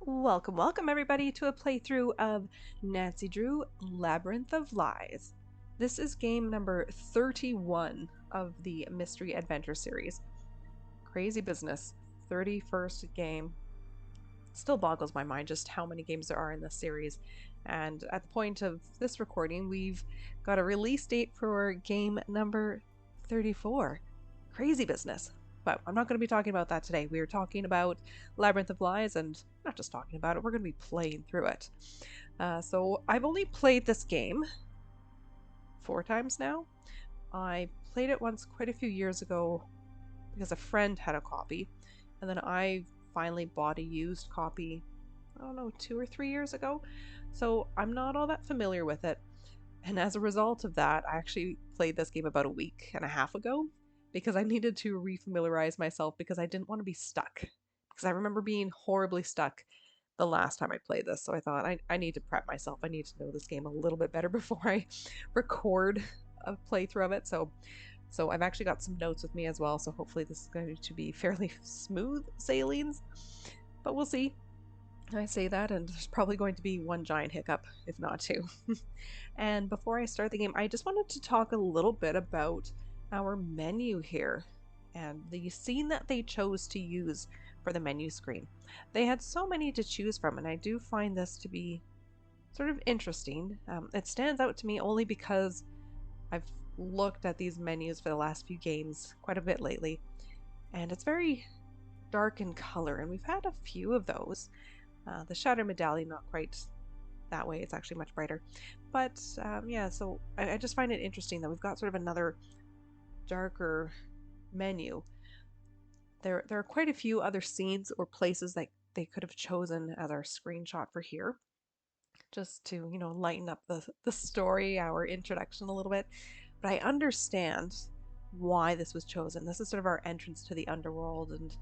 Welcome everybody to a playthrough of Nancy Drew Labyrinth of Lies. This is game number 31 of the Mystery Adventure series. Crazy business. 31st game. Still boggles my mind just how many games there are in this series. And at the point of this recording, we've got a release date for game number 34. Crazy business. But I'm not going to be talking about that today. We are talking about Labyrinth of Lies, and not just talking about it, we're going to be playing through it. So I've only played this game 4 times now. I played it once quite a few years ago because a friend had a copy, and then I finally bought a used copy, I don't know, 2 or 3 years ago. So I'm not all that familiar with it. And as a result of that, I actually played this game about a week and a half ago because I needed to refamiliarize myself because I didn't want to be stuck. Because I remember being horribly stuck the last time I played this. So I thought I need to prep myself. I need to know this game a little bit better before I record a playthrough of it. So I've actually got some notes with me as well. So hopefully this is going to be fairly smooth sailings. But we'll see. I say that, and there's probably going to be one giant hiccup, if not two. And before I start the game, I just wanted to talk a little bit about our menu here and the scene that they chose to use for the menu screen. They had so many to choose from, and I do find this to be sort of interesting. It stands out to me only because I've looked at these menus for the last few games quite a bit lately, and it's very dark in color, and we've had a few of those. The Shattered Medallion, not quite that way, it's actually much brighter. But yeah, so I just find it interesting that we've got sort of another darker menu. There are quite a few other scenes or places that they could have chosen as our screenshot for here, just to, lighten up the story, our introduction a little bit. But I understand why this was chosen. This is sort of our entrance to the underworld and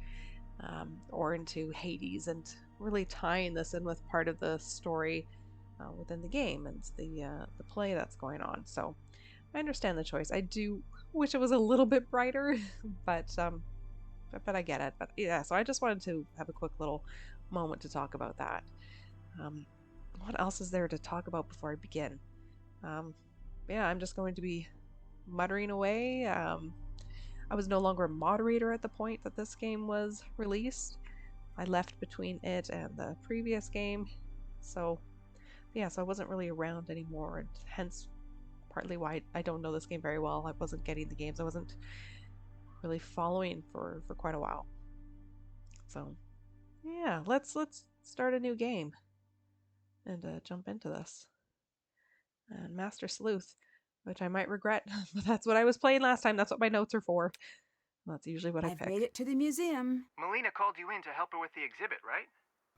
or into Hades, and really tying this in with part of the story within the game and the play that's going on. So I understand the choice. I do wish it was a little bit brighter, but I get it. But yeah, so I just wanted to have a quick little moment to talk about that. Um, what else is there to talk about before I begin? Yeah, I'm just going to be muttering away. I was no longer a moderator at the point that this game was released. I left between it and the previous game. So, yeah, so I wasn't really around anymore, and hence partly why I don't know this game very well. I wasn't getting the games. I wasn't really following for quite a while. So, yeah, let's start a new game and jump into this. And Master Sleuth, which I might regret, but that's what I was playing last time. That's what my notes are for. That's usually what I I've pick. made it to the museum. Melina called you in to help her with the exhibit, right?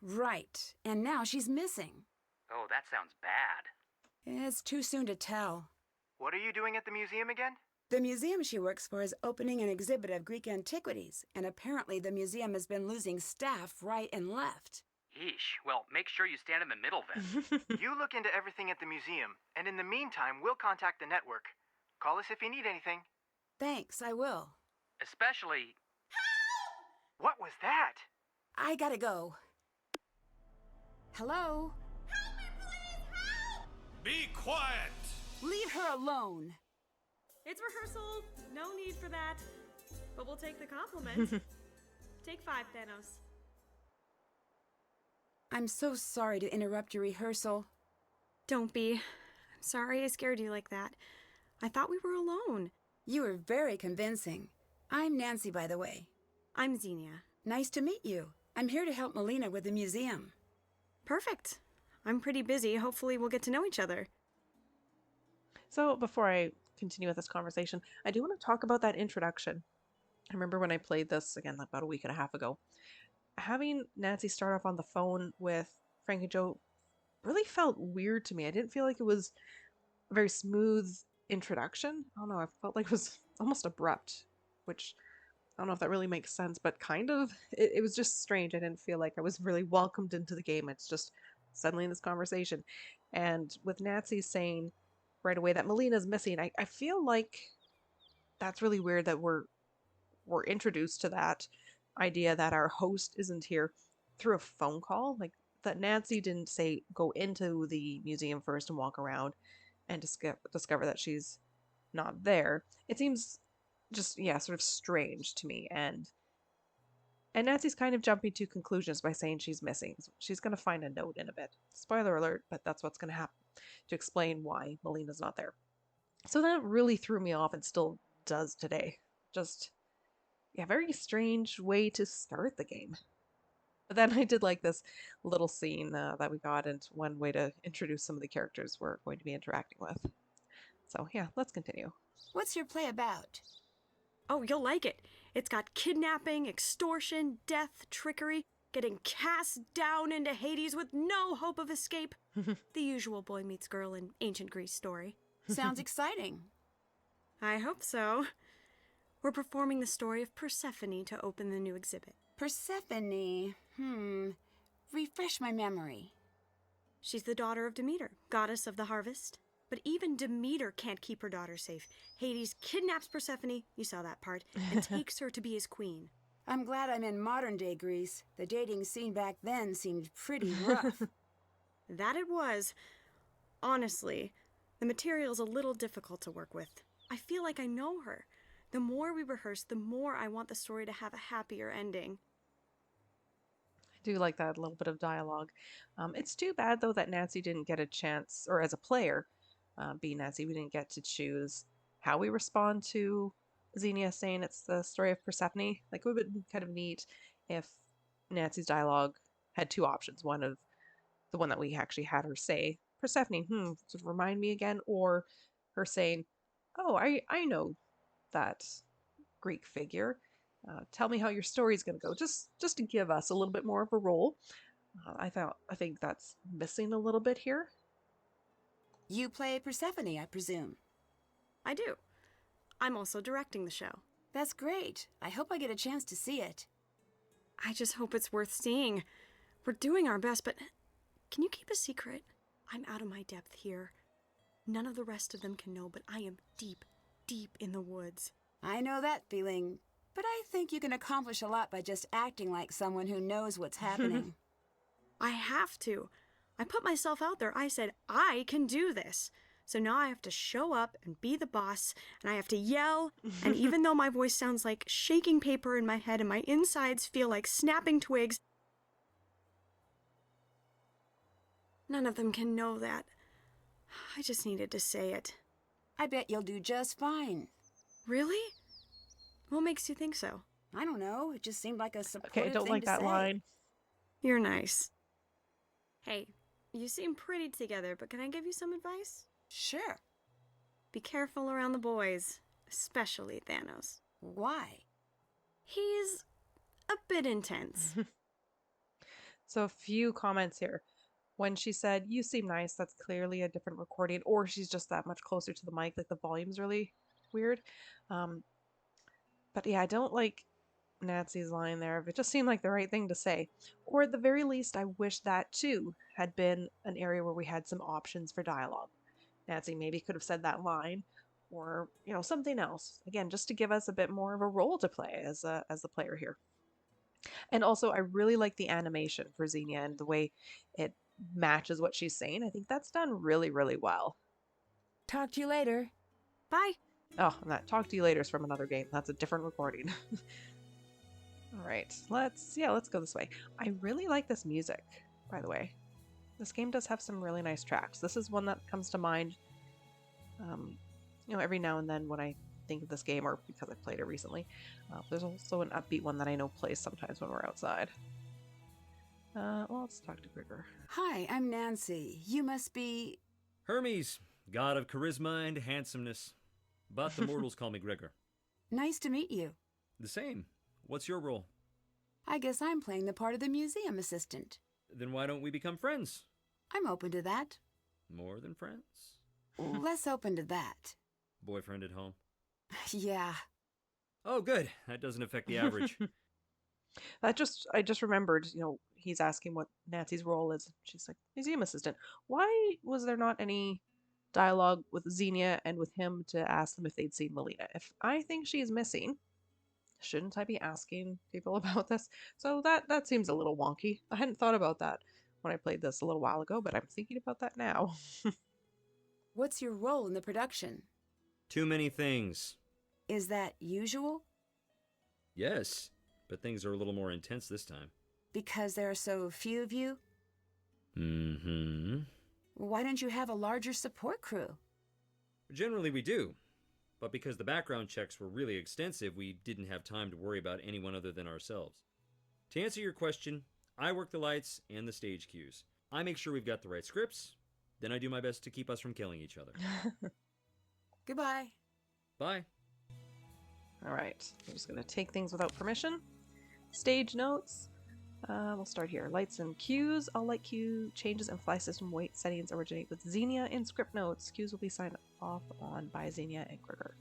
Right. And now she's missing. Oh, that sounds bad. It's too soon to tell. What are you doing at the museum again? The museum she works for is opening an exhibit of Greek antiquities, and apparently the museum has been losing staff right and left. Yeesh. Well, make sure you stand in the middle then. You look into everything at the museum, and in the meantime, we'll contact the network. Call us if you need anything. Thanks, I will. Especially... What was that? I gotta go. Hello? Be quiet! Leave her alone. It's rehearsal. No need for that. But we'll take the compliment. Take 5, Thanos. I'm so sorry to interrupt your rehearsal. Don't be. I'm sorry I scared you like that. I thought we were alone. You were very convincing. I'm Nancy, by the way. I'm Xenia. Nice to meet you. I'm here to help Melina with the museum. Perfect. I'm pretty busy. Hopefully we'll get to know each other. So before I continue with this conversation, I do want to talk about that introduction. I remember when I played this, again, about a week and a half ago, having Nancy start off on the phone with Frank and Joe really felt weird to me. I didn't feel like it was a very smooth introduction. I don't know, I felt like it was almost abrupt, which I don't know if that really makes sense, but kind of. It was just strange. I didn't feel like I was really welcomed into the game. It's just suddenly in this conversation. And with Nancy saying right away that Melina's missing, I feel like that's really weird that we're introduced to that idea that our host isn't here through a phone call. Like, that Nancy didn't say go into the museum first and walk around and discover that she's not there. It seems just, yeah, sort of strange to me. And Nancy's kind of jumping to conclusions by saying she's missing. She's going to find a note in a bit. Spoiler alert, but that's what's going to happen to explain why Melina's not there. So that really threw me off and still does today. Just, yeah, very strange way to start the game. But then I did like this little scene that we got, and one way to introduce some of the characters we're going to be interacting with. So yeah, let's continue. What's your play about? Oh, you'll like it. It's got kidnapping, extortion, death, trickery, getting cast down into Hades with no hope of escape. The usual boy meets girl in ancient Greece story. Sounds exciting. I hope so. We're performing the story of Persephone to open the new exhibit. Persephone. Refresh my memory. She's the daughter of Demeter, goddess of the harvest. But even Demeter can't keep her daughter safe. Hades kidnaps Persephone, you saw that part, and takes her to be his queen. I'm glad I'm in modern-day Greece. The dating scene back then seemed pretty rough. That it was. Honestly, the material's a little difficult to work with. I feel like I know her. The more we rehearse, the more I want the story to have a happier ending. I do like that little bit of dialogue. It's too bad, though, that Nancy didn't get a chance, or as a player, being Nancy, we didn't get to choose how we respond to Xenia saying it's the story of Persephone. Like, it would have been kind of neat if Nancy's dialogue had two options. One of the one that we actually had her say, Persephone, sort of remind me again, or her saying, oh, I know that Greek figure. Tell me how your story's going to go. Just to give us a little bit more of a role. I think that's missing a little bit here. You play Persephone, I presume. I do. I'm also directing the show. That's great. I hope I get a chance to see it. I just hope it's worth seeing. We're doing our best, but can you keep a secret? I'm out of my depth here. None of the rest of them can know, but I am deep, deep in the woods. I know that feeling, but I think you can accomplish a lot by just acting like someone who knows what's happening. I have to. I put myself out there. I said, I can do this. So now I have to show up and be the boss, and I have to yell, and even though my voice sounds like shaking paper in my head and my insides feel like snapping twigs, none of them can know that. I just needed to say it. I bet you'll do just fine. Really? What makes you think so? I don't know. It just seemed like a supportive Okay, I don't thing like to that say. line. You're nice. Hey, you seem pretty together, but can I give you some advice? Sure. Be careful around the boys, especially Thanos. Why? He's a bit intense. So a few comments here. When she said, you seem nice, that's clearly a different recording, or she's just that much closer to the mic, like the volume's really weird. But yeah, I don't like Nancy's line there. It just seemed like the right thing to say. Or at the very least, I wish that too had been an area where we had some options for dialogue. Nancy maybe could have said that line, or something else. Again, just to give us a bit more of a role to play as the player here. And also, I really like the animation for Xenia and the way it matches what she's saying. I think that's done really, really well. Talk to you later. Bye. Oh, and that talk to you later is from another game. That's a different recording. All right, let's go this way. I really like this music, by the way. This game does have some really nice tracks. This is one that comes to mind, every now and then when I think of this game, or because I've played it recently. There's also an upbeat one that I know plays sometimes when we're outside. Well, let's talk to Grigor. Hi, I'm Nancy. You must be... Hermes, god of charisma and handsomeness. But the mortals call me Grigor. Nice to meet you. The same. What's your role? I guess I'm playing the part of the museum assistant. Then why don't we become friends? I'm open to that. More than friends? Less open to that. Boyfriend at home? Yeah. Oh, good. That doesn't affect the average. I just remembered, he's asking what Nancy's role is. She's like, museum assistant. Why was there not any dialogue with Xenia and with him to ask them if they'd seen Melina? If I think she's missing, shouldn't I be asking people about this? So that seems a little wonky. I hadn't thought about that when I played this a little while ago, but I'm thinking about that now. What's your role in the production? Too many things. Is that usual? Yes, but things are a little more intense this time. Because there are so few of you? Mm-hmm. Well, why don't you have a larger support crew? Generally we do, but because the background checks were really extensive, we didn't have time to worry about anyone other than ourselves. To answer your question, I work the lights and the stage cues. I make sure we've got the right scripts, then I do my best to keep us from killing each other. Goodbye. Bye. All right, I'm just going to take things without permission. Stage notes. We'll start here. Lights and cues. All light cue changes and fly system weight settings originate with Xenia in script notes. Cues will be signed off on by Xenia and Grigor.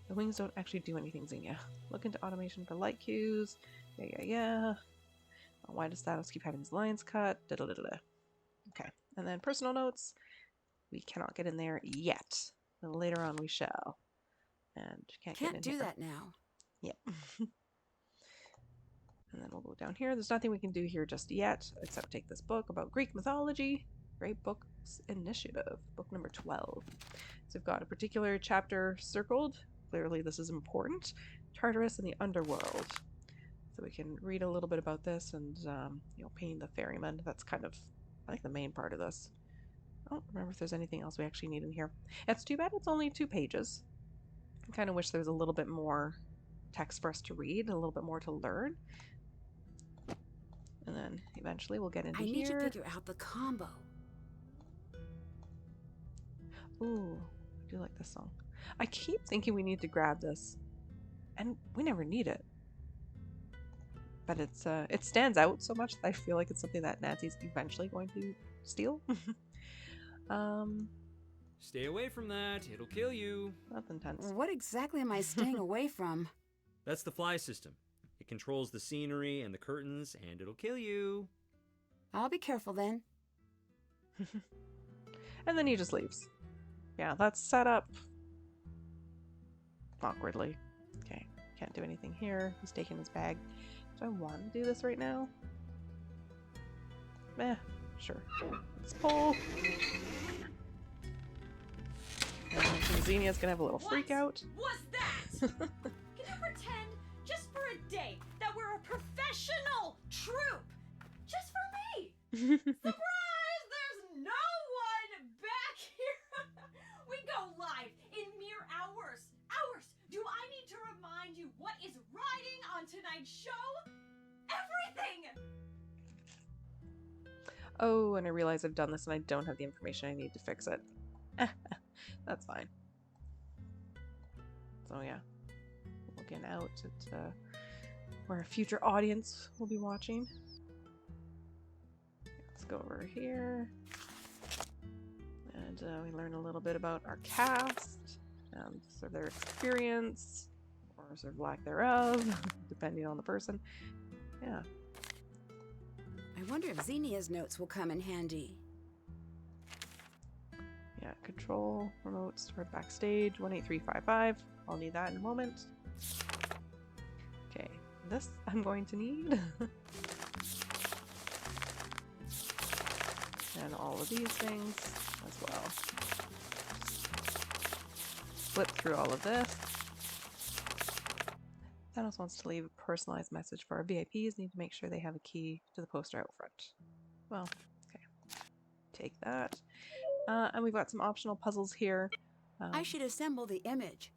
The wings don't actually do anything, Xenia. Look into automation for light cues. Yeah. Why does Thanos keep having his lines cut? Okay, and then personal notes. We cannot get in there yet. But later on we shall. And can't get in Can't do here. that now. Yep. And then we'll go down here. There's nothing we can do here just yet, except take this book about Greek mythology. Great Books Initiative, book number 12. So we've got a particular chapter circled. Clearly this is important. Tartarus and the Underworld. So we can read a little bit about this and, painting the ferryman. That's kind of, I think, the main part of this. I don't remember if there's anything else we actually need in here. It's too bad it's only 2 pages. I kind of wish there was a little bit more text for us to read, a little bit more to learn. And then eventually we'll get into I need to here. figure out the combo. Ooh, I do like this song. I keep thinking we need to grab this, and we never need it. But it stands out so much that I feel like it's something that Nancy's eventually going to steal. Stay away from that. It'll kill you. That's intense. What exactly am I staying away from? That's the fly system. It controls the scenery and the curtains, and it'll kill you. I'll be careful then. And then he just leaves. Yeah, that's set up awkwardly. Okay, can't do anything here. He's taking his bag. Do I want to do this right now? Sure. Let's pull. And Xenia's gonna have a little freak out. Was that? Can you pretend, just for a day, that we're a professional troupe? Just for me! Surprise! There's no one back here! We go live in mere hours. Hours! Do I need to remind you what is riding on tonight's show? Everything! Oh, and I realize I've done this and I don't have the information I need to fix it. That's fine. So yeah, looking out at where a future audience will be watching. Let's go over here. And we learn a little bit about our cast, sort of their experience, or sort of lack thereof, depending on the person. Yeah. I wonder if Xenia's notes will come in handy. Yeah, control, remote, stored backstage, 18355. I'll need that in a moment. Okay, this I'm going to need. And all of these things as well. Flip through all of this. Thanos wants to leave a personalized message for our VIPs. Need to make sure they have a key to the poster out front. Well, okay. Take that. And we've got some optional puzzles here. I should assemble the image.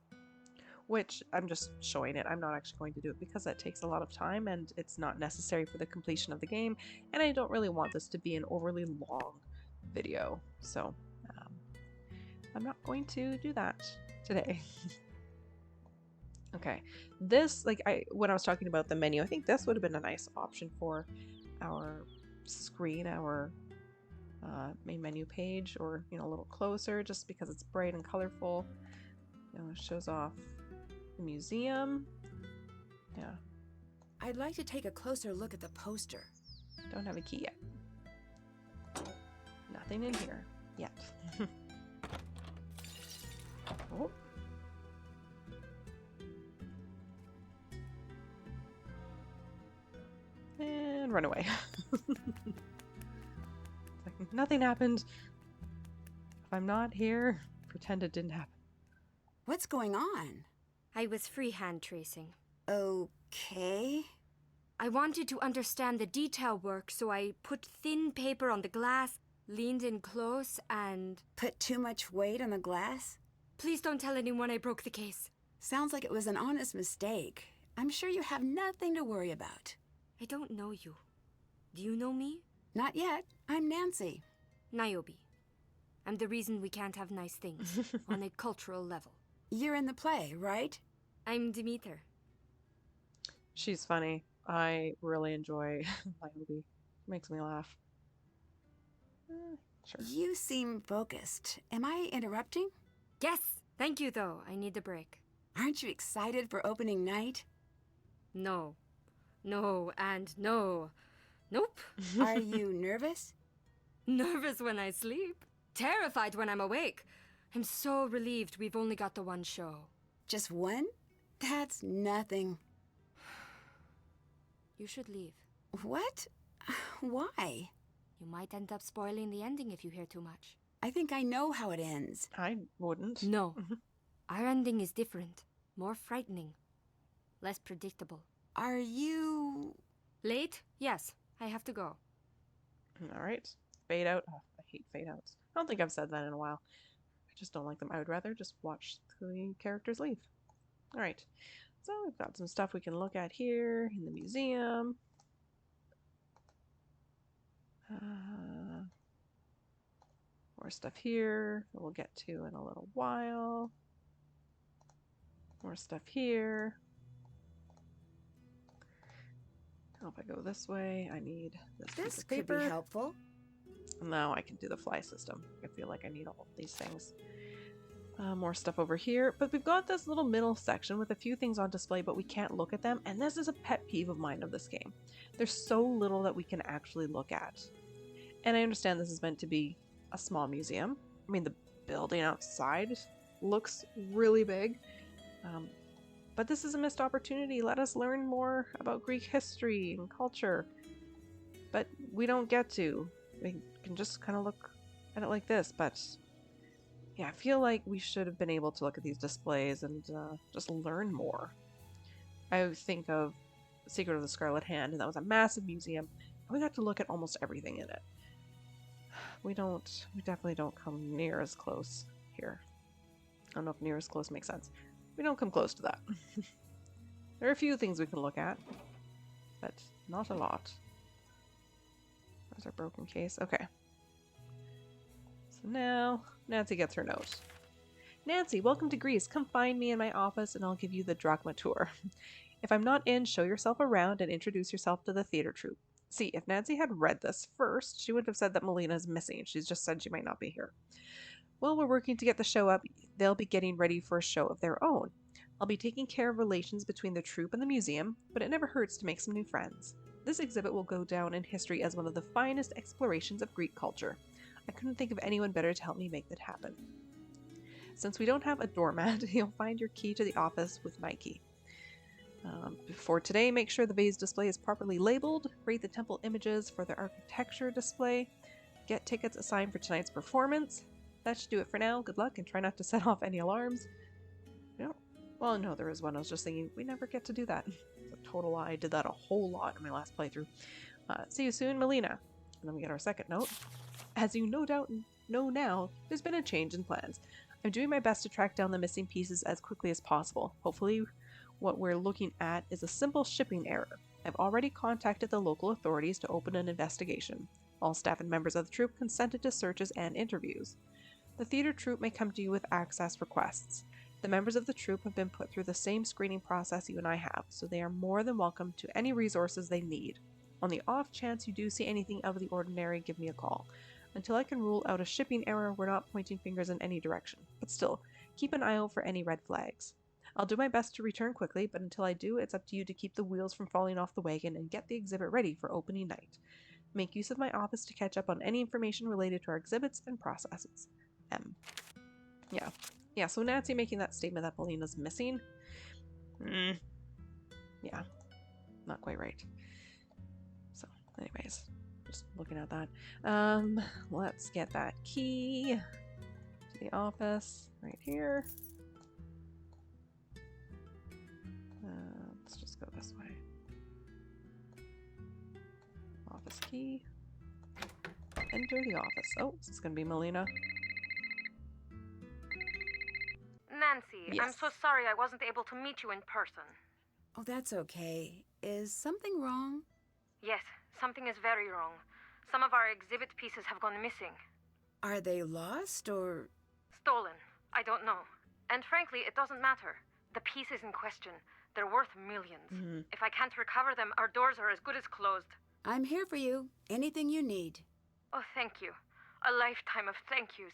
Which I'm just showing it. I'm not actually going to do it because that takes a lot of time and it's not necessary for the completion of the game. And I don't really want this to be an overly long video. So I'm not going to do that today. Okay, this, when I was talking about the menu, I think this would have been a nice option for our screen, our main menu page, or, a little closer, just because it's bright and colorful. It shows off the museum. Yeah. I'd like to take a closer look at the poster. Don't have a key yet. Nothing in here yet. Oh. And run away. Like, nothing happened. If I'm not here, pretend it didn't happen. What's going on? I was freehand tracing. Okay. I wanted to understand the detail work, so I put thin paper on the glass, leaned in close, and... Put too much weight on the glass? Please don't tell anyone I broke the case. Sounds like it was an honest mistake. I'm sure you have nothing to worry about. I don't know you. Do you know me? Not yet. I'm Nancy. Niobe. I'm the reason we can't have nice things, on a cultural level. You're in the play, right? I'm Demeter. She's funny. I really enjoy Niobe. Makes me laugh. Sure. You seem focused. Am I interrupting? Yes! Thank you, though. I need a break. Aren't you excited for opening night? No. No, and no. Nope. Are you nervous? Nervous when I sleep. Terrified when I'm awake. I'm so relieved we've only got the one show. Just one? That's nothing. You should leave. What? Why? You might end up spoiling the ending if you hear too much. I think I know how it ends. I wouldn't. No. Our ending is different. More frightening. Less predictable. Are you... Late? Yes. I have to go. All right. Fade out. Oh, I hate fade outs. I don't think I've said that in a while. I just don't like them. I would rather just watch the characters leave. All right. So we've got some stuff we can look at here in the museum. More stuff here that we'll get to in a little while. More stuff here. Now if I go this way, I need this piece This of could paper. be helpful. Now I can do the fly system. I feel like I need all of these things. More stuff over here, but we've got this little middle section with a few things on display, but we can't look at them, and this is a pet peeve of mine of this game. There's so little that we can actually look at. And I understand this is meant to be a small museum. I mean, the building outside looks really big, but this is a missed opportunity. Let us learn more about Greek history and culture, but we don't get to. We can just kind of look at it like this, but yeah, I feel like we should have been able to look at these displays and just learn more. I think of Secret of the Scarlet Hand, and that was a massive museum, and we got to look at almost everything in it. We definitely don't come near as close here. I don't know if near as close makes sense. We don't come close to that. There are a few things we can look at, but not a lot. There's our broken case. Okay. So now, Nancy gets her note. Nancy, welcome to Greece. Come find me in my office and I'll give you the drachma tour. If I'm not in, show yourself around and introduce yourself to the theater troupe. See, if Nancy had read this first, she would have said that Melina is missing. She's just said she might not be here. While we're working to get the show up, they'll be getting ready for a show of their own. I'll be taking care of relations between the troupe and the museum, but it never hurts to make some new friends. This exhibit will go down in history as one of the finest explorations of Greek culture. I couldn't think of anyone better to help me make that happen. Since we don't have a doormat, you'll find your key to the office with my key. For today, make sure the vase display is properly labeled, rate the temple images for the architecture display, get tickets assigned for tonight's performance. That should do it for now. Good luck and try not to set off any alarms. Well, no, there is one. I was just thinking, we never get to do that. It's a total lie. I did that a whole lot in my last playthrough. See you soon, Melina. And then we get our second note. As you no doubt know now, there's been a change in plans. I'm doing my best to track down the missing pieces as quickly as possible. Hopefully, what we're looking at is a simple shipping error. I've already contacted the local authorities to open an investigation. All staff and members of the troupe consented to searches and interviews. The theater troupe may come to you with access requests. The members of the troupe have been put through the same screening process you and I have, so they are more than welcome to any resources they need. On the off chance you do see anything out of the ordinary, give me a call. Until I can rule out a shipping error, we're not pointing fingers in any direction. But still, keep an eye out for any red flags. I'll do my best to return quickly, but until I do, it's up to you to keep the wheels from falling off the wagon and get the exhibit ready for opening night. Make use of my office to catch up on any information related to our exhibits and processes. M. Yeah, so Nancy making that statement that Melina's missing. Yeah, not quite right. So, anyways, just looking at that. Let's get that key to the office right here. Let's just go this way. Office key. Enter the office. Oh, is this going to be Melina? Nancy, Yes. I'm so sorry I wasn't able to meet you in person. Oh, that's okay. Is something wrong? Yes, something is very wrong. Some of our exhibit pieces have gone missing. Are they lost or... Stolen. I don't know. And frankly, it doesn't matter. The pieces in question, they're worth millions. If I can't recover them, our doors are as good as closed. I'm here for you. Anything you need. Oh, thank you. A lifetime of thank yous.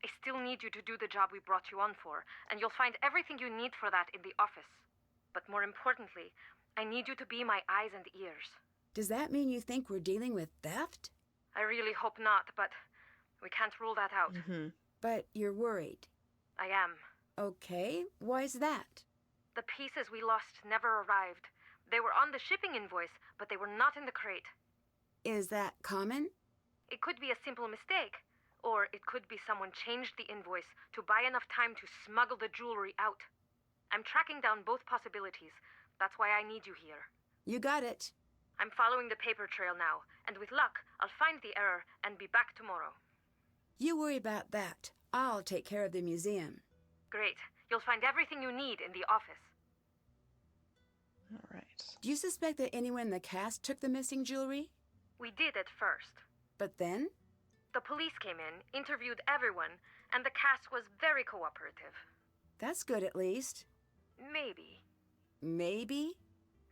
I still need you to do the job we brought you on for, and you'll find everything you need for that in the office. But more importantly, I need you to be my eyes and ears. Does that mean you think we're dealing with theft? I really hope not, but we can't rule that out. But you're worried. I am. Okay, why's that? The pieces we lost never arrived. They were on the shipping invoice, but they were not in the crate. Is that common? It could be a simple mistake, or it could be someone changed the invoice to buy enough time to smuggle the jewelry out. I'm tracking down both possibilities. That's why I need you here. You got it. I'm following the paper trail now, and with luck, I'll find the error and be back tomorrow. You worry about that. I'll take care of the museum. Great. You'll find everything you need in the office. All right. Do you suspect that anyone in the cast took the missing jewelry? We did at first. But then? The police came in, interviewed everyone, and the cast was very cooperative. That's good at least. Maybe. Maybe?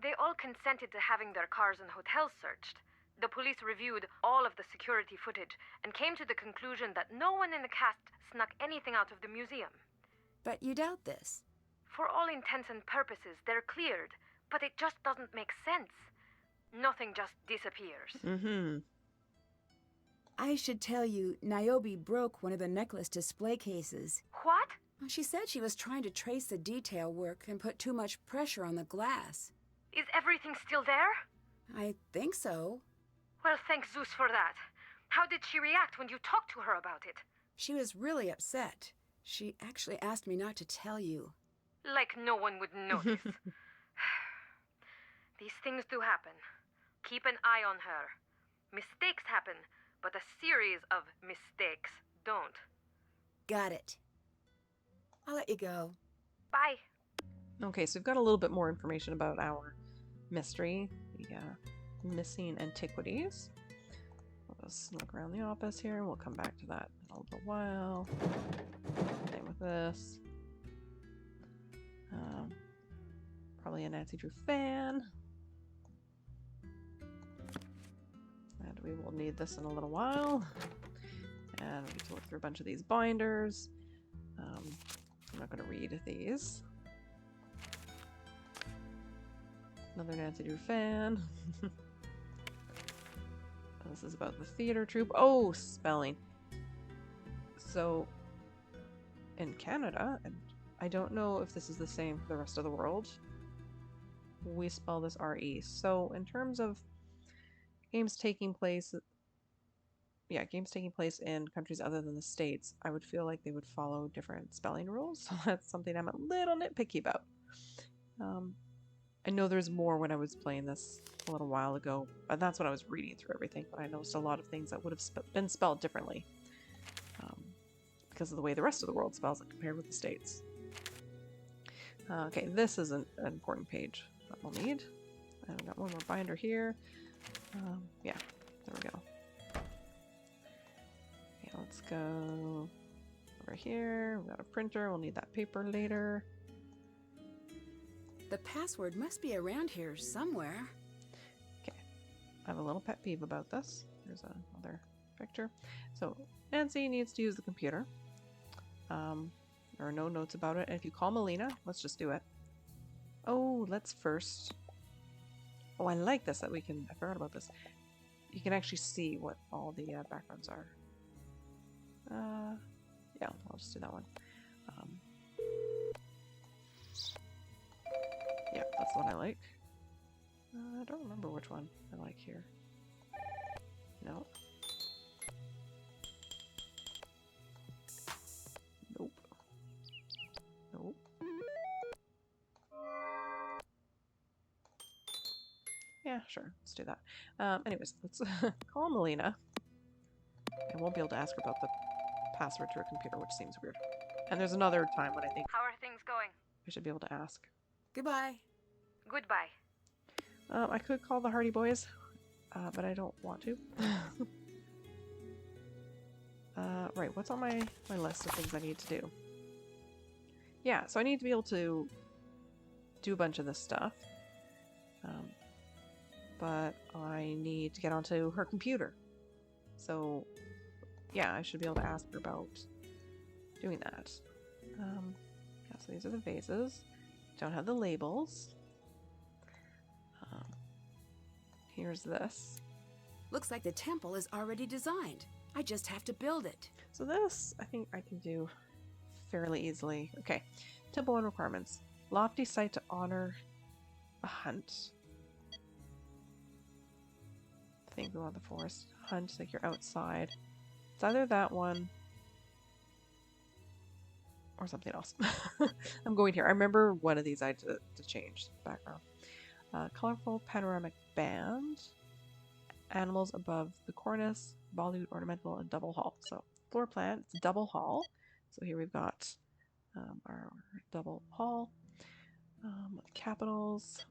They all consented to having their cars and hotels searched. The police reviewed all of the security footage and came to the conclusion that no one in the cast snuck anything out of the museum. But you doubt this. For all intents and purposes, they're cleared, but it just doesn't make sense. Nothing just disappears. I should tell you, Niobe broke one of the necklace display cases. What? She said she was trying to trace the detail work and put too much pressure on the glass. Is everything still there? I think so. Well, thank Zeus for that. How did she react when you talked to her about it? She was really upset. She actually asked me not to tell you. Like no one would notice. These things do happen. Keep an eye on her. Mistakes happen, but a series of mistakes don't. Got it. I'll let you go. Bye. Okay, so we've got a little bit more information about our mystery, the missing antiquities. We'll just look around the office here. We'll come back to that in a little while. Same with this. Probably a Nancy Drew fan. And we will need this in a little while. And we need to look through a bunch of these binders. I'm not going to read these. Another Nancy Drew fan. This is about the theater troupe. Oh, spelling. So, in Canada, and I don't know if this is the same for the rest of the world, we spell this R-E. So, in terms of games taking place in countries other than the States, I would feel like they would follow different spelling rules. So that's something I'm a little nitpicky about. I know there's more when I was playing this a little while ago, but that's when I was reading through everything, but I noticed a lot of things that would have been spelled differently because of the way the rest of the world spells it compared with the States. Okay, this is an important page that we'll need. And we've got one more binder here. Yeah, there we go. Okay, let's go over here. We've got a printer. We'll need that paper later. The password must be around here somewhere. Okay, I have a little pet peeve about this. Here's another picture. So Nancy needs to use the computer. There are no notes about it. And if you call Melina, let's just do it. Oh, let's first... Oh, I like this that we can... I forgot about this. You can actually see what all the backgrounds are. Yeah, I'll just do that one. Yeah, that's the one I like. I don't remember which one I like here. No. Nope. Nope. Yeah, sure. Let's do that. Anyways, let's call Melina. I won't be able to ask her about the password to her computer, which seems weird. And there's another time when I think How are things going? I should be able to ask. Goodbye. Goodbye. I could call the Hardy Boys, but I don't want to. Right, what's on my list of things I need to do? Yeah, so I need to be able to do a bunch of this stuff. But I need to get onto her computer. So, yeah, I should be able to ask her about doing that. Yeah, so these are the vases. Don't have the labels. Here's this. Looks like the temple is already designed. I just have to build it. So this, I think I can do fairly easily. Okay, temple and requirements. Lofty site to honor a hunt. I think we want the forest hunt, like you're outside. It's either that one or something else. I'm going here. I remember one of these I had to change the background. Colorful panoramic band. Animals above the cornice. Volute, ornamental, and double hall. So floor plan, it's a double hall. So here we've got our double hall. Capitals.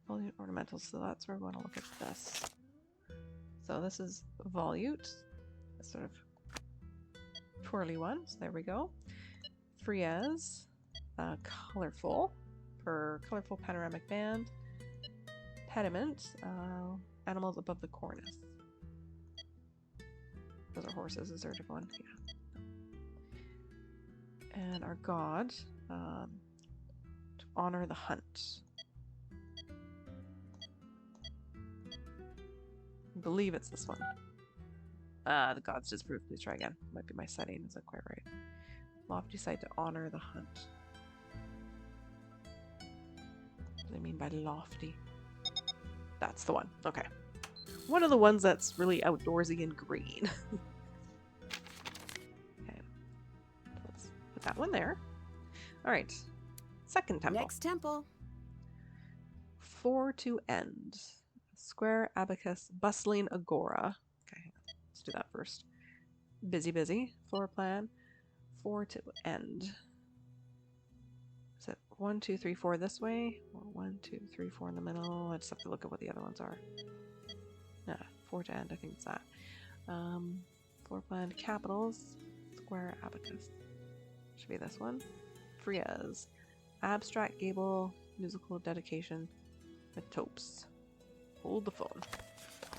Volute, ornamental. So that's where we want to look at this. So this is volute. A sort of twirly one. So there we go. Frieze. Colorful. For colorful panoramic band. Pediment. Animals above the cornice. Those are horses. Is there a different one? Yeah. And our god. To honor the hunt. I believe it's this one. The gods disproved. Please try again. Might be my setting. Isn't quite right. Lofty site to honor the hunt. What do they mean by lofty? That's the one. Okay. One of the ones that's really outdoorsy and green. Okay. Let's put that one there. Alright. Second temple. Next temple. 4 to end. Square abacus, bustling agora. Okay, let's do that first. Busy, busy. Floor plan. 4 to end. Is it 1, 2, 3, 4 this way? Or 1, 2, 3, 4 in the middle? I just have to look at what the other ones are. Nah, 4 to end, I think it's that. Floor plan, capitals, square abacus. Should be this one. Frieze. Abstract gable, musical dedication, metopes. Hold the phone.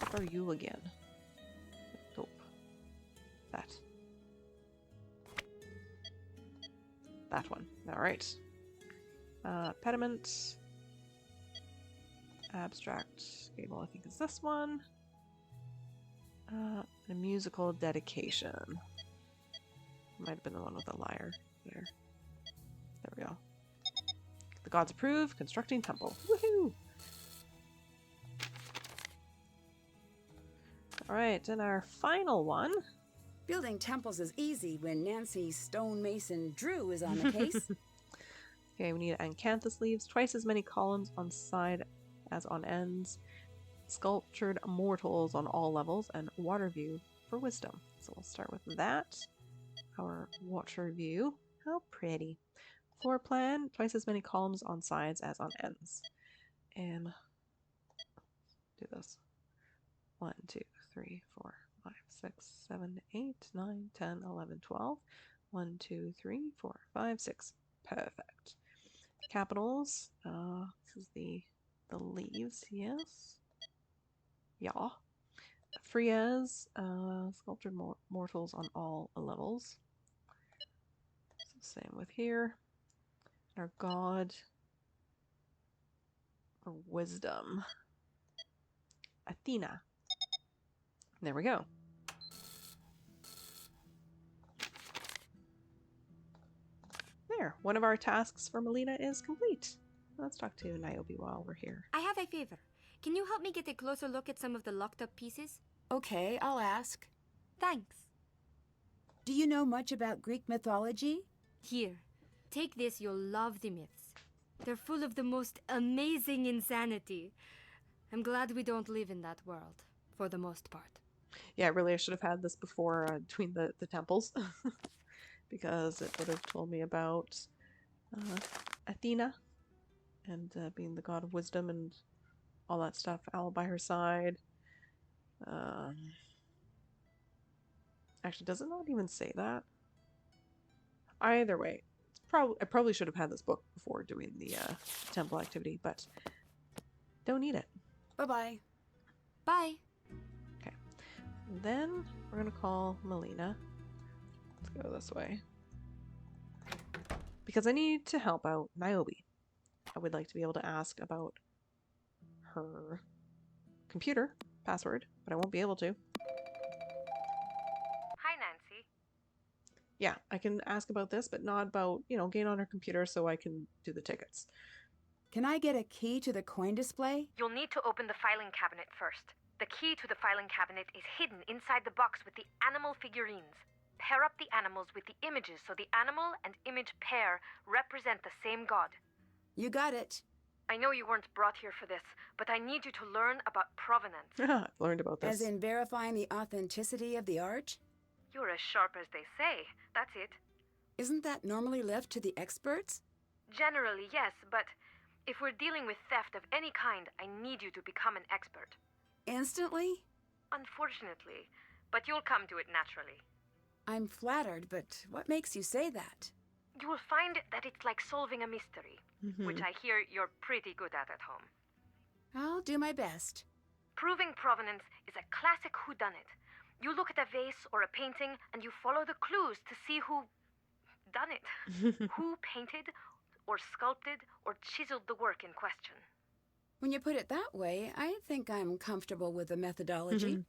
What are you again? Metope. That. That one. Alright. Pediment. Abstract gable, I think is this one. A musical dedication. Might have been the one with the lyre there. There we go. The gods approve. Constructing temple. Woohoo! Alright, and our final one. Building temples is easy when Nancy Stonemason Drew is on the case. Okay, we need acanthus leaves, twice as many columns on side as on ends, sculptured mortals on all levels, and water view for wisdom. So we'll start with that. Our water view. How pretty. Floor plan, twice as many columns on sides as on ends. And do this. 1, 2, 3, 4, 5, 6, 7, 8, 9, 10, 11, 12. 1, 2, 3, 4, 5, 6. Perfect. Capitals. This is the leaves, yes. Yeah. Frieze. Sculptured mortals on all levels. So same with here. Our god for wisdom. Athena. There we go. There. One of our tasks for Melina is complete. Let's talk to Niobe while we're here. I have a favor. can you help me get a closer look at some of the locked up pieces? Okay, I'll ask. Thanks. Do you know much about Greek mythology? Here, take this, you'll love the myths. They're full of the most amazing insanity. I'm glad we don't live in that world, for the most part. Yeah, really, I should have had this before between the temples. Because it would have told me about Athena and being the god of wisdom and all that stuff. Owl by her side. Actually, does it not even say that? Either way, I probably should have had this book before doing the temple activity, but don't need it. Bye-bye. Bye. Okay. Then we're going to call Melina. Let's go this way. Because I need to help out Niobe. I would like to be able to ask about her computer password, but I won't be able to. Hi, Nancy. Yeah, I can ask about this, but not about, getting on her computer so I can do the tickets. Can I get a key to the coin display? You'll need to open the filing cabinet first. The key to the filing cabinet is hidden inside the box with the animal figurines. Pair up the animals with the images so the animal and image pair represent the same god. You got it. I know you weren't brought here for this, but I need you to learn about provenance. I've learned about this. As in verifying the authenticity of the art? You're as sharp as they say. That's it. Isn't that normally left to the experts? Generally, yes, but if we're dealing with theft of any kind, I need you to become an expert. Instantly? Unfortunately, but you'll come to it naturally. I'm flattered, but what makes you say that? You will find that it's like solving a mystery, which I hear you're pretty good at home. I'll do my best. Proving provenance is a classic whodunit. You look at a vase or a painting and you follow the clues to see who done it. Who painted or sculpted or chiseled the work in question. When you put it that way, I think I'm comfortable with the methodology.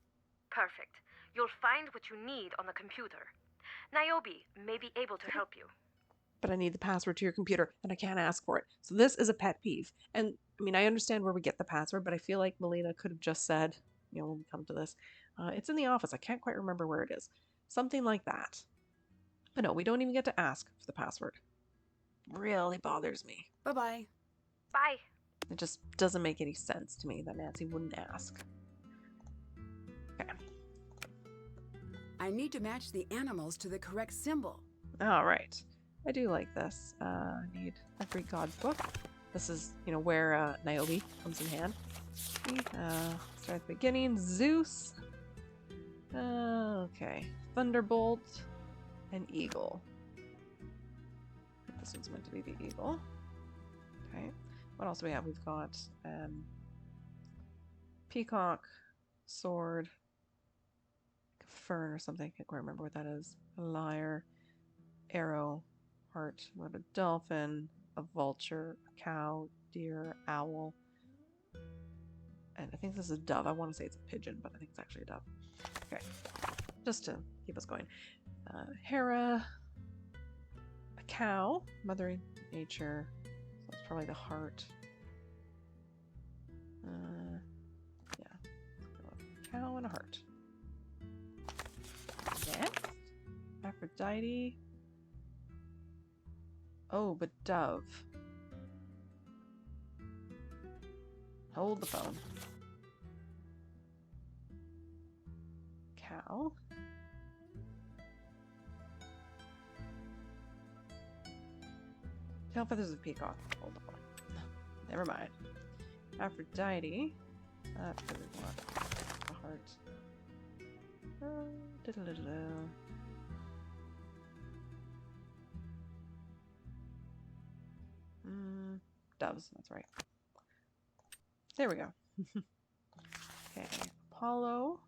Perfect. You'll find what you need on the computer. Niobe may be able to help you. But I need the password to your computer, and I can't ask for it. So this is a pet peeve. And, I understand where we get the password, but I feel like Melina could have just said, when we come to this, it's in the office. I can't quite remember where it is. Something like that. But no, we don't even get to ask for the password. Really bothers me. Bye-bye. Bye. It just doesn't make any sense to me that Nancy wouldn't ask. Okay. I need to match the animals to the correct symbol. All right. I do like this. I need a Greek gods book. This is, where Niobe comes in hand. Start at the beginning. Zeus. Okay. Thunderbolt and Eagle. This one's meant to be the Eagle. Okay. What else do we have? We've got Peacock, Sword, Fern or something. I can't quite remember what that is. A Lyre, Arrow, Heart. What a dolphin, a vulture, a cow, deer, owl. And I think this is a dove. I want to say it's a pigeon, but I think it's actually a dove. Okay. Just to keep us going. Hera, a cow, Mother Nature. So it's probably the heart. Yeah. A cow and a heart. Next, Aphrodite. Oh, but dove. Hold the phone. Cow. Tail feathers of peacock. Hold the phone. Never mind. Aphrodite. That's what we want. The heart. Doves, that's right. There we go. Okay, Apollo.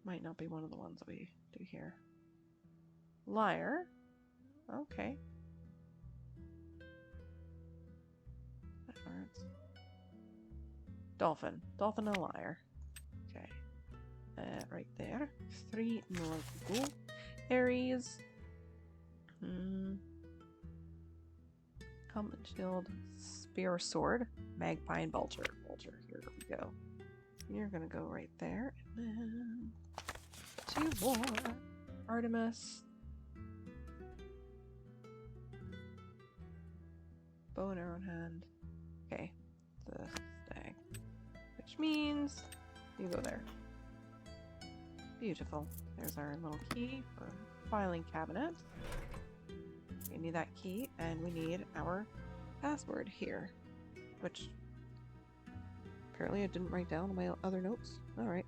Might not be one of the ones that we do here. Lyre. Okay. That hurts. Dolphin. Dolphin and lyre. Okay. Right there. 3 more to go. Aries. Helmet, shield, spear or sword, magpie and vulture. Vulture, here we go. You're gonna go right there. And then 2 more. Artemis. Bow and arrow in hand. Okay, the stag. Which means you go there. Beautiful. There's our little key for filing cabinet. We need that key, and we need our password here, which apparently I didn't write down in my other notes. Alright.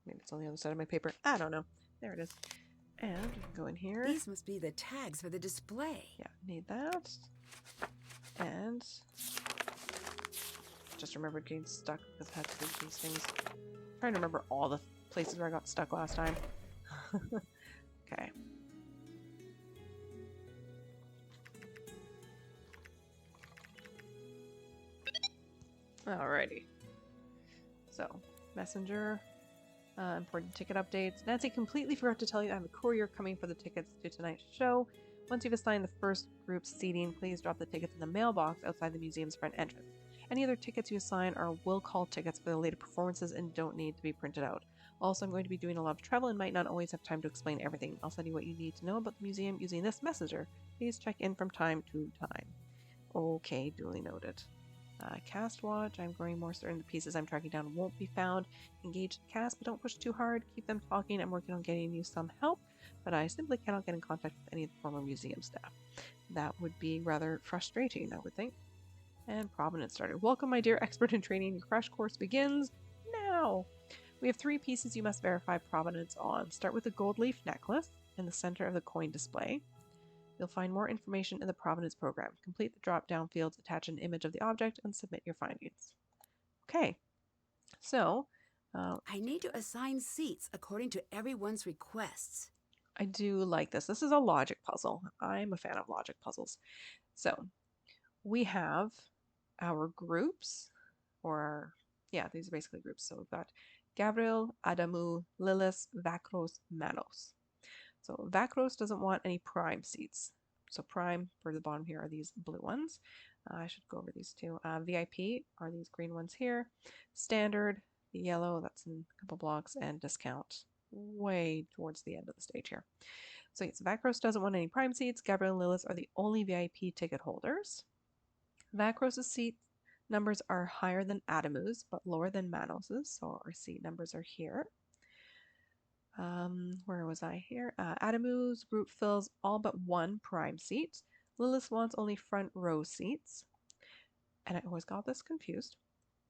Maybe it's on the other side of my paper. I don't know. There it is. And we can go in here. These must be the tags for the display. Yeah, need that. And just remembered getting stuck because I had to do these things. I'm trying to remember all the places where I got stuck last time. Okay. Alrighty. So, messenger. Important ticket updates. Nancy completely forgot to tell you I have a courier coming for the tickets to tonight's show. Once you've assigned the first group's seating, please drop the tickets in the mailbox outside the museum's front entrance. Any other tickets you assign are will call tickets for the later performances and don't need to be printed out. Also, I'm going to be doing a lot of travel and might not always have time to explain everything. I'll send you what you need to know about the museum using this messenger. Please check in from time to time. Okay, duly noted. Cast watch. I'm growing more certain the pieces I'm tracking down won't be found. Engage the cast, but don't push too hard. Keep them talking. I'm working on getting you some help, but I simply cannot get in contact with any of the former museum staff. That would be rather frustrating, I would think. And Provenance started. Welcome, my dear expert in training. Your crash course begins now. We have 3 pieces you must verify provenance on. Start with the gold leaf necklace in the center of the coin display. You'll find more information in the Provenance program. Complete the drop-down fields, attach an image of the object, and submit your findings. Okay, so I need to assign seats according to everyone's requests. I do like this. This is a logic puzzle. I'm a fan of logic puzzles. So we have our groups, these are basically groups. So we've got Gabriel, Adamu, Lilith, Vakros, Manos. So Vakros doesn't want any prime seats. So prime for the bottom here are these blue ones. I should go over these two. VIP are these green ones here. Standard, the yellow, that's in a couple blocks, and discount way towards the end of the stage here. So yes, Vakros doesn't want any prime seats. Gabriel and Lilith are the only VIP ticket holders. Vakros' seat numbers are higher than Adamu's, but lower than Manos's. So our seat numbers are here. Where was I here? Adamu's group fills all but 1 prime seat. Lilith wants only front row seats. And I always got this confused.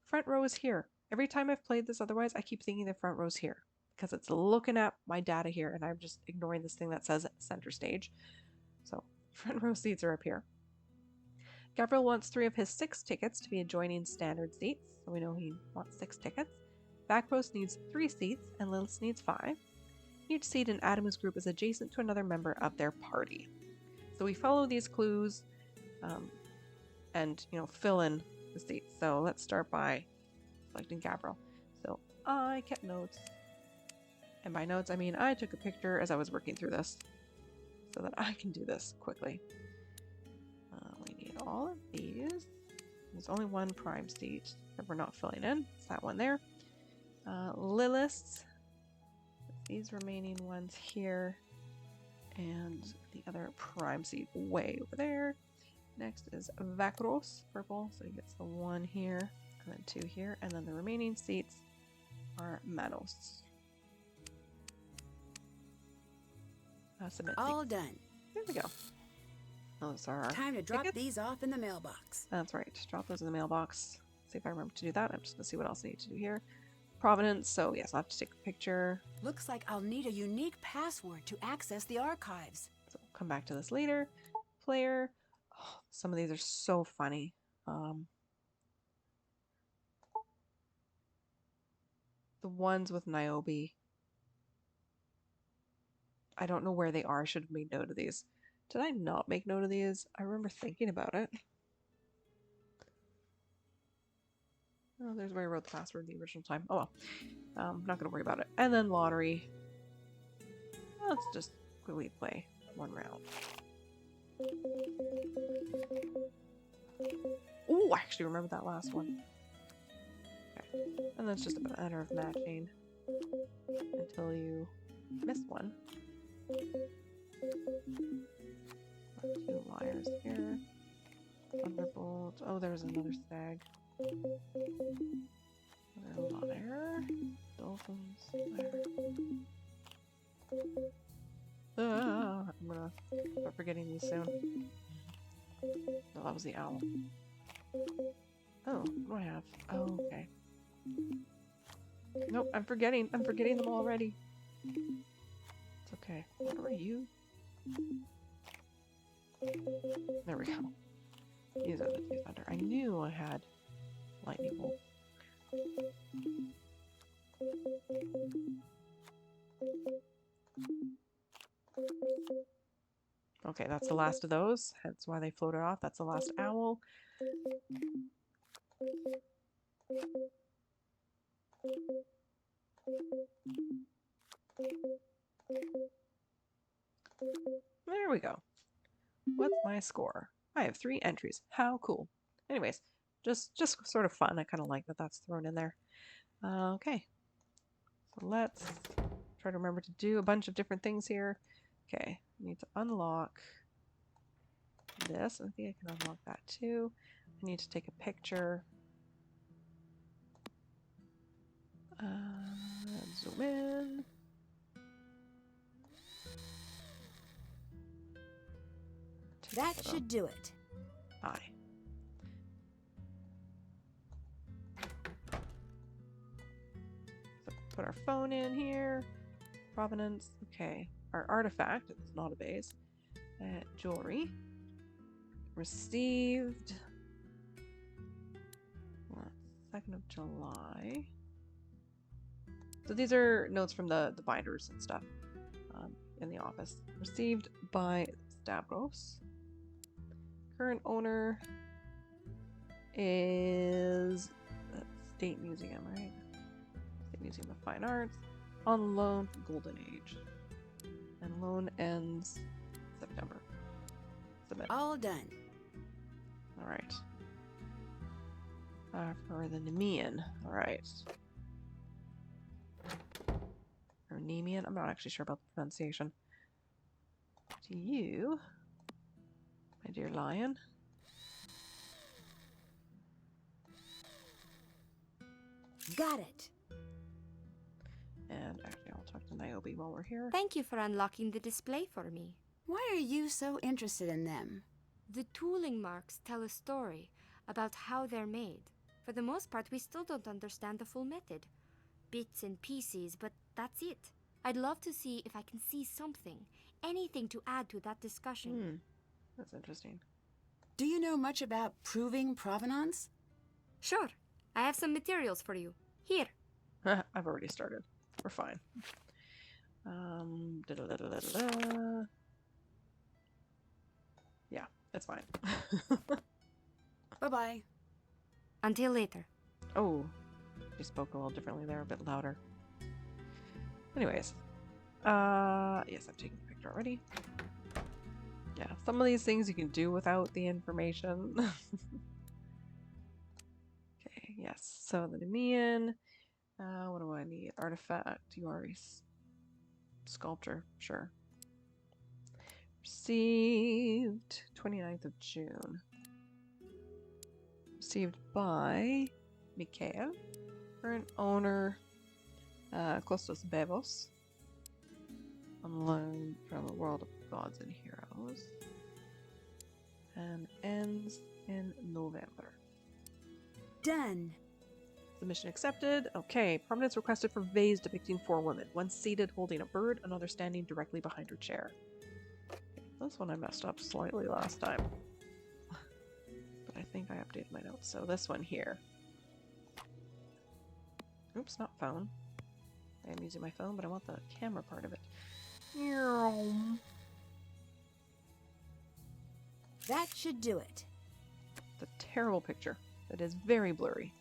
Front row is here. Every time I've played this otherwise, I keep thinking the front row's here because it's looking at my data here and I'm just ignoring this thing that says center stage. So front row seats are up here. Gabriel wants 3 of his 6 tickets to be adjoining standard seats. So we know he wants 6 tickets. Vakros needs 3 seats and Lilith needs 5. Each seat in Adamu's group is adjacent to another member of their party. So we follow these clues and fill in the seats. So let's start by selecting Gabriel. So I kept notes. And by notes, I mean I took a picture as I was working through this so that I can do this quickly. We need all of these. There's only 1 prime seat that we're not filling in. It's that one there. Lilith. These remaining ones here. And the other prime seat way over there. Next is Vakros, purple. So he gets the 1 here. And then 2 here. And then the remaining seats are Manos. Submit All seat. done. There we go. Those are our Time to drop tickets. these off in the mailbox. That's right. Drop those in the mailbox. See if I remember to do that. I'm just going to see what else I need to do here. Provenance. So yes, I'll have to take a picture. Looks like I'll need a unique password to access the archives. So we'll come back to this later. Player. Oh, some of these are so funny. The ones with Niobe. I don't know where they are. I should have made note of these. Did I not make note of these? I remember thinking about it. Oh, there's where I wrote the password the original time. Oh well. I'm not going to worry about it. And then lottery. Let's just could we play one round? Oh, I actually remember that last one. Okay. And that's just a matter of matching until you miss one. Got 2 liars here. Thunderbolt. Oh, there's another stag. Another liar. Dolphins. Liar. I'm gonna start forgetting these soon. No, that was the owl. Oh, what do I have? Oh, okay. Nope, I'm forgetting. I'm forgetting them already. It's okay. What are you? There we go. These are the 2 thunder. I knew I had lightning bolt. Okay, that's the last of those. That's why they floated off. That's the last owl. There we go. What's my score? I have 3 entries. How cool. Anyways, just sort of fun. I kind of like that that's thrown in there. Okay. So let's try to remember to do a bunch of different things here. Okay, I need to unlock this. I think I can unlock that too. I need to take a picture. Zoom in. That should do it. Hi. So put our phone in here. Provenance. Okay. Our artifact. It's not a vase. Jewelry. Received. 2nd of July. So these are notes from the binders and stuff in the office. Received by Stavros. Current owner is the State Museum, right? State Museum of Fine Arts. On loan, Golden Age. And loan ends September. Submit. All done. Alright. For the Nemean. Alright. Or Nemean. I'm not actually sure about the pronunciation. To you, my dear lion. Got it. And actually, I'll talk to Niobe while we're here. Thank you for unlocking the display for me. Why are you so interested in them? The tooling marks tell a story about how they're made. For the most part, we still don't understand the full method. Bits and pieces, but that's it. I'd love to see if I can see something, anything to add to that discussion. That's interesting. Do you know much about proving provenance? Sure, I have some materials for you. Here. I've already started. We're fine. Yeah, it's fine. Bye-bye. Until later. Oh, she spoke a little differently there, a bit louder. Anyways, yes, I've taken the picture already. Yeah, some of these things you can do without the information. Okay, yes, so the Nemean. What do I need? Artifact, you are a sculpture, sure. Received 29th of June. Received by Mikhail. Current owner, Kostas Bevos. On loan from the world of gods and heroes. And ends in November. Done. Submission accepted. Okay, prominence requested for vase depicting 4 women. One seated holding a bird, another standing directly behind her chair. This one I messed up slightly last time. But I think I updated my notes. So this one here. Oops, not phone. I am using my phone, but I want the camera part of it. That should do it. It's a terrible picture. It is very blurry.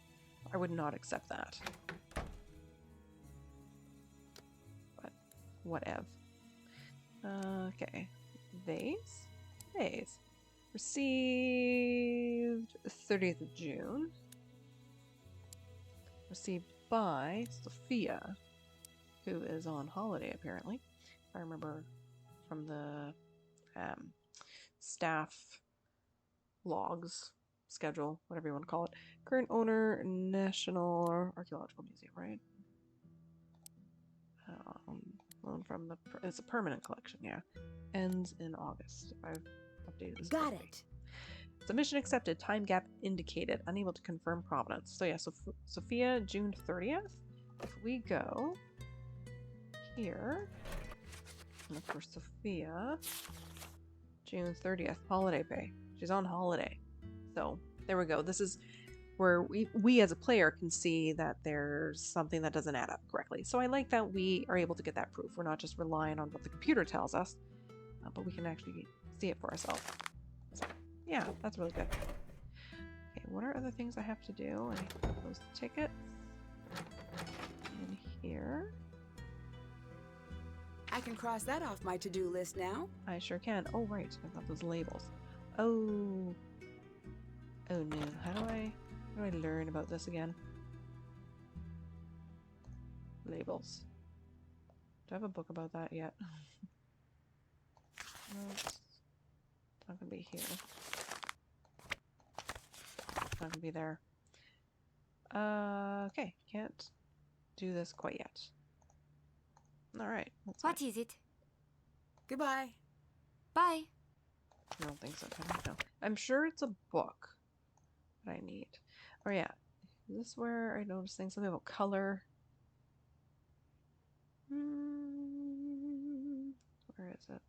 I would not accept that. But whatever. Okay. Vase. Vase. Received 30th of June. Received by Sophia, who is on holiday apparently. If I remember from the staff logs, schedule, whatever you want to call it. Current owner, National Archaeological Museum, right? Loan from the... It's a permanent collection, yeah. Ends in August. If I've updated this Got correctly. it. So mission accepted. Time gap indicated. Unable to confirm provenance. So yeah, so Sophia, June 30th. If we go here, look for Sophia, June 30th, holiday pay. She's on holiday. So there we go. This is where we as a player can see that there's something that doesn't add up correctly. So I like that we are able to get that proof. We're not just relying on what the computer tells us, but we can actually see it for ourselves. So yeah, that's really good. Okay, what are other things I have to do? I close the tickets in here. I can cross that off my to-do list now. I sure can. Oh, right. I've got those labels. Oh. Oh no. How do I learn about this again? Labels. Do I have a book about that yet? No, it's not gonna be here. It's not gonna be there. Okay. Can't do this quite yet. Alright. What is it? Goodbye. Bye. I don't think so. No. I'm sure it's a book that I need. Oh yeah. Is this where I noticed things? Something about color. Where is it?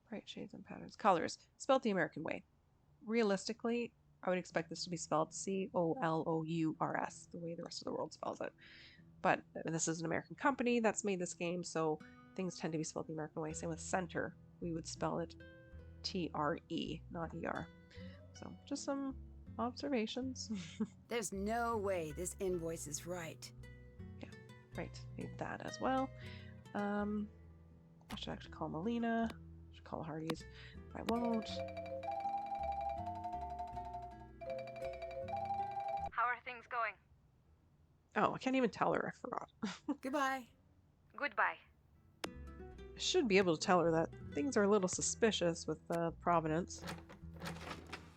Bright shades and patterns. Colors. Spelled the American way. Realistically, I would expect this to be spelled Colours, the way the rest of the world spells it. But this is an American company that's made this game, so things tend to be spelled the American way. Same with center. We would spell it T-R-E, not E-R. So just some observations. There's no way this invoice is right. Yeah, right. Need that as well. I should actually call Melina. I should call Hardy's. I won't. How are things going? Oh, I can't even tell her. I forgot. Goodbye. Goodbye. I should be able to tell her that things are a little suspicious with provenance.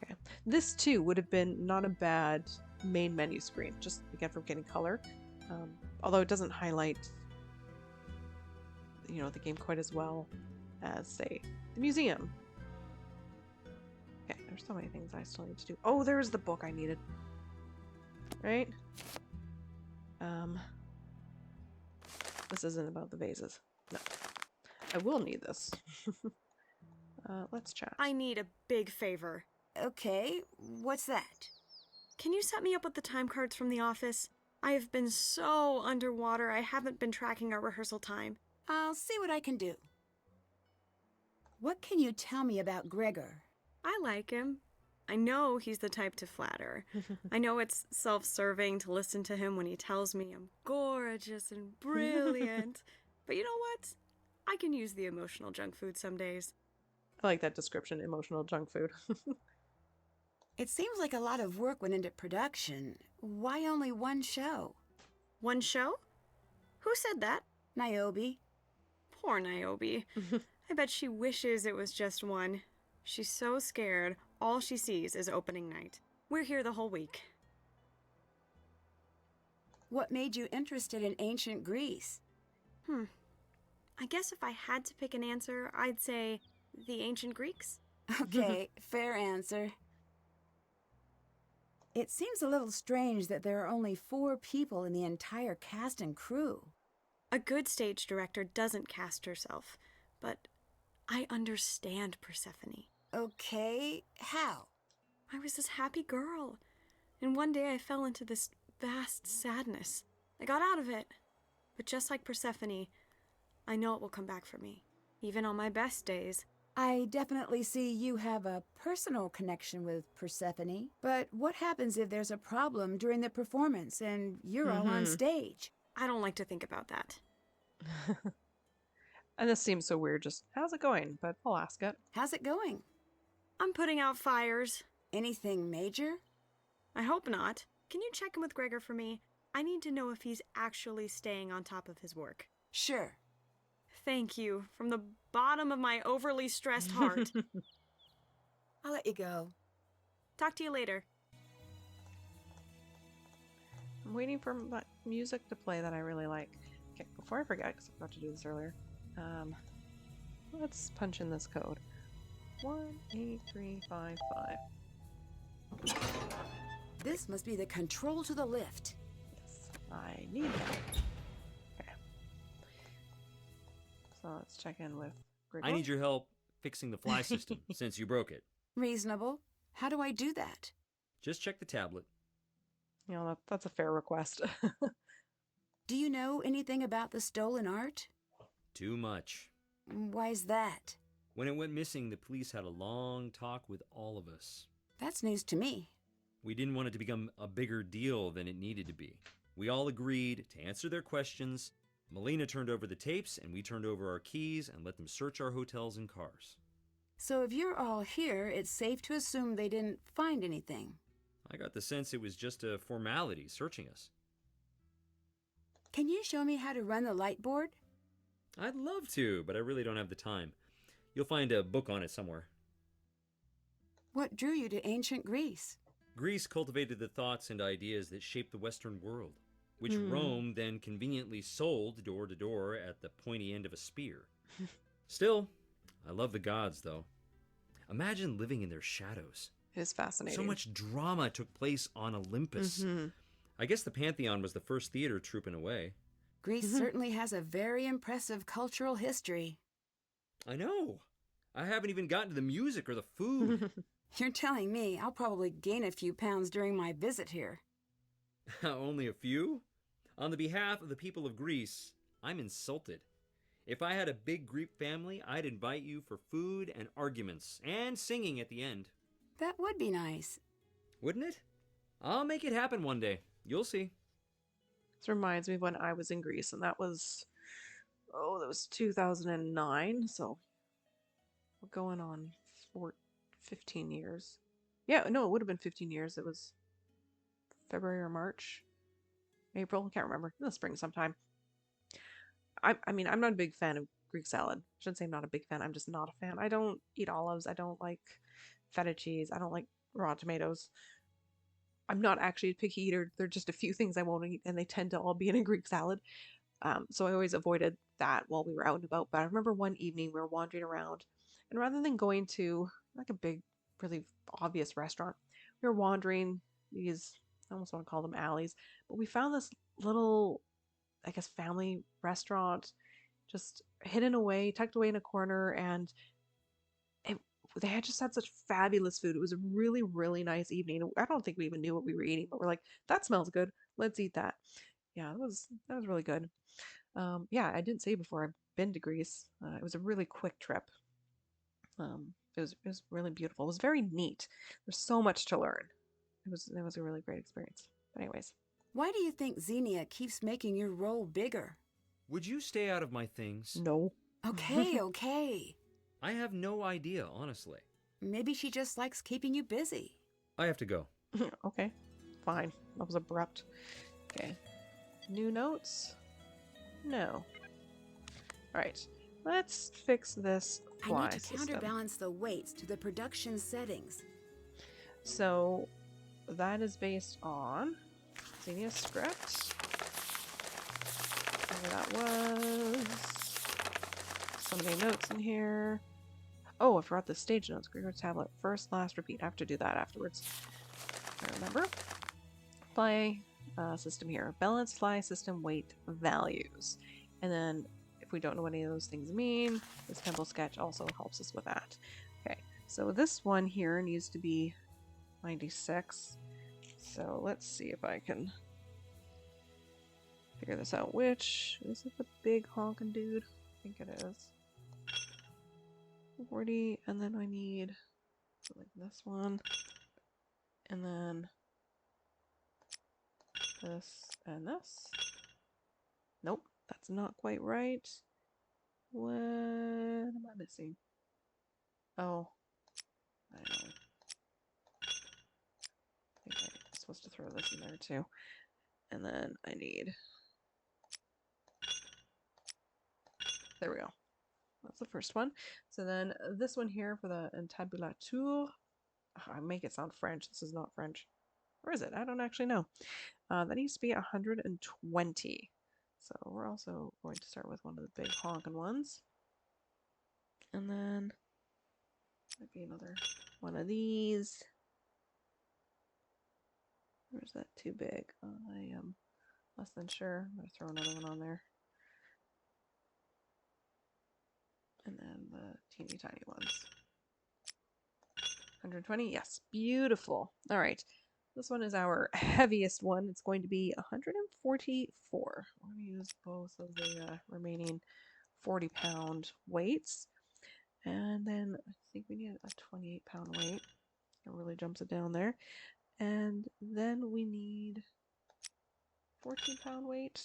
Okay. This too would have been not a bad main menu screen, just again from getting color. Although it doesn't highlight, you know, the game quite as well as, say, the museum. Okay, there's so many things I still need to do. Oh, there's the book I needed. Right? This isn't about the vases. No. I will need this. Let's chat. I need a big favor. Okay, what's that? Can you set me up with the time cards from the office? I have been so underwater, I haven't been tracking our rehearsal time. I'll see what I can do. What can you tell me about Gregor? I like him. I know he's the type to flatter. I know it's self-serving to listen to him when he tells me I'm gorgeous and brilliant. But you know what? I can use the emotional junk food some days. I like that description, emotional junk food. It seems like a lot of work went into production. Why only one show? One show? Who said that? Niobe. Poor Niobe. I bet she wishes it was just one. She's so scared, all she sees is opening night. We're here the whole week. What made you interested in ancient Greece? I guess if I had to pick an answer, I'd say the ancient Greeks. Okay, fair answer. It seems a little strange that there are only 4 people in the entire cast and crew. A good stage director doesn't cast herself, but I understand Persephone. Okay, how? I was this happy girl, and one day I fell into this vast sadness. I got out of it, but just like Persephone, I know it will come back for me, even on my best days. I definitely see you have a personal connection with Persephone, but what happens if there's a problem during the performance and you're all on stage? I don't like to think about that. And this seems so weird, just, how's it going? But I'll ask it. How's it going? I'm putting out fires. Anything major? I hope not. Can you check in with Gregor for me? I need to know if he's actually staying on top of his work. Sure. Thank you, from the bottom of my overly stressed heart. I'll let you go. Talk to you later. I'm waiting for that music to play that I really like. Okay, before I forget, because I forgot to do this earlier, let's punch in this code. 18355. This must be the control to the lift. Yes, I need that. Okay. So let's check in with Grigor. I need your help fixing the fly system since you broke it. Reasonable. How do I do that? Just check the tablet. You know, that's a fair request. Do you know anything about the stolen art? Too much. Why's that? When it went missing, the police had a long talk with all of us. That's news to me. We didn't want it to become a bigger deal than it needed to be. We all agreed to answer their questions. Melina turned over the tapes, and we turned over our keys and let them search our hotels and cars. So if you're all here, it's safe to assume they didn't find anything. I got the sense it was just a formality searching us. Can you show me how to run the light board? I'd love to, but I really don't have the time. You'll find a book on it somewhere. What drew you to ancient Greece? Greece cultivated the thoughts and ideas that shaped the Western world, which Rome then conveniently sold door to door at the pointy end of a spear. Still, I love the gods, though. Imagine living in their shadows. It is fascinating. So much drama took place on Olympus. I guess the Pantheon was the first theater troupe in a way. Greece certainly has a very impressive cultural history. I know. I haven't even gotten to the music or the food. You're telling me I'll probably gain a few pounds during my visit here. Only a few? On the behalf of the people of Greece, I'm insulted. If I had a big Greek family, I'd invite you for food and arguments, and singing at the end. That would be nice. Wouldn't it? I'll make it happen one day. You'll see. This reminds me of when I was in Greece, and that was 2009, so we're going on 15 years. Yeah, no, it would have been 15 years. It was February or March, April, I can't remember, in the spring sometime. I mean, I'm not a big fan of Greek salad. I shouldn't say I'm not a big fan, I'm just not a fan. I don't eat olives, I don't like feta cheese, I don't like raw tomatoes. I'm not actually a picky eater. There are just a few things I won't eat, and they tend to all be in a Greek salad. So I always avoided that while we were out and about. But I remember one evening we were wandering around, and rather than going to like a big, really obvious restaurant, we were wandering these, I almost want to call them alleys, but we found this little, I guess, family restaurant just hidden away, tucked away in a corner, and they had just had such fabulous food. It was a really, really nice evening. I don't think we even knew what we were eating, but we're like, that smells good. Let's eat that. Yeah, that was really good. Yeah, I didn't say before, I've been to Greece. It was a really quick trip. It was really beautiful. It was very neat. There's so much to learn. It was a really great experience. But anyways. Why do you think Xenia keeps making your role bigger? Would you stay out of my things? No. Okay, okay. I have no idea, honestly. Maybe she just likes keeping you busy. I have to go. Okay, fine. That was abrupt. Okay. New notes? No. Alright, let's fix this fly I need to system. counterbalance the weights to the production settings. So, that is based on Xenia's script. Whatever that was. So many notes in here. Oh, I forgot the stage notes. Grigor's tablet. First, last, repeat. I have to do that afterwards. I remember. Fly system here. Balance fly system weight values. And then, if we don't know what any of those things mean, this pencil sketch also helps us with that. Okay, so this one here needs to be 96. So let's see if I can figure this out. Which, is it the big honking dude? I think it is. 40, and then I need like this one, and then this and this. Nope, that's not quite right. What am I missing? Oh, I know. I think I'm supposed to throw this in there too. And then I need... There we go. That's the first one. So then this one here for the entabulature. I make it sound French. This is not French. Or is it? I don't actually know. That needs to be 120. So we're also going to start with one of the big honking ones. And then might be another one of these. Or is that too big? I am less than sure. I'm going to throw another one on there. And then the teeny tiny ones. 120? Yes. Beautiful. All right. This one is our heaviest one. It's going to be 144. We're going to use both of the remaining 40-pound weights. And then I think we need a 28-pound weight. It really jumps it down there. And then we need 14-pound weight.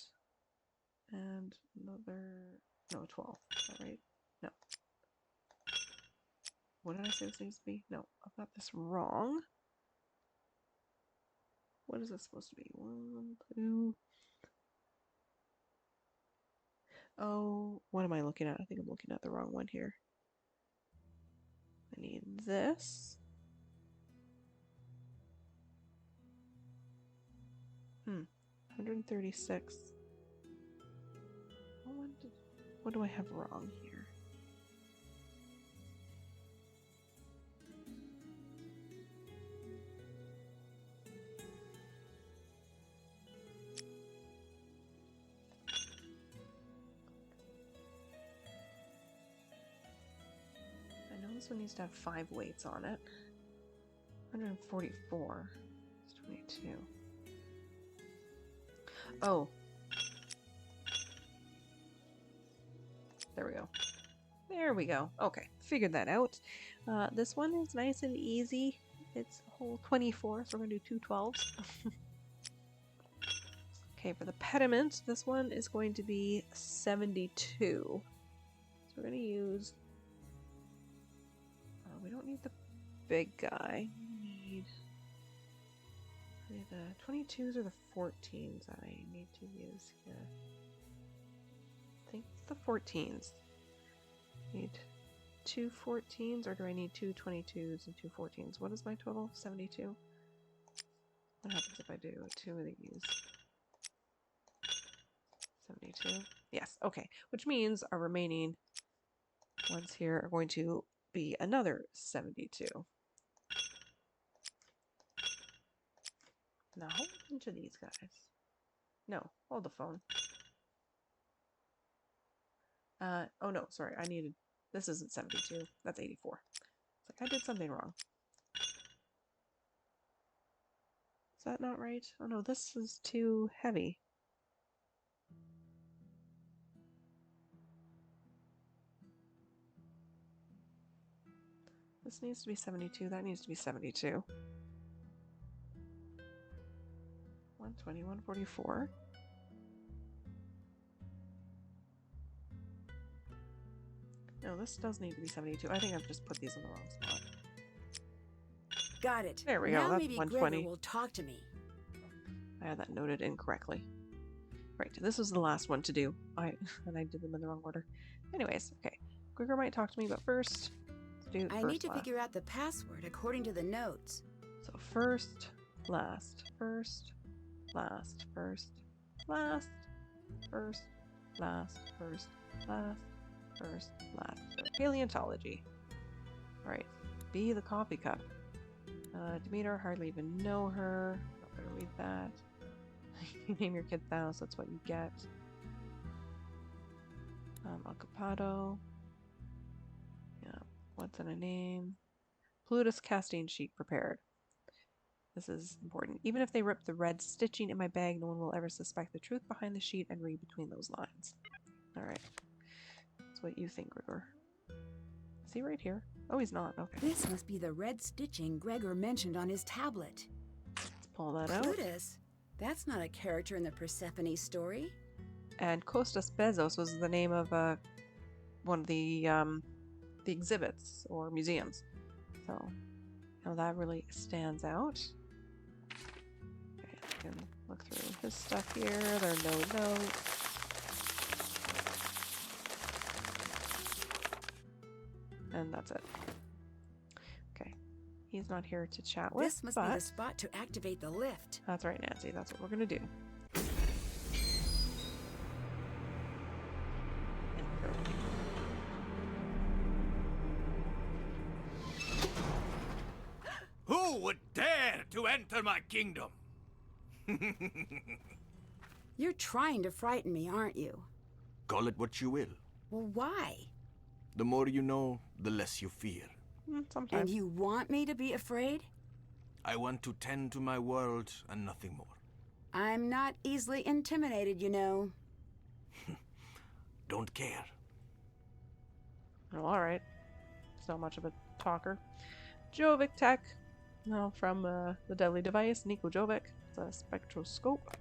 And another... No, 12. Is that right? No. What did I say this needs to be? No, I've got this wrong. What is this supposed to be? 1, 2... Oh, what am I looking at? I think I'm looking at the wrong one here. I need this. 136. What do I have wrong here? I know this one needs to have 5 weights on it. 144. It's 22. Oh. There we go. There we go. Okay, figured that out. This one is nice and easy. It's a whole 24, so we're going to do 2 12s. Okay, for the pediment, this one is going to be 72. So we're going to use... we don't need the big guy. We need the 22s or the 14s that I need to use here. I think it's the 14s. Need 2 14s, or do I need 2 22s and 2 14s? What is my total? 72? What happens if I do 2 of these? 72? Yes, okay. Which means our remaining ones here are going to be another 72. Now, hold a bunch of these guys. No, hold the phone. Oh no, sorry, I needed... This isn't 72, that's 84. It's like I did something wrong. Is that not right? Oh no, this is too heavy. This needs to be 72, that needs to be 72. 120, 144. No, this does need to be 72. I think I've just put these in the wrong spot. Got it. There we go, Now that's maybe 120. Gregor will talk to me. I had that noted incorrectly. Right, this was the last one to do. And I did them in the wrong order. Anyways, okay. Gregor might talk to me, but first, let's do I first, need to last. figure out the password according to the notes. So first, last, first, last, first, last, first, last, first, last, first, last. So paleontology. Alright, be the coffee cup. Demeter, hardly even know her. Not gonna read that. You name your kid Thanos, that's what you get. Occupado. Yeah, what's in a name? Plutus casting sheet prepared. This is important. Even if they rip the red stitching in my bag, no one will ever suspect the truth behind the sheet and read between those lines. Alright. That's what you think, Gregor. Is he right here? Oh, he's not. Okay. This must be the red stitching Gregor mentioned on his tablet. Let's pull that out. Plutus? That's not a character in the Persephone story. And Kostas Bezos was the name of one of the exhibits or museums. So now that really stands out. Okay, I can look through his stuff here. There are no notes. And that's it. Okay. He's not here to chat with, This must be the spot to activate the lift. That's right, Nancy. That's what we're going to do. Who would dare to enter my kingdom? You're trying to frighten me, aren't you? Call it what you will. Well, why? The more you know, the less you fear. Sometimes. And you want me to be afraid? I want to tend to my world and nothing more. I'm not easily intimidated, you know. Don't care. Oh, all right. It's not much of a talker. Jovic tech. No, from the deadly device, Nico Jovic. It's a spectroscope.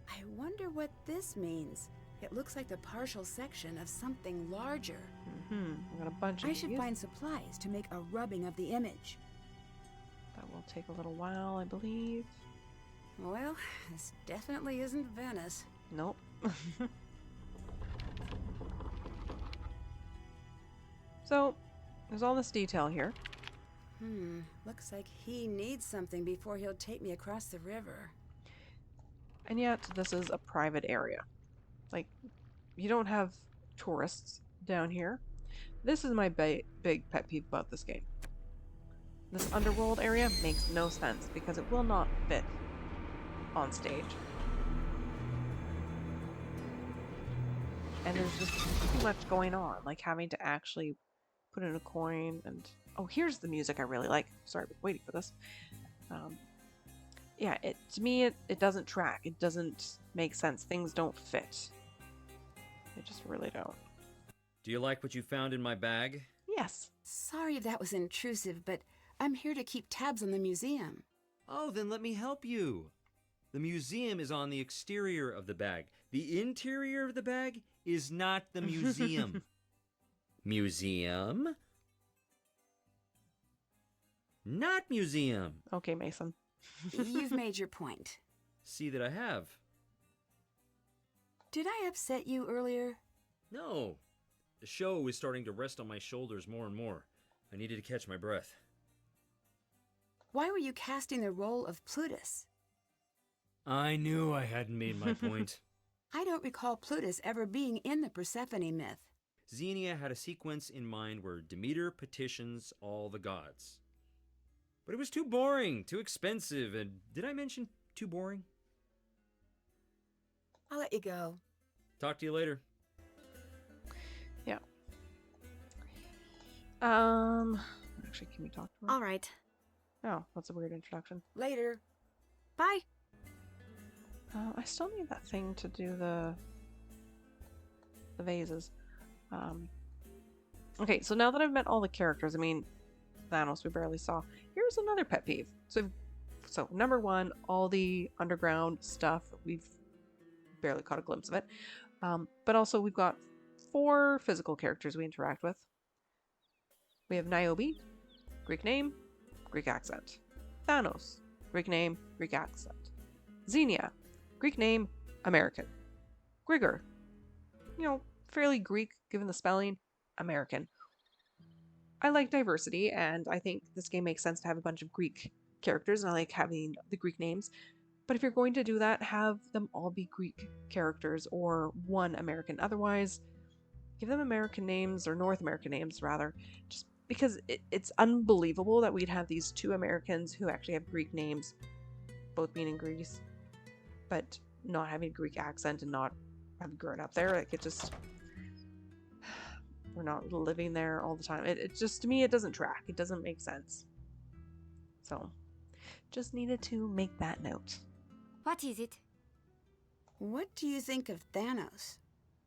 I wonder what this means. It looks like the partial section of something larger. I got a bunch of I should these. find supplies to make a rubbing of the image. That will take a little while, I believe. Well, this definitely isn't Venice. Nope. So, there's all this detail here. Looks like he needs something before he'll take me across the river. And yet, this is a private area. Like, you don't have tourists down here. This is my big pet peeve about this game. This underworld area makes no sense because it will not fit on stage. And there's just too much going on, like having to actually put in a coin and... Oh, here's the music I really like. Sorry, I've been waiting for this. Yeah, to me, it doesn't track. It doesn't make sense. Things don't fit. They just really don't. Do you like what you found in my bag? Yes. Sorry if that was intrusive, but I'm here to keep tabs on the museum. Oh, then let me help you. The museum is on the exterior of the bag. The interior of the bag is not the museum. Museum? Not museum. Okay, Mason. You've made your point. See that I have. Did I upset you earlier? No. The show was starting to rest on my shoulders more and more. I needed to catch my breath. Why were you casting the role of Plutus? I knew I hadn't made my point. I don't recall Plutus ever being in the Persephone myth. Xenia had a sequence in mind where Demeter petitions all the gods. But it was too boring, too expensive, and did I mention too boring? I'll let you go. Talk to you later. Yeah. Actually, can we talk to her? All right. Oh, that's a weird introduction. Later. Bye. I still need that thing to do the vases. Okay, so now that I've met all the characters, I mean, Thanos we barely saw. Here's another pet peeve. So number one, all the underground stuff, we've barely caught a glimpse of it. But also we've got 4 physical characters we interact with. We have Niobe, Greek name, Greek accent. Thanos, Greek name, Greek accent. Xenia, Greek name, American. Grigor, fairly Greek given the spelling, American. I like diversity, and I think this game makes sense to have a bunch of Greek characters, and I like having the Greek names. But if you're going to do that, have them all be Greek characters or one American. Otherwise, give them American names, or North American names, rather. Just because it's unbelievable that we'd have these 2 Americans who actually have Greek names, both being in Greece, but not having a Greek accent and not having grown up there. Like, it just... We're not living there all the time. It just, to me, it doesn't track. It doesn't make sense. So, just needed to make that note. What is it? What do you think of Thanos?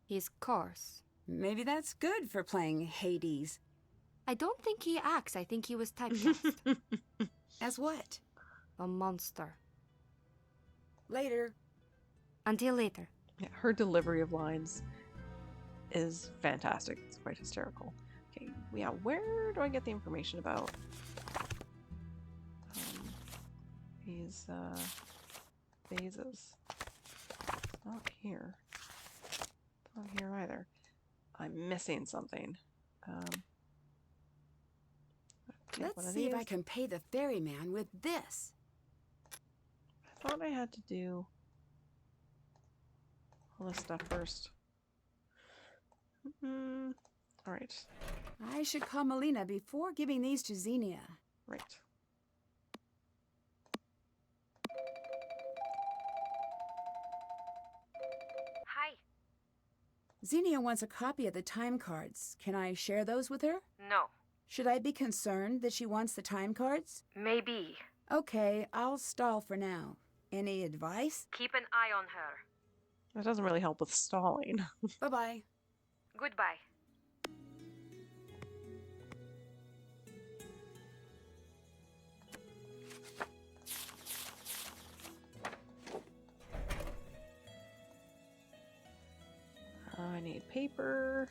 He's coarse. Maybe that's good for playing Hades. I don't think he acts. I think he was typecast. As what? A monster. Later. Until later. Yeah, her delivery of lines is fantastic. It's quite hysterical. Okay, yeah, where do I get the information about these vases? It's not here. It's not here either. I'm missing something. Let's see if I can pay the ferryman with this. I thought I had to do all this stuff first. Alright. I should call Melina before giving these to Xenia. Right. Hi. Xenia wants a copy of the time cards. Can I share those with her? No. Should I be concerned that she wants the time cards? Maybe. Okay, I'll stall for now. Any advice? Keep an eye on her. That doesn't really help with stalling. Bye-bye. Goodbye. I need paper.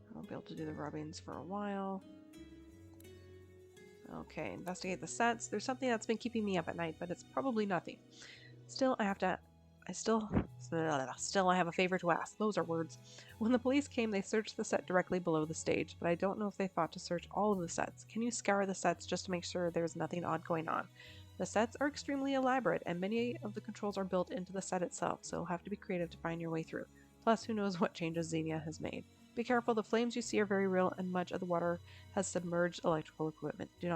I won't be able to do the rubbings for a while. Okay, investigate the sets. There's something that's been keeping me up at night, but it's probably nothing. Still, I have a favor to ask. Those are words. When the police came, they searched the set directly below the stage, but I don't know if they thought to search all of the sets. Can you scour the sets just to make sure there's nothing odd going on? The sets are extremely elaborate, and many of the controls are built into the set itself, so you'll have to be creative to find your way through. Plus, who knows what changes Xenia has made. Be careful, the flames you see are very real, and much of the water has submerged electrical equipment. Do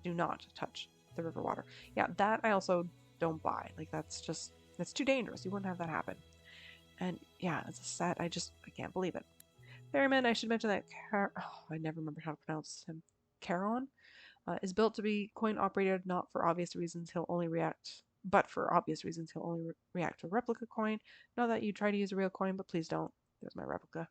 not touch the river water. Yeah, that I also don't buy. Like, that's too dangerous. You wouldn't have that happen. And yeah, as a set, I can't believe it. Ferryman, I should mention that I never remember how to pronounce him. Charon is built to be coin operated, but for obvious reasons he'll only react to a replica coin. Not that you try to use a real coin, but please don't. There's my replica.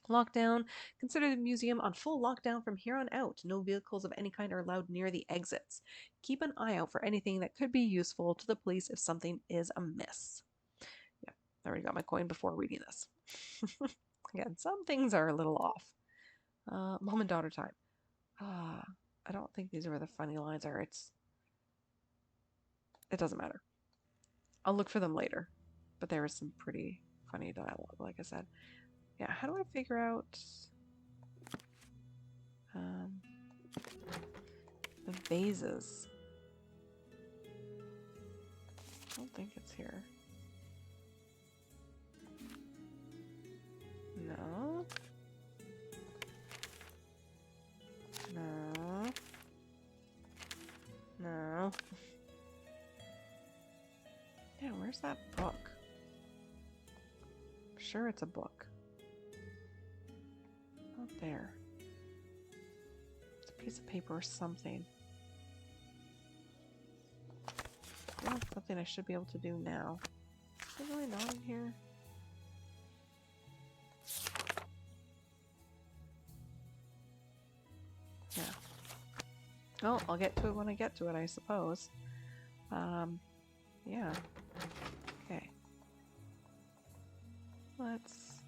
Lockdown. Consider the museum on full lockdown from here on out. No vehicles of any kind are allowed near the exits. Keep an eye out for anything that could be useful to the police if something is amiss. Yeah, I already got my coin before reading this. Again, some things are a little off. Mom and daughter time. I don't think these are where the funny lines are. It doesn't matter. I'll look for them later. But there is some pretty funny dialogue, like I said. Yeah, how do I figure out the vases? I don't think it's here. No. No. No. Yeah, where's that book? I'm sure it's a book. Not there. It's a piece of paper or something. Yeah, that's something I should be able to do now. Is it really not in here? Yeah. Well, I'll get to it when I get to it, I suppose. Yeah. Okay. Let's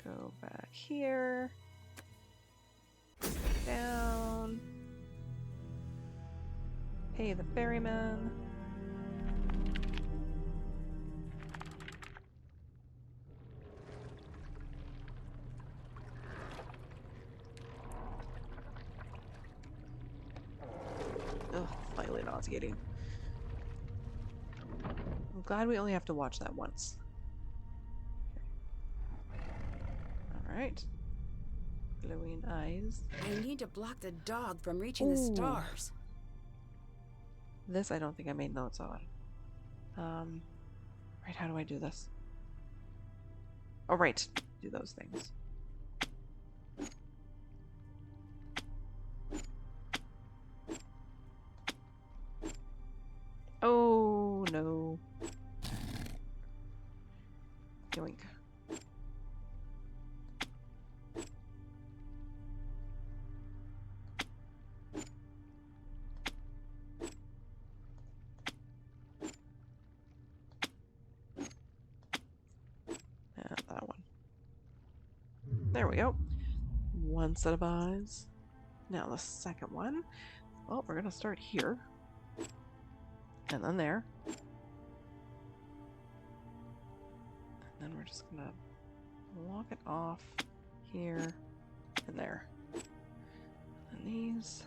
go back here. Down. Pay the ferryman. Ugh, slightly nauseating. I'm glad we only have to watch that once. Alright. Glowing eyes. I need to block the dog from reaching the stars. This I don't think I made notes on. Right, how do I do this? Oh, right. Do those things. Oh, no. Yoink. That one. There we go. One set of eyes. Now the second one. Well, we're going to start here. And then there. And then we're just going to block it off here and there. And these...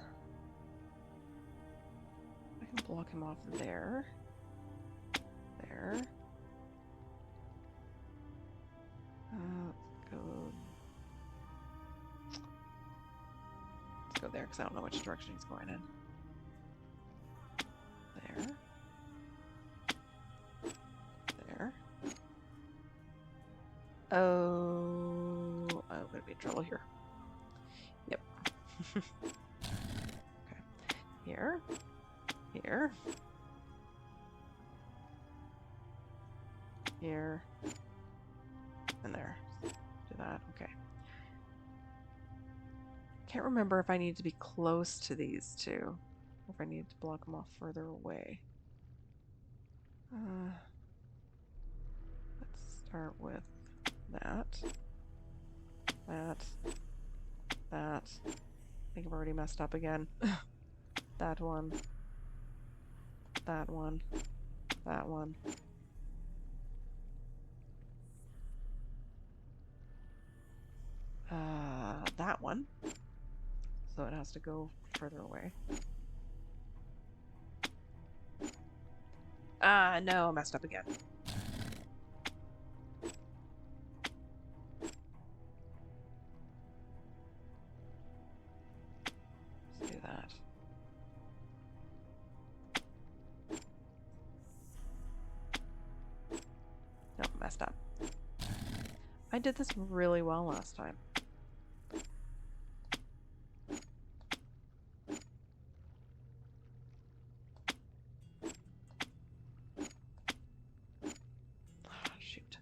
I can block him off there. There. Let's go there because I don't know which direction he's going in. There. There. Oh, I'm gonna be in trouble here. Yep. Okay. Here. Here. Here. And there. Do that. Okay. Can't remember if I need to be close to these two, or if I need to block them off further away. Let's start with that. That. That. I think I've already messed up again. That one. That one. That one. That one. So it has to go further away. No, I messed up again. Let's do that. No, messed up. I did this really well last time. Shoot.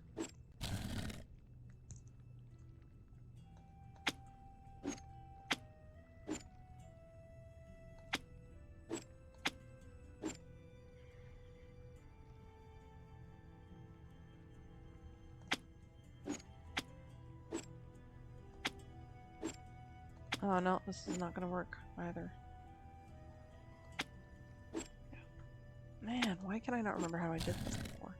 Oh no, this is not gonna work either. Yeah. Man, why can I not remember how I did this before?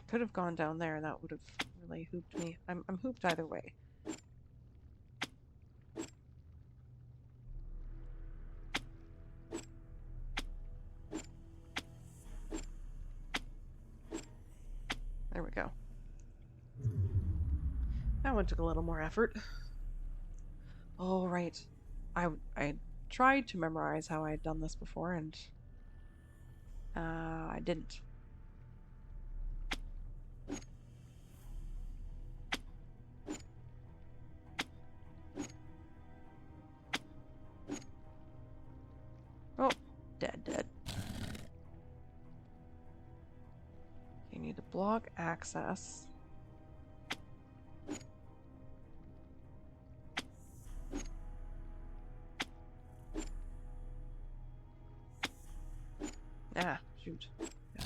Could have gone down there, that would have really hooped me. I'm hooped either way. There we go. That one took a little more effort. Oh, right. I tried to memorize how I had done this before, and I didn't. Oh, dead. You need to block access. Ah, shoot. Yeah.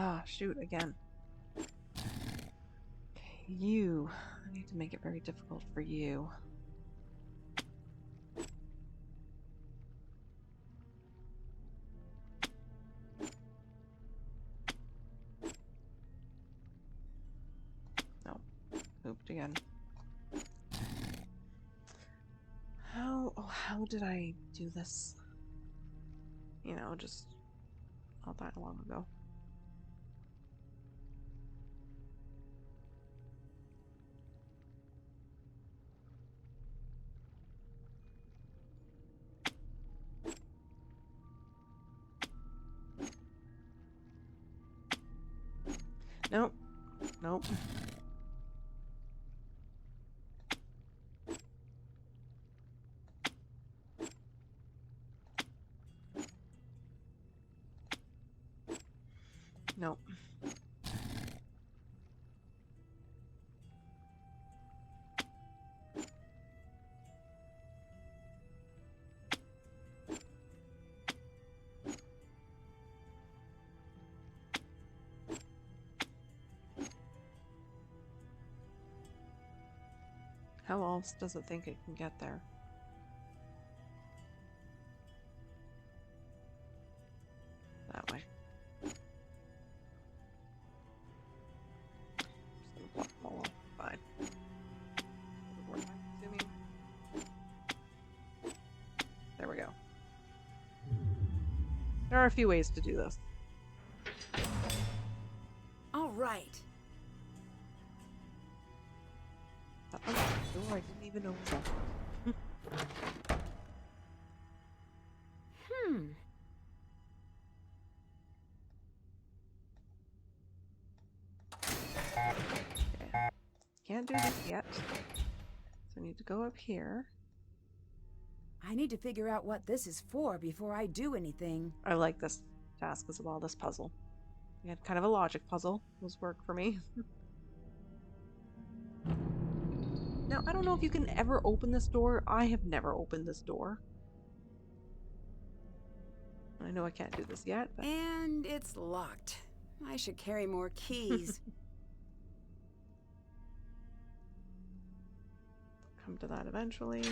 Ah, shoot, again. Okay, you. I need to make it very difficult for you. No. Ooped again. How did I do this? You know, just not that long ago. Nope. Nope. How else does it think it can get there? That way. Just gonna block them all off. Fine. More time consuming. There we go. There are a few ways to do this. All right. That was the door I didn't even know was open. Okay. Can't do this yet. So I need to go up here. I need to figure out what this is for before I do anything. I like this task as well, this puzzle. We had kind of a logic puzzle. Was work for me. Now, I don't know if you can ever open this door. I have never opened this door. I know I can't do this yet, but... And it's locked. I should carry more keys. Come to that eventually.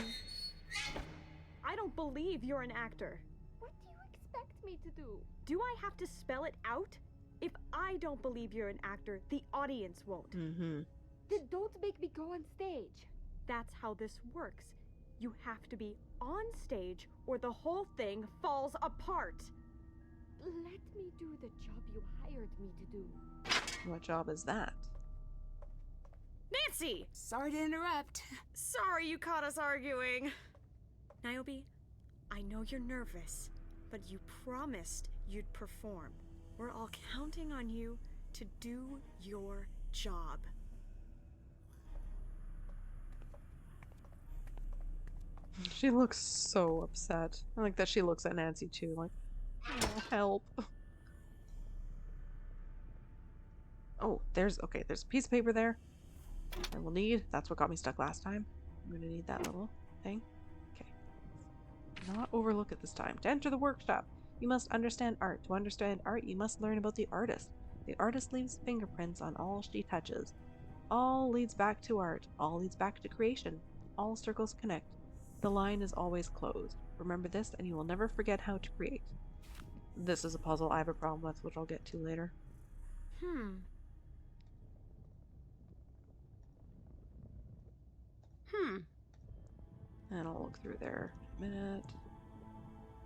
I don't believe you're an actor. What do you expect me to do? Do I have to spell it out? If I don't believe you're an actor, the audience won't. Mm-hmm. Then don't make me go on stage. That's how this works. You have to be on stage or the whole thing falls apart. Let me do the job you hired me to do. What job is that? Nancy! Sorry to interrupt. Sorry you caught us arguing. Niobe, I know you're nervous, but you promised you'd perform. We're all counting on you to do your job. She looks so upset. I like that she looks at Nancy too, like, oh, help. Oh, there's a piece of paper there. I will need. That's what got me stuck last time. I'm gonna need that little thing. Okay. Not overlook it this time. To enter the workshop, you must understand art. To understand art, you must learn about the artist. The artist leaves fingerprints on all she touches. All leads back to art. All leads back to creation. All circles connect. The line is always closed. Remember this, and you will never forget how to create. This is a puzzle I have a problem with, which I'll get to later. And I'll look through there in a minute.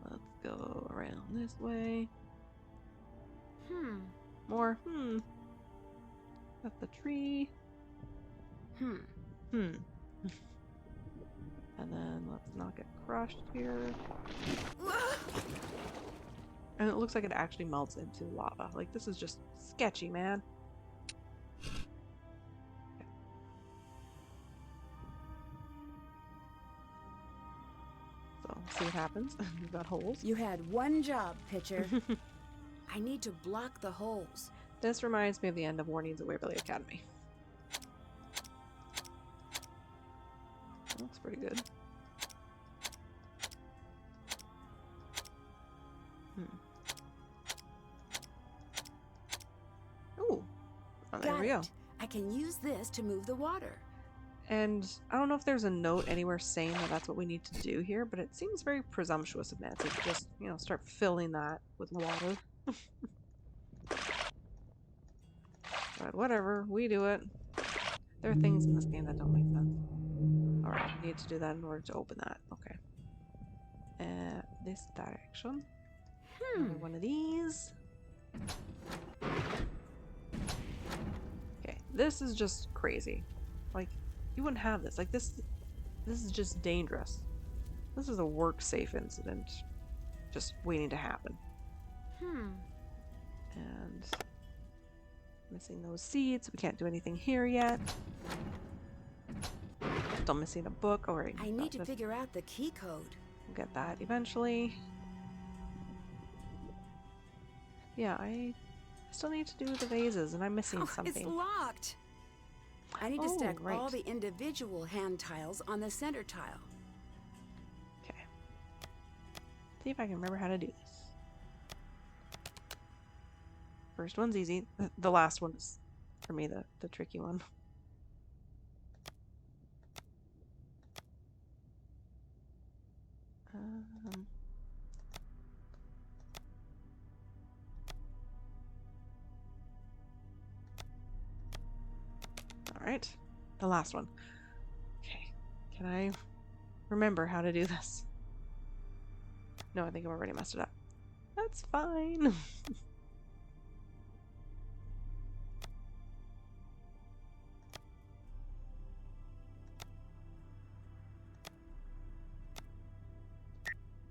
Let's go around this way. More. Got the tree. And then let's not get crushed here. And it looks like it actually melts into lava. Like, this is just sketchy, man. Okay. So, let's see what happens. We've got holes. You had one job, pitcher. I need to block the holes. This reminds me of the end of Warnings at Waverly Academy. Looks pretty good. Ooh. Oh, there we go. I can use this to move the water. And I don't know if there's a note anywhere saying that that's what we need to do here, but it seems very presumptuous of Nancy to just, you know, start filling that with water. But whatever, we do it. There are things in this game that don't make sense. Alright, we need to do that in order to open that. Okay. This direction. Another one of these. Okay, this is just crazy. Like, you wouldn't have this. Like, this is just dangerous. This is a work-safe incident just waiting to happen. And Missing those seeds. We can't do anything here yet. Still missing a book. Oh, right. I need to figure out the key code. We'll get that eventually. Yeah, I still need to do the vases, and I'm missing It's something. locked. I need to Oh, stack right. all the individual hand tiles on the center tile. Okay. See if I can remember how to do this. First one's easy. The last one is, for me, the tricky one. All right, the last one. Okay, can I remember how to do this? No, I think I've already messed it up. That's fine.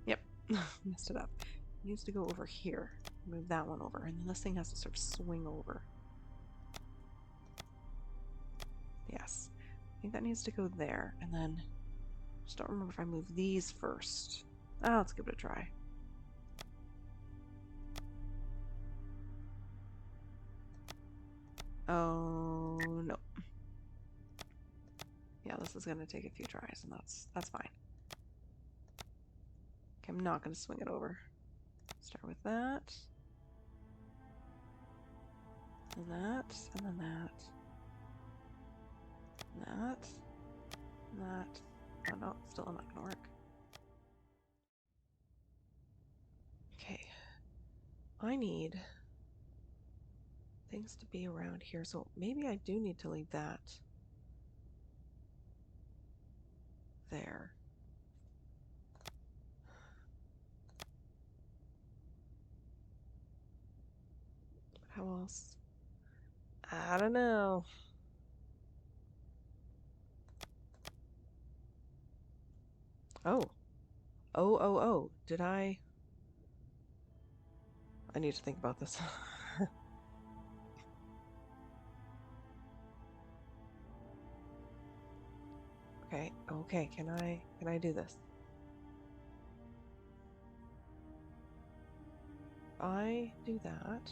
Yep, messed it up. It needs to go over here. Move that one over, and then this thing has to sort of swing over. Yes, I think that needs to go there, and then just don't remember if I move these first. Let's give it a try. Oh no. Yeah, this is gonna take a few tries, and that's fine. Okay, I'm not gonna swing it over. Start with that. And that, and then that. And that. And that. Oh no, still not gonna work. Okay. I need things to be around here, so maybe I do need to leave that there. How else? I don't know. Oh. Oh. Did I need to think about this. Okay, can I do this? I do that.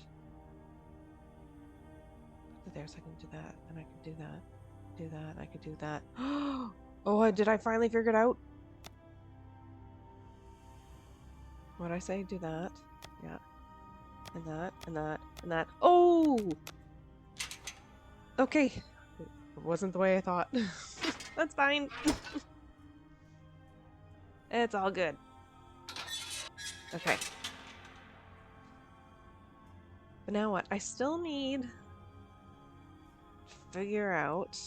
Put it there so I can do that, and I can do that. Do that, I could do that. Oh, did I finally figure it out? What'd I say? Do that. Yeah. And that, and that, and that. Oh! Okay. It wasn't the way I thought. That's fine. It's all good. Okay. But now what? I still need to figure out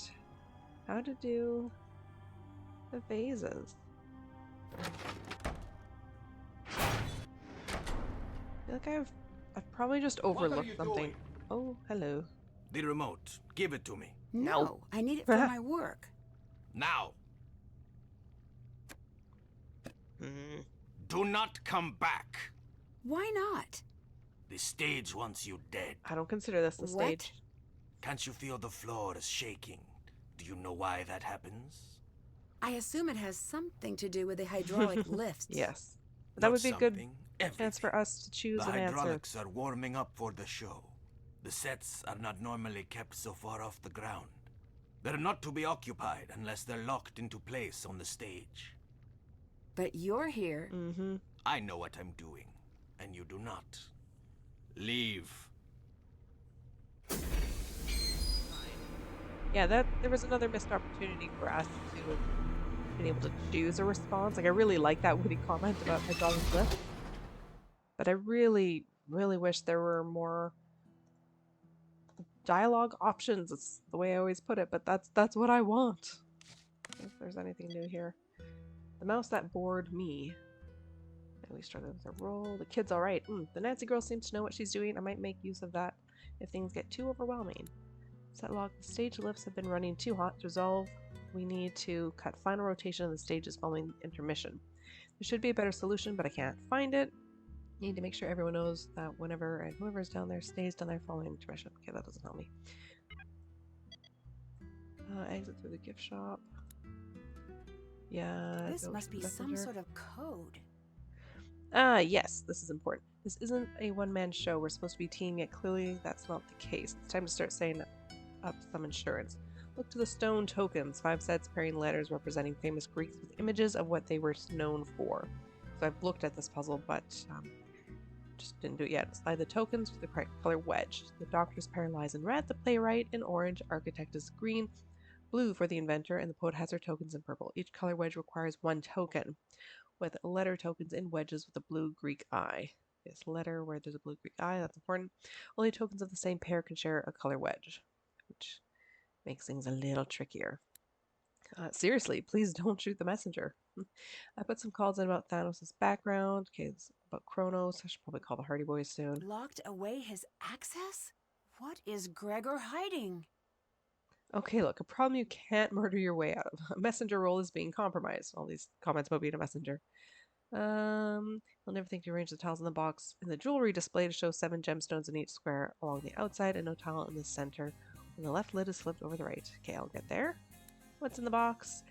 how to do the vases. I feel like I've probably just overlooked something. doing? Oh, hello. The remote. Give it to me. No, I need it for my work. Now. Do not come back. Why not? The stage wants you dead. I don't consider this the What? stage. Can't you feel the floor is shaking? Do you know why that happens? I assume it has something to do with the hydraulic lifts. Yes. But that would be a good something, chance for everything. us to choose The an answer. hydraulics are warming up for the show. The sets are not normally kept so far off the ground. They're not to be occupied unless they're locked into place on the stage. But you're here. Mm-hmm. I know what I'm doing, and you do not. Leave. Yeah, there was another missed opportunity for us to have been able to choose a response. Like, I really like that witty comment about hydraulic lift. But I really, really wish there were more dialogue options. It's the way I always put it, but that's what I want. If there's anything new here. The mouse that bored me. And we started with a roll. The kid's alright. The Nancy girl seems to know what she's doing. I might make use of that if things get too overwhelming. Set log. The stage lifts have been running too hot. To resolve, we need to cut final rotation of the stages following intermission. There should be a better solution, but I can't find it. Need to make sure everyone knows that whenever and whoever's down there stays down there following direction. Okay, that doesn't help me. Exit through the gift shop. Yeah. This must be some sort of code. Yes, this is important. This isn't a one-man show. We're supposed to be a team, yet clearly that's not the case. It's time to start setting up some insurance. Look to the stone tokens. 5 sets carrying letters representing famous Greeks with images of what they were known for. So I've looked at this puzzle, but just didn't do it yet. Slide the tokens with the correct color wedge. The doctor's paralyzed in red, the playwright in orange, architect is green, blue for the inventor, and the poet has her tokens in purple. Each color wedge requires 1 token, with letter tokens in wedges with a blue Greek eye. Yes, letter where there's a blue Greek eye, that's important. Only tokens of the same pair can share a color wedge, which makes things a little trickier. Seriously, please don't shoot the messenger. I put some calls in about Thanos' background. Okay, it's about Kronos. I should probably call the Hardy Boys soon. Locked away his access? What is Gregor hiding? Okay, look, a problem you can't murder your way out of. A messenger role is being compromised. All these comments about being a messenger. I'll never think to arrange the tiles in the box in the jewelry display to show 7 gemstones in each square along the outside and no tile in the center. When the left lid is flipped over the right. Okay, I'll get there. What's in the box?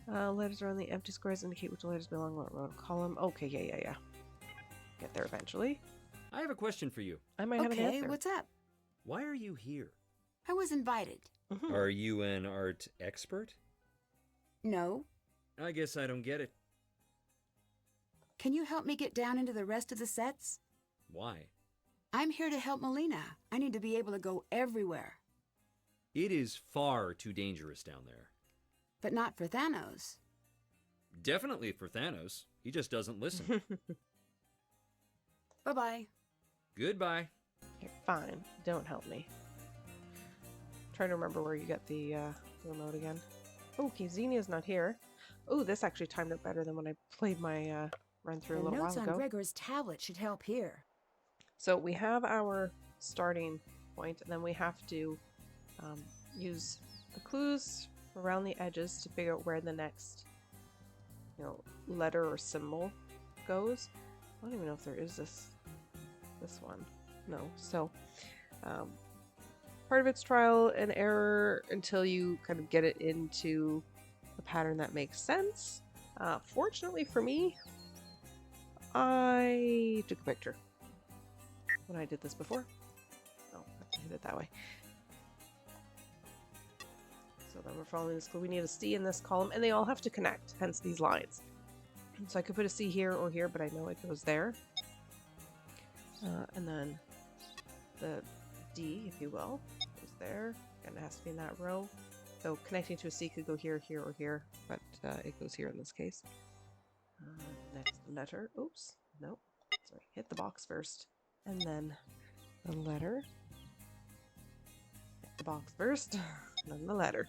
Letters around the empty squares indicate which letters belong to what row and column. Okay, yeah. Get there eventually. I have a question for you. I might have an answer. Okay, what's up? Why are you here? I was invited. Are you an art expert? No. I guess I don't get it. Can you help me get down into the rest of the sets? Why? I'm here to help Melina. I need to be able to go everywhere. It is far too dangerous down there. But not for Thanos. Definitely for Thanos. He just doesn't listen. Bye-bye. Goodbye. Okay, fine. Don't help me. Trying to remember where you get the remote again. Okay, Xenia's not here. Oh, this actually timed out better than when I played my run through a little while notes ago. on Gregor's tablet should help here. So we have our starting point, and then we have to use the clues around the edges to figure out where the next, letter or symbol goes. I don't even know if there is this one. No. So part of it's trial and error until you kind of get it into a pattern that makes sense. Fortunately for me, I took a picture when I did this before. Oh, I hit it that way. So then we're following this clue. We need a C in this column, and they all have to connect, hence these lines. So I could put a C here or here, but I know it goes there. And then the D, if you will, goes there, and it has to be in that row. So connecting to a C could go here, here, or here, but it goes here in this case. Next letter. Oops. No. Sorry. Hit the box first. And then the letter. Hit the box first. And then the letter.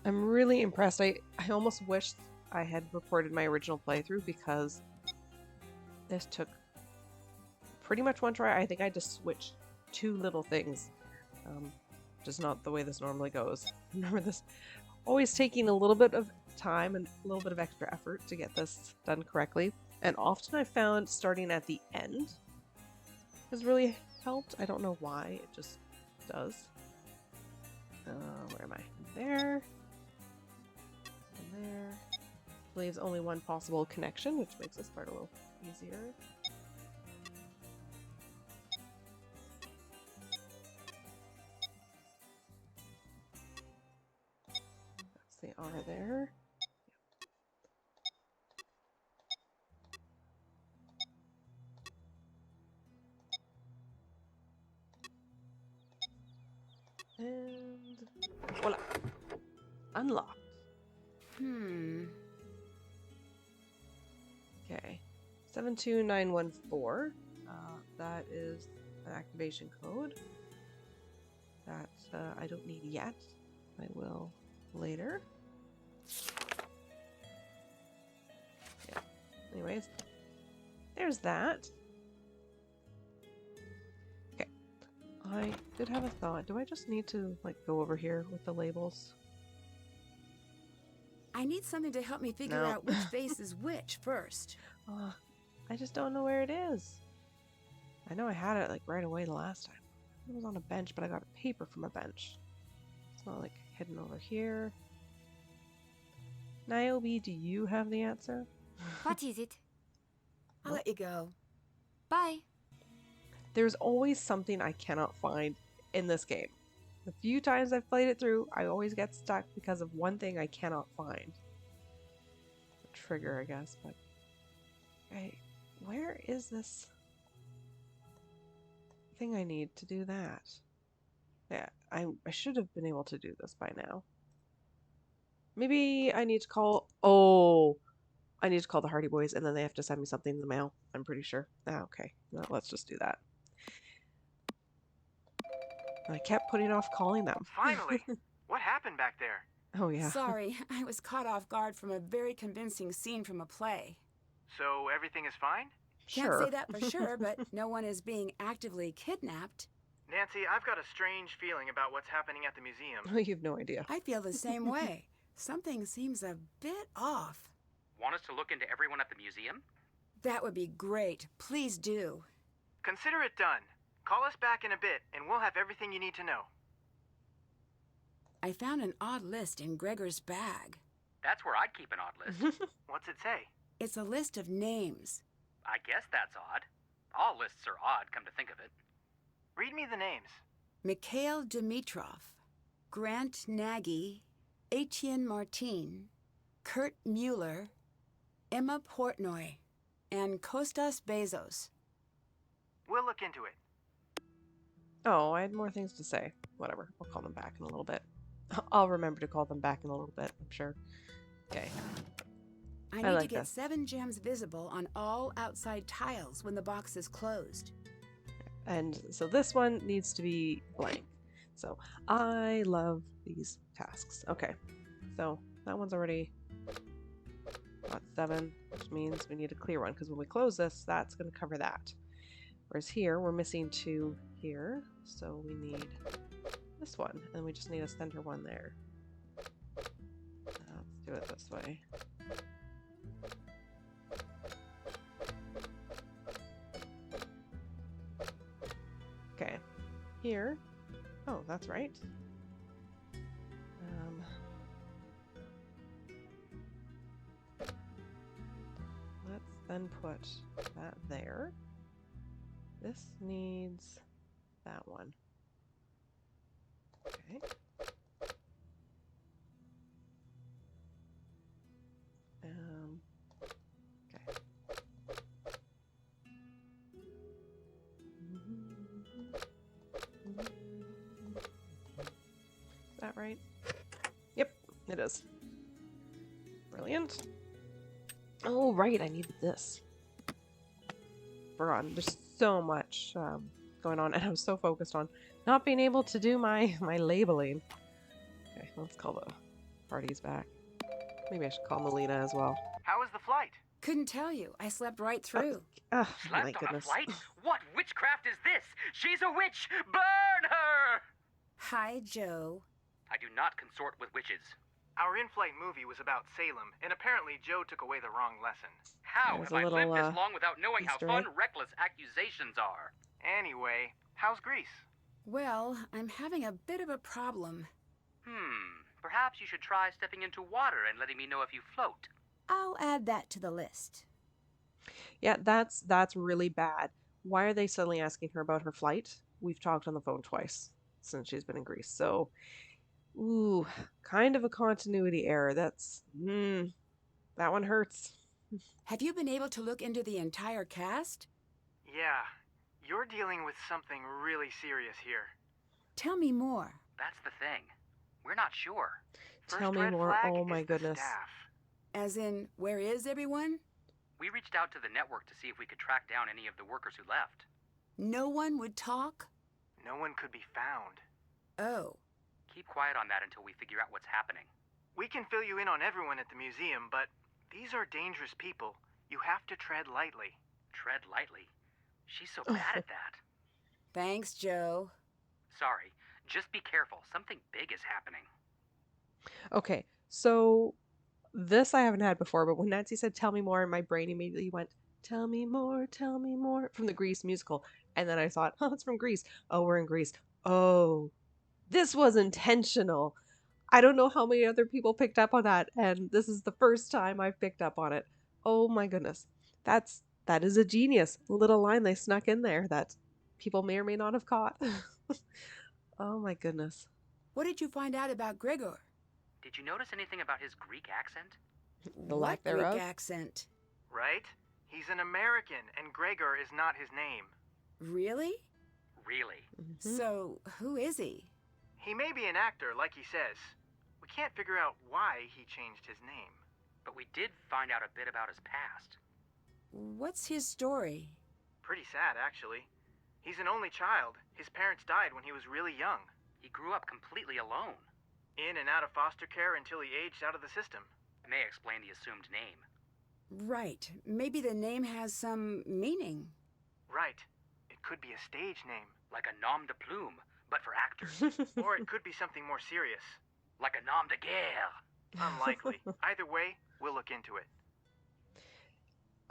I'm really impressed. I almost wish I had recorded my original playthrough because this took pretty much one try. I think I just switched 2 little things. Just not the way this normally goes. Remember this always taking a little bit of time and a little bit of extra effort to get this done correctly. And often I found starting at the end has really helped. I don't know why, it just does. Where am I? There. And there. Leaves only one possible connection, which makes this part a little easier. That's the R there. And voila. Unlocked. Okay. 72914. That is an activation code that I don't need yet. I will later. Yeah. Anyways, there's that. Okay. I did have a thought. Do I just need to, go over here with the labels? I need something to help me figure No. out which vase is which first. Oh, I just don't know where it is. I know I had it like right away the last time. It was on a bench, but I got a paper from a bench. It's not like hidden over here. Niobe, do you have the answer? What is it? I'll let you go. Bye. There's always something I cannot find in this game. The few times I've played it through, I always get stuck because of one thing I cannot find. A trigger, I guess, but... Hey, where is this thing I need to do that? Yeah, I should have been able to do this by now. Maybe I need to call... Oh! I need to call the Hardy Boys, and then they have to send me something in the mail, I'm pretty sure. Ah, okay. No, let's just do that. I kept putting off calling them. Finally! What happened back there? Oh, yeah. Sorry, I was caught off guard from a very convincing scene from a play. So everything is fine? Can't Sure. say that for sure, but no one is being actively kidnapped. Nancy, I've got a strange feeling about what's happening at the museum. You have no idea. I feel the same way. Something seems a bit off. Want us to look into everyone at the museum? That would be great. Please do. Consider it done. Call us back in a bit, and we'll have everything you need to know. I found an odd list in Gregor's bag. That's where I'd keep an odd list. What's it say? It's a list of names. I guess that's odd. All lists are odd, come to think of it. Read me the names. Mikhail Dimitrov, Grant Nagy, Etienne Martin, Kurt Mueller, Emma Portnoy, and Kostas Bezos. We'll look into it. Oh, I had more things to say. Whatever. I'll call them back in a little bit. I'll remember to call them back in a little bit, I'm sure. Okay. I need like to get this. 7 gems visible on all outside tiles when the box is closed. And so this one needs to be blank. So I love these tasks. Okay. So that one's already got 7, which means we need a clear one because when we close this, that's going to cover that. Whereas here, we're missing 2 here. So we need this one, and we just need a center one there. Let's do it this way. Okay, here. Oh, that's right. Let's then put that there. This needs that one. Okay. Okay. Is that right? Yep, it is. Brilliant. Oh, right, I need this. Forgotten. There's so much going on, and I was so focused on not being able to do my labeling. Okay, let's call the parties back. Maybe I should call Melina as well. How was the flight? Couldn't tell you. I slept right through. My Slept on a goodness. flight? What witchcraft is this? She's a witch! Burn her! Hi, Joe. I do not consort with witches. Our in-flight movie was about Salem, and apparently Joe took away the wrong lesson. How There's have a I little, lived this long without knowing how Easter fun, egg. reckless accusations are? Anyway, how's Greece? Well, I'm having a bit of a problem. Perhaps you should try stepping into water and letting me know if you float. I'll add that to the list. Yeah, that's really bad. Why are they suddenly asking her about her flight? We've talked on the phone twice since she's been in Greece, so ooh, kind of a continuity error. That's that one hurts. Have you been able to look into the entire cast? Yeah, you're dealing with something really serious here. Tell me more. That's the thing. We're not sure. Tell First me red more. flag Oh is my the goodness. staff. As in, where is everyone? We reached out to the network to see if we could track down any of the workers who left. No one would talk? No one could be found. Oh. Keep quiet on that until we figure out what's happening. We can fill you in on everyone at the museum, but these are dangerous people. You have to tread lightly. Tread lightly. She's so bad at that. Thanks, Joe. Sorry. Just be careful. Something big is happening. Okay, so This I haven't had before, but when Nancy said tell me more, my brain immediately went, tell me more from the Grease musical. And then I thought, oh, it's from Greece. Oh, we're in Greece. Oh, this was intentional. I don't know how many other people picked up on that, and this is the first time I've picked up on it. Oh my goodness. That is a genius little line they snuck in there that people may or may not have caught. Oh my goodness. What did you find out about Gregor? Did you notice anything about his Greek accent? The What lack thereof. Greek accent? Right? He's an American, and Gregor is not his name. Really? Really? Mhm. So, who is he? He may be an actor, like he says. We can't figure out why he changed his name. But we did find out a bit about his past. What's his story? Pretty sad, actually. He's an only child. His parents died when he was really young. He grew up completely alone. In and out of foster care until he aged out of the system. It may explain the assumed name. Right. Maybe the name has some meaning. Right. It could be a stage name. Like a nom de plume, but for actors. Or it could be something more serious. Like a nom de guerre. Unlikely. Either way, we'll look into it.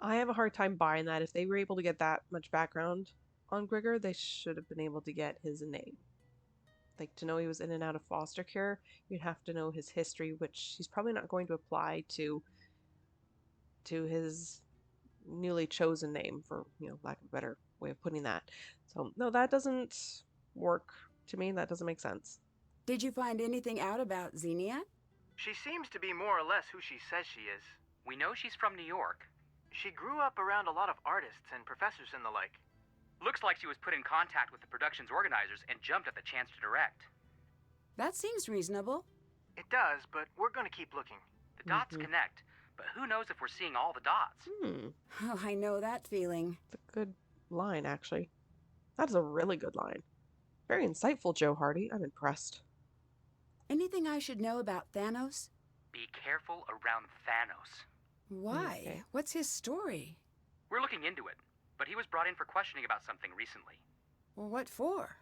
I have a hard time buying that. If they were able to get that much background on Grigor, they should have been able to get his name. Like, to know he was in and out of foster care, you'd have to know his history, which he's probably not going to apply to his newly chosen name, for lack of a better way of putting that. So no, that doesn't work to me. That doesn't make sense. Did you find anything out about Xenia? She seems to be more or less who she says she is. We know she's from New York. She grew up around a lot of artists and professors and the like. Looks like she was put in contact with the production's organizers and jumped at the chance to direct. That seems reasonable. It does, but we're going to keep looking. The dots connect, but who knows if we're seeing all the dots? Oh, I know that feeling. It's a good line, actually. That is a really good line. Very insightful, Joe Hardy. I'm impressed. Anything I should know about Thanos? Be careful around Thanos. Why? Okay. What's his story? We're looking into it, but he was brought in for questioning about something recently. Well, what for?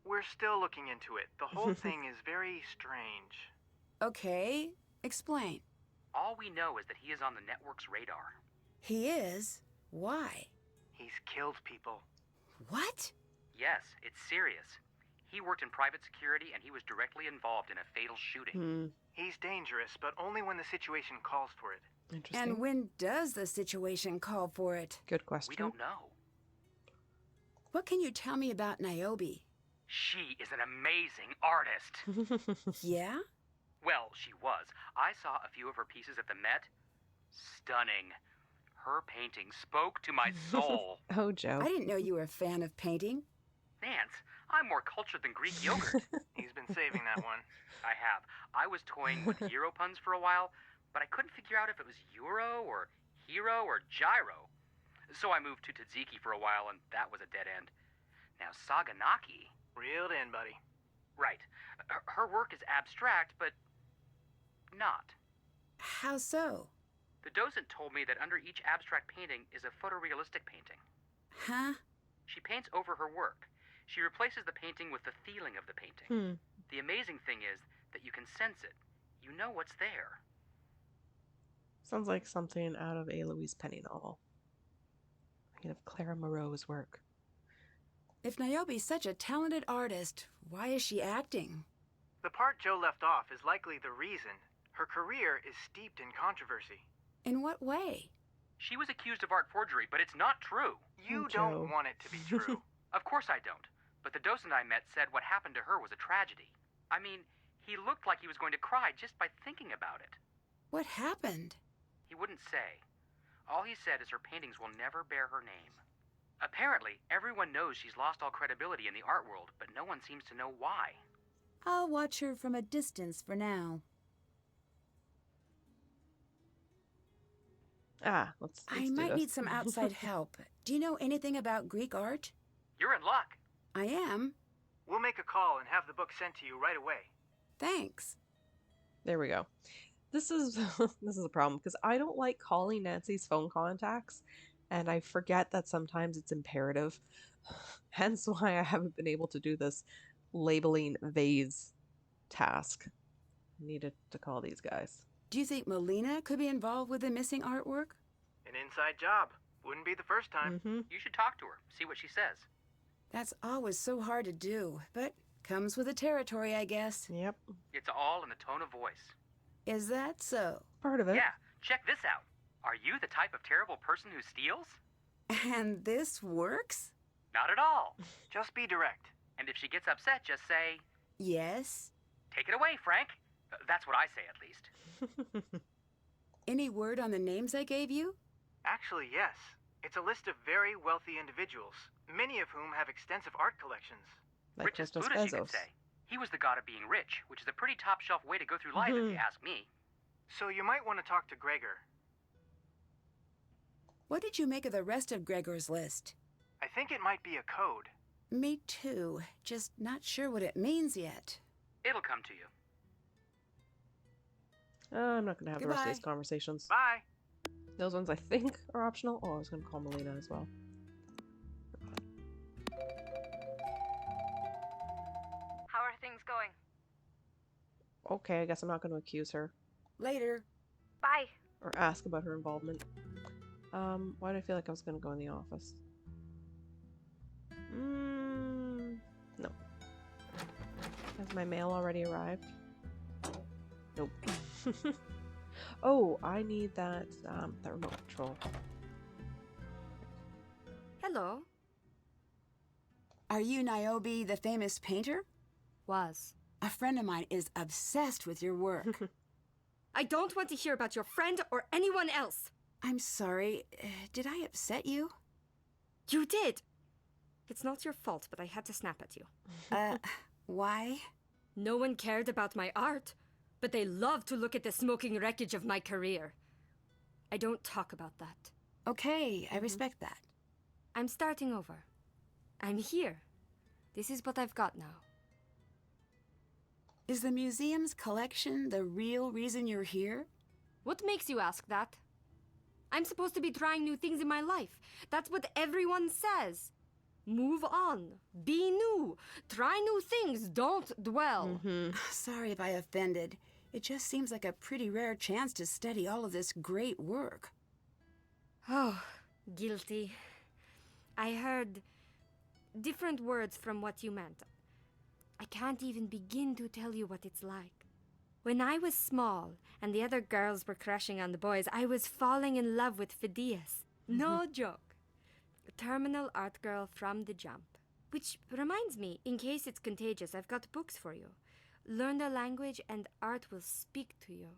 We're still looking into it. The whole thing is very strange. Okay, explain. All we know is that he is on the network's radar. He is? Why? He's killed people. What? Yes, it's serious. He worked in private security and he was directly involved in a fatal shooting. He's dangerous, but only when the situation calls for it. Interesting. And when does the situation call for it? Good question. We don't know. What can you tell me about Niobe? She is an amazing artist. Yeah? Well, she was. I saw a few of her pieces at the Met. Stunning. Her painting spoke to my soul. Oh, Joe. I didn't know you were a fan of painting. Nance, I'm more cultured than Greek yogurt. He's been saving that one. I have. I was toying with Euro puns for a while, but I couldn't figure out if it was Euro or Hero or Gyro. So I moved to tzatziki for a while, and that was a dead end. Now, Saganaki... Reeled in, buddy. Right. Her work is abstract, but not. How so? The docent told me that under each abstract painting is a photorealistic painting. Huh? She paints over her work. She replaces the painting with the feeling of the painting. The amazing thing is that you can sense it. You know what's there. Sounds like something out of a Louise Penny novel. Thinking of Clara Moreau's work. If Niobe's such a talented artist, why is she acting? The part Joe left off is likely the reason. Her career is steeped in controversy. In what way? She was accused of art forgery, but it's not true. You Joe. don't want it to be true. Of course I don't. But the docent I met said what happened to her was a tragedy. I mean, he looked like he was going to cry just by thinking about it. What happened? He wouldn't say. All he said is her paintings will never bear her name. Apparently, everyone knows she's lost all credibility in the art world, but no one seems to know why. I'll watch her from a distance for now. Let's I do might this. need some outside help. Do you know anything about Greek art? You're in luck. I am. We'll make a call and have the book sent to you right away. Thanks. There we go. This is this is a problem because I don't like calling Nancy's phone contacts, and I forget that sometimes it's imperative. Hence why I haven't been able to do this labeling vase task. I needed to call these guys. Do you think Melina could be involved with the missing artwork? An inside job. Wouldn't be the first time. You should talk to her, see what she says. That's always so hard to do, but comes with the territory, I guess. Yep. It's all in the tone of voice. Is that so? Part of it. Yeah, check this out. Are you the type of terrible person who steals? And this works? Not at all. Just be direct. And if she gets upset, just say, Yes. take it away, Frank. That's what I say, at least. Any word on the names I gave you? Actually, yes. It's a list of very wealthy individuals, many of whom have extensive art collections. Like Rich as Christos Buddha, you could Bezos. say. He was the god of being rich, which is a pretty top-shelf way to go through life, if you ask me. So you might want to talk to Gregor. What did you make of the rest of Gregor's list? I think it might be a code. Me too. Just not sure what it means yet. It'll come to you. I'm not going to have the rest of these Goodbye. conversations. Bye! Those ones I think are optional. Oh, I was going to call Melina as well. How are things going? Okay, I guess I'm not going to accuse her Later. Bye. or ask about her involvement. Why do I feel like I was going to go in the office? No. Has my mail already arrived? Nope. Oh, I need that remote control. Hello. Are you Niobe, the famous painter? Was. A friend of mine is obsessed with your work. I don't want to hear about your friend or anyone else. I'm sorry. Did I upset you? You did. It's not your fault, but I had to snap at you. Why? No one cared about my art, but they loved to look at the smoking wreckage of my career. I don't talk about that. Okay, I respect that. I'm starting over. I'm here. This is what I've got now. Is the museum's collection the real reason you're here? What makes you ask that? I'm supposed to be trying new things in my life. That's what everyone says. Move on. Be new. Try new things. Don't dwell. Sorry if I offended. It just seems like a pretty rare chance to study all of this great work. Oh, guilty. I heard different words from what you meant. I can't even begin to tell you what it's like. When I was small and the other girls were crushing on the boys, I was falling in love with Phidias. No joke. A terminal art girl from the jump. Which reminds me, in case it's contagious, I've got books for you. Learn the language and art will speak to you.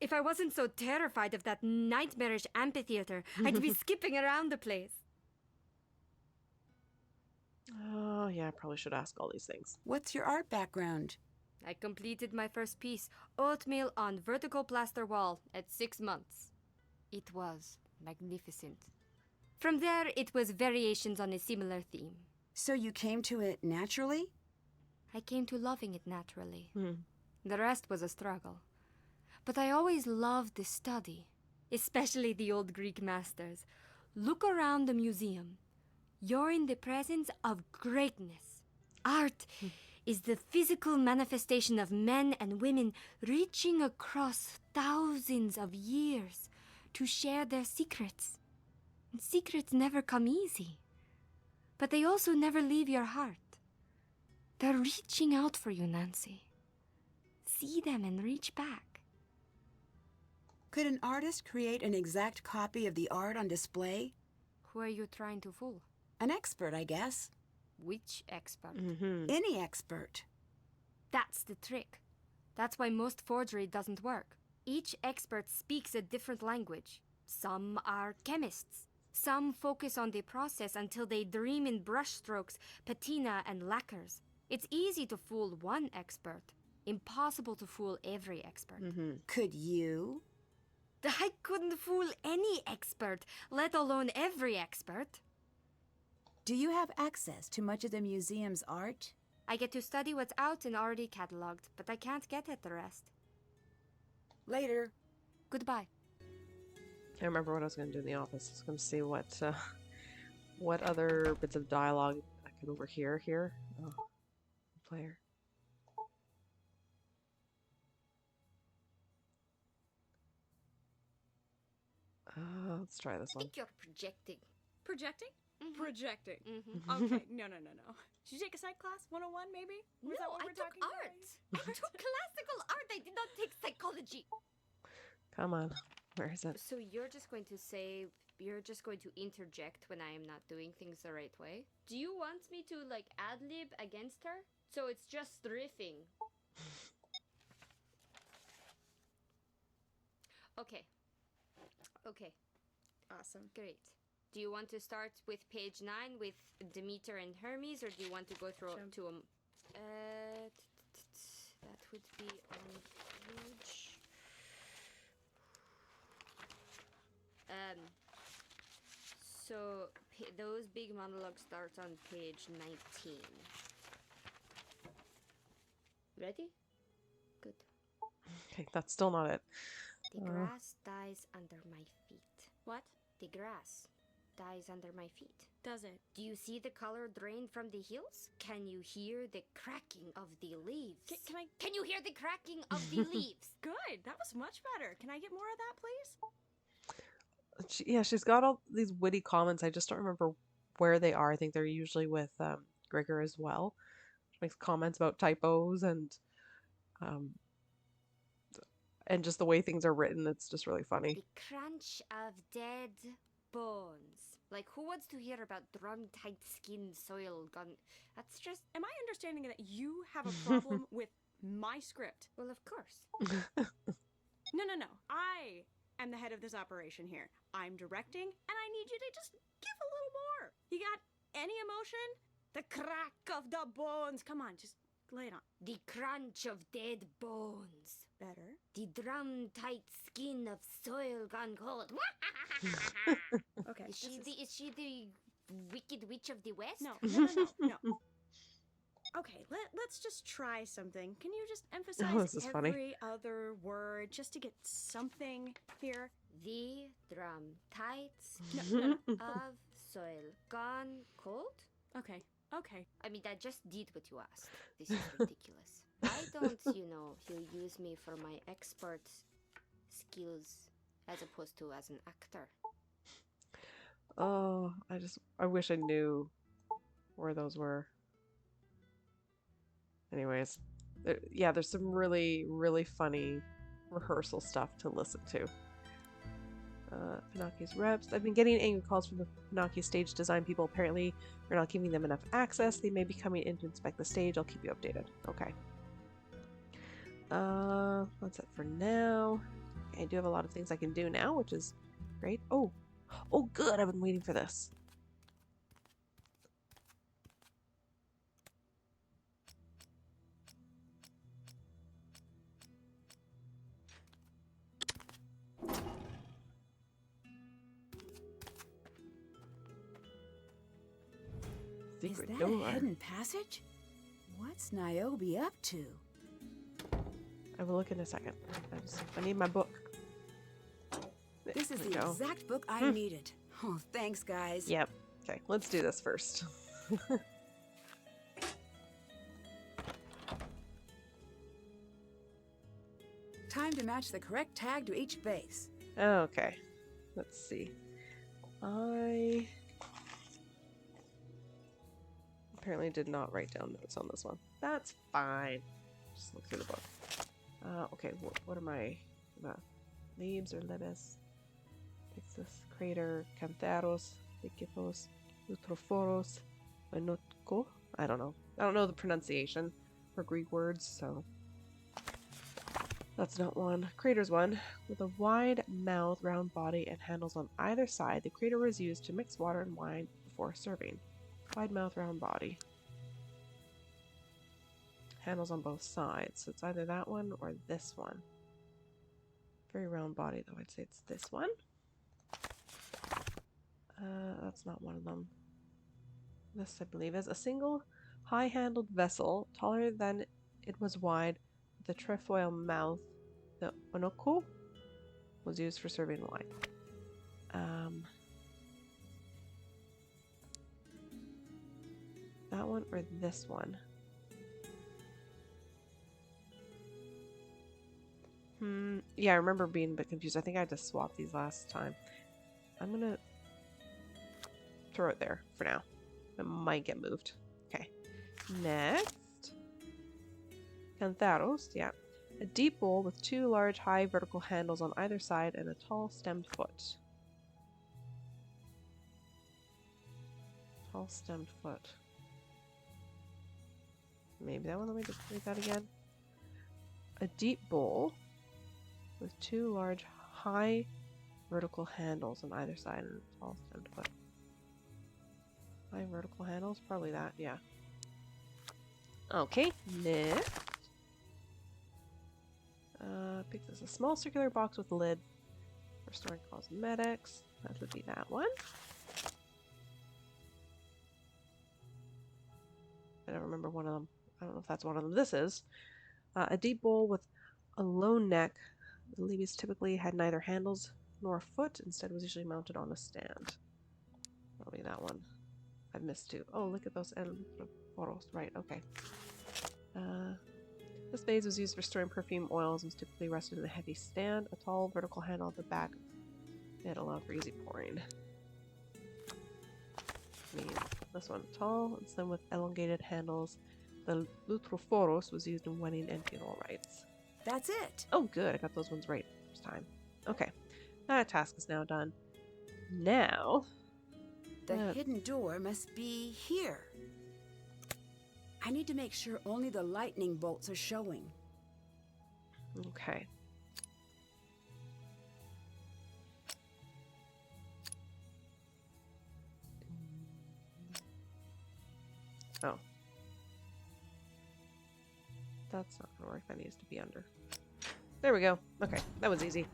If I wasn't so terrified of that nightmarish amphitheater, I'd be skipping around the place. Oh, yeah, I probably should ask all these things. What's your art background? I completed my first piece, oatmeal on vertical plaster wall, at 6 months. It was magnificent. From there, it was variations on a similar theme. So you came to it naturally? I came to loving it naturally. The rest was a struggle. But I always loved the study, especially the old Greek masters. Look around the museum. You're in the presence of greatness. Art is the physical manifestation of men and women reaching across thousands of years to share their secrets. And secrets never come easy, but they also never leave your heart. They're reaching out for you, Nancy. See them and reach back. Could an artist create an exact copy of the art on display? Who are you trying to fool? An expert, I guess. Which expert? Any expert. That's the trick. That's why most forgery doesn't work. Each expert speaks a different language. Some are chemists. Some focus on the process until they dream in brushstrokes, patina, and lacquers. It's easy to fool one expert. Impossible to fool every expert. Could you? I couldn't fool any expert, let alone every expert. Do you have access to much of the museum's art? I get to study what's out and already cataloged, but I can't get at the rest. Later. Goodbye. I remember what I was going to do in the office. I was going to see what other bits of dialogue I could overhear here. Oh, player. Let's try this I one. think you're projecting. Projecting? Mhm. Projecting. Mm-hmm. Okay, no. Did you take a psych class? 101 maybe? No, Was that what I we're took talking about? art. I took classical art. I did not take psychology. Come on. Where is it? So you're just going to interject when I am not doing things the right way? Do you want me to like ad-lib against her? So it's just riffing. Okay. Okay, Awesome. great. Do you want to start with page 9 with Demeter and Hermes, or do you want to go through Sure. to that would be on page. So those big monologues start on page 19. Ready? Good. Okay, that's still not it. The grass dies under my feet. What? The grass dies under my feet. Does it? Do you see the color drain from the hills? Can you hear the cracking of the leaves? Can you hear the cracking of the leaves? Good. That was much better. Can I get more of that, please? Yeah, she's got all these witty comments. I just don't remember where they are. I think they're usually with Gregor as well. She makes comments about typos um, and just the way things are written. It's just really funny. The crunch of dead bones. Like, who wants to hear about drum-tight skin, soil gone? That's just... Am I understanding that you have a problem with my script? Well, of course. No. I am the head of this operation here. I'm directing, and I need you to just give a little more. You got any emotion? The crack of the bones. Come on, just lay it on. The crunch of dead bones. Better. The drum-tight skin of soil gone cold. Okay. Is she the Wicked Witch of the West? No. Okay, let's just try something. Can you just emphasize this is every funny. other word just to get something here? The drum-tight No. skin of soil gone cold? Okay. I mean, I just did what you asked. This is ridiculous. Why don't you use me for my expert skills as opposed to as an actor? Oh, I wish I knew where those were. Anyways, there's some really, really funny rehearsal stuff to listen to. Pinocchio's reps. I've been getting angry calls from the Pinocchio stage design people. Apparently, we're not giving them enough access. They may be coming in to inspect the stage. I'll keep you updated. Okay. That's it for now. Okay, I do have a lot of things I can do now, which is great. Oh, good. I've been waiting for this. Secret Is that door. a hidden passage? What's Niobe up to? I will look in a second. I need my book. This is There we the go. exact book I needed. Oh, thanks, guys. Yep. Okay, let's do this first. Time to match the correct tag to each base. Okay. Let's see. I apparently did not write down notes on this one. That's fine. Just look through the book. Okay, what am I about? Leaves or Lebes? Pixis, Crater, Cantaros, Iquipos, Lutrophoros, Minotko? I don't know. I don't know the pronunciation for Greek words, so that's not one. Crater's one. With a wide mouth, round body, and handles on either side, the crater was used to mix water and wine before serving. Wide mouth, round body. Handles on both sides, so it's either that one or this one. Very round body, though. I'd say it's this one. That's not one of them. This, I believe, is a single high-handled vessel, taller than it was wide, with a trefoil mouth. The onoko was used for serving wine. That one or this one? Yeah, I remember being a bit confused. I think I had to swap these last time. I'm gonna throw it there for now. It might get moved. Okay. Next. Cantharos, yeah. A deep bowl with 2 large high vertical handles on either side and a tall stemmed foot. Tall stemmed foot. Maybe that one. Let me just read that again. A deep bowl with 2 large high vertical handles on either side and a tall stemmed foot. High vertical handles? Probably that, yeah. Okay, next. Pick this a small circular box with a lid for storing cosmetics. That would be that one. I don't remember one of them. I don't know if that's one of them. This is a deep bowl with a low neck. The Libys typically had neither handles nor a foot. Instead, was usually mounted on a stand. Probably that one. I've missed 2. Oh, look at those photos. Right, okay. This vase was used for storing perfume oils and was typically rested in a heavy stand. A tall vertical handle at the back. It allowed for easy pouring. This one tall and slim with elongated handles. The lutrophoros was used in wedding and funeral rites. That's it. Oh, good. I got those ones right first time. Okay. That task is now done. Now... The hidden door must be here. I need to make sure only the lightning bolts are showing. Okay. Oh. That's not gonna work. That needs to be under. There we go. Okay, that was easy.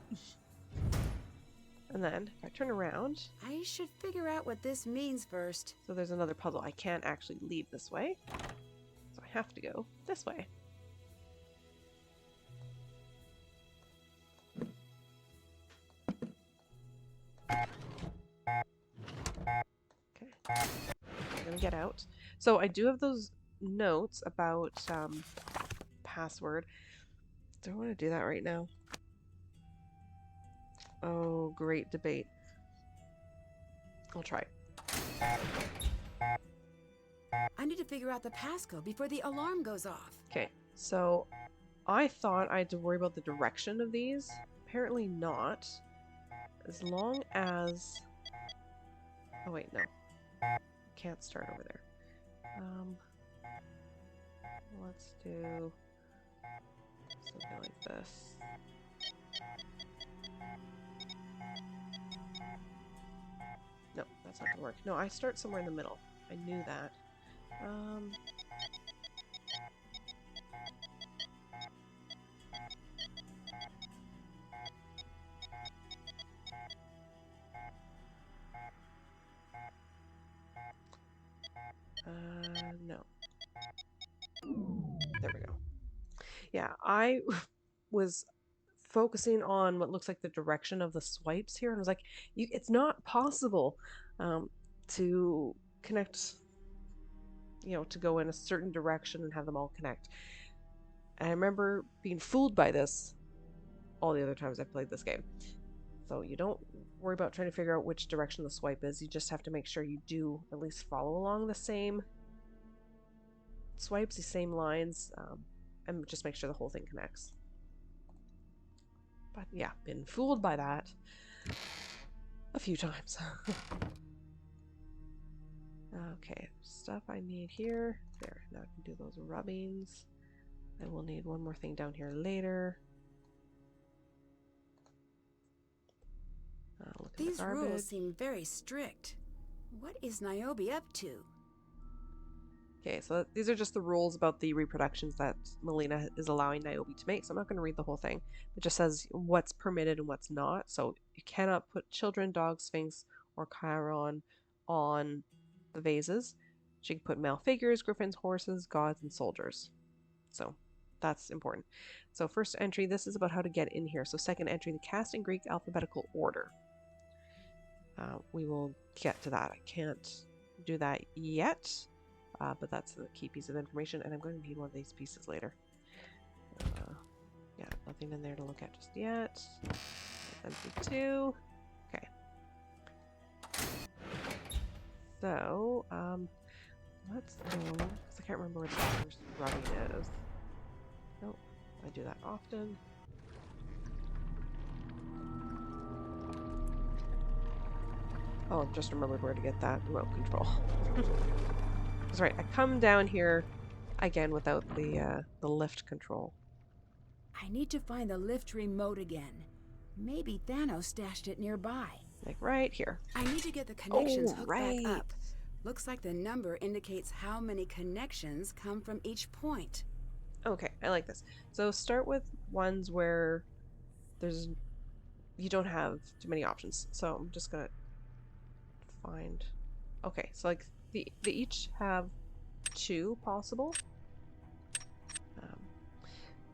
And then, if I turn around... I should figure out what this means first. So there's another puzzle. I can't actually leave this way. So I have to go this way. Okay. I'm gonna get out. So I do have those notes about password. Do I want to do that right now? Oh, great debate. I'll try. I need to figure out the passcode before the alarm goes off. Okay, so I thought I had to worry about the direction of these. Apparently not. As long as... Oh wait, no. Can't start over there. Let's do something like this. No, that's not gonna work. No, I start somewhere in the middle. I knew that. No. There we go. Yeah, I was focusing on what looks like the direction of the swipes here, and I was like, it's not possible to connect, to go in a certain direction and have them all connect. And I remember being fooled by this all the other times I've played this game. So you don't worry about trying to figure out which direction the swipe is. You just have to make sure you do at least follow along the same swipes, the same lines, and just make sure the whole thing connects. But yeah, been fooled by that a few times. Okay, stuff I need here. There, now I can do those rubbings. I will need one more thing down here later. Look These at the garbage. rules seem very strict. What is Niobe up to? Okay, so these are just the rules about the reproductions that Melina is allowing Niobe to make. So I'm not going to read the whole thing. It just says what's permitted and what's not. So you cannot put children, dogs, sphinx, or chiron on the vases. She can put male figures, griffins, horses, gods, and soldiers. So that's important. So first entry, this is about how to get in here. So second entry, the cast in Greek alphabetical order. We will get to that. I can't do that yet. But that's the key piece of information, and I'm going to need one of these pieces later. Yeah, nothing in there to look at just yet. MP2. Okay. So, let's go, because I can't remember where the first rubbing is. Nope, I do that often. Oh, I've just remembered where to get that remote control. That's right, I come down here again without the lift control. I need to find the lift remote again. Maybe Thanos stashed it nearby. Like right here. I need to get the connections Oh, hooked right. back up. Looks like the number indicates how many connections come from each point. Okay, I like this. So start with ones where you don't have too many options. So I'm just gonna find. Okay, so like they each have 2 possible.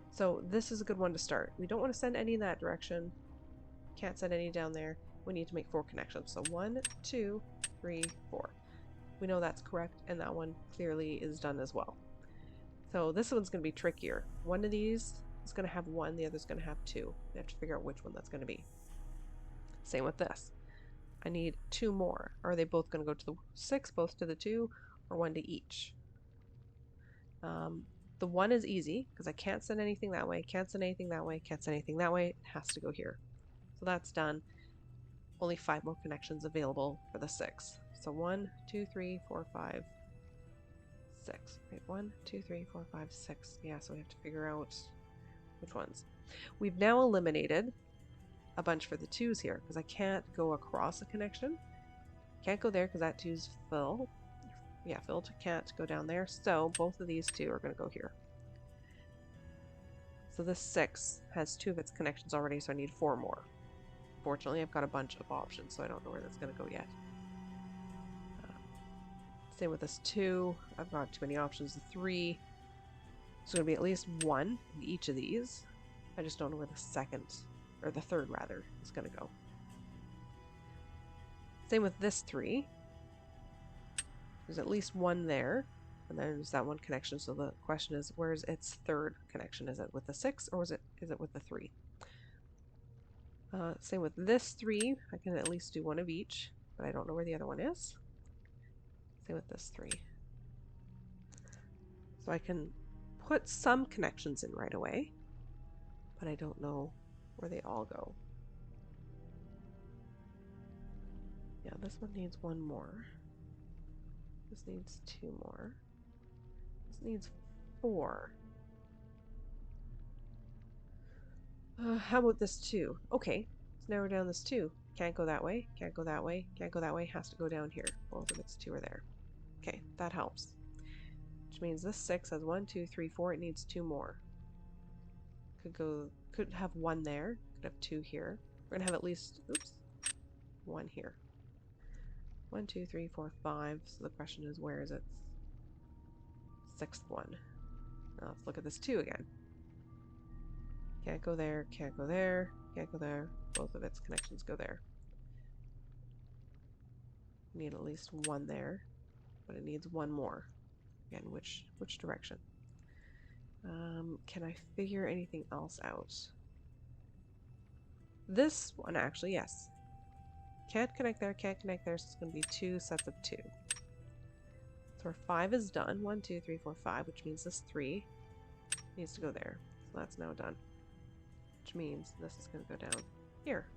So this is a good one to start. We don't want to send any in that direction. Can't send any down there. We need to make 4 connections. So 1, 2, 3, 4. We know that's correct, and that one clearly is done as well. So this one's going to be trickier. One of these is going to have 1, the other's going to have 2. We have to figure out which one that's going to be. Same with this. I need 2 more. Are they both going to go to the 6, both to the 2, or 1 to each? The 1 is easy, because I can't send anything that way, can't send anything that way, can't send anything that way. It has to go here. So that's done. Only 5 more connections available for the 6. So 1, 2, 3, 4, 5, 6. Wait, 1, 2, 3, 4, 5, 6. Yeah, so we have to figure out which ones. We've now eliminated a bunch for the 2s here, because I can't go across a connection. Can't go there because that 2's full. Yeah, filled. Can't go down there. So both of these 2 are going to go here. So this 6 has 2 of its connections already, so I need 4 more. Fortunately, I've got a bunch of options, so I don't know where that's going to go yet. Same with this 2. I've got too many options. The 3. There's going to be at least 1 in each of these. I just don't know where the second, or the third rather, is going to go. Same with this 3. There's at least 1 there, and then there's that 1 connection. So the question is, where's its third connection? Is it with the 6 or is it with the 3? Same with this 3. I can at least do 1 of each, but I don't know where the other one is. Same with this 3. So I can put some connections in right away, but I don't know where they all go. Yeah, this one needs 1 more. This needs 2 more. This needs 4. How about this 2? Okay, let's narrow down this 2. Can't go that way, can't go that way, can't go that way, has to go down here. Both of its 2 are there. Okay, that helps. Which means this 6 has 1, 2, 3, 4. It needs 2 more. Could have 1 there, could have 2 here. We're gonna have at least, 1 here. 1, 2, 3, 4, 5. So the question is, where is its 6th one? Now let's look at this 2 again. Can't go there, can't go there, can't go there. Both of its connections go there. Need at least 1 there, but it needs 1 more. Again, which direction? Can I figure anything else out? This one, actually, yes. Can't connect there, can't connect there, so it's going to be 2 sets of 2. So our 5 is done. 1, 2, 3, 4, 5, which means this 3 needs to go there. So that's now done. Which means this is going to go down here.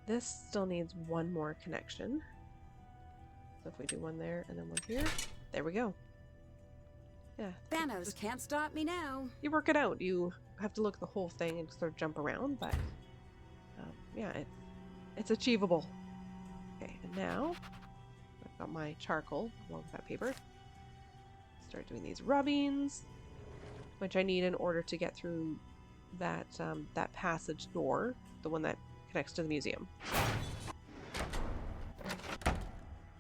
This still needs 1 more connection. So if we do 1 there and then 1 here, there we go. Yeah. Thanos can't stop me now. You work it out. You have to look at the whole thing and sort of jump around, but yeah, it's achievable. Okay, and now I've got my charcoal along with that paper. Start doing these rubbings, which I need in order to get through that that passage door, the one that connects to the museum.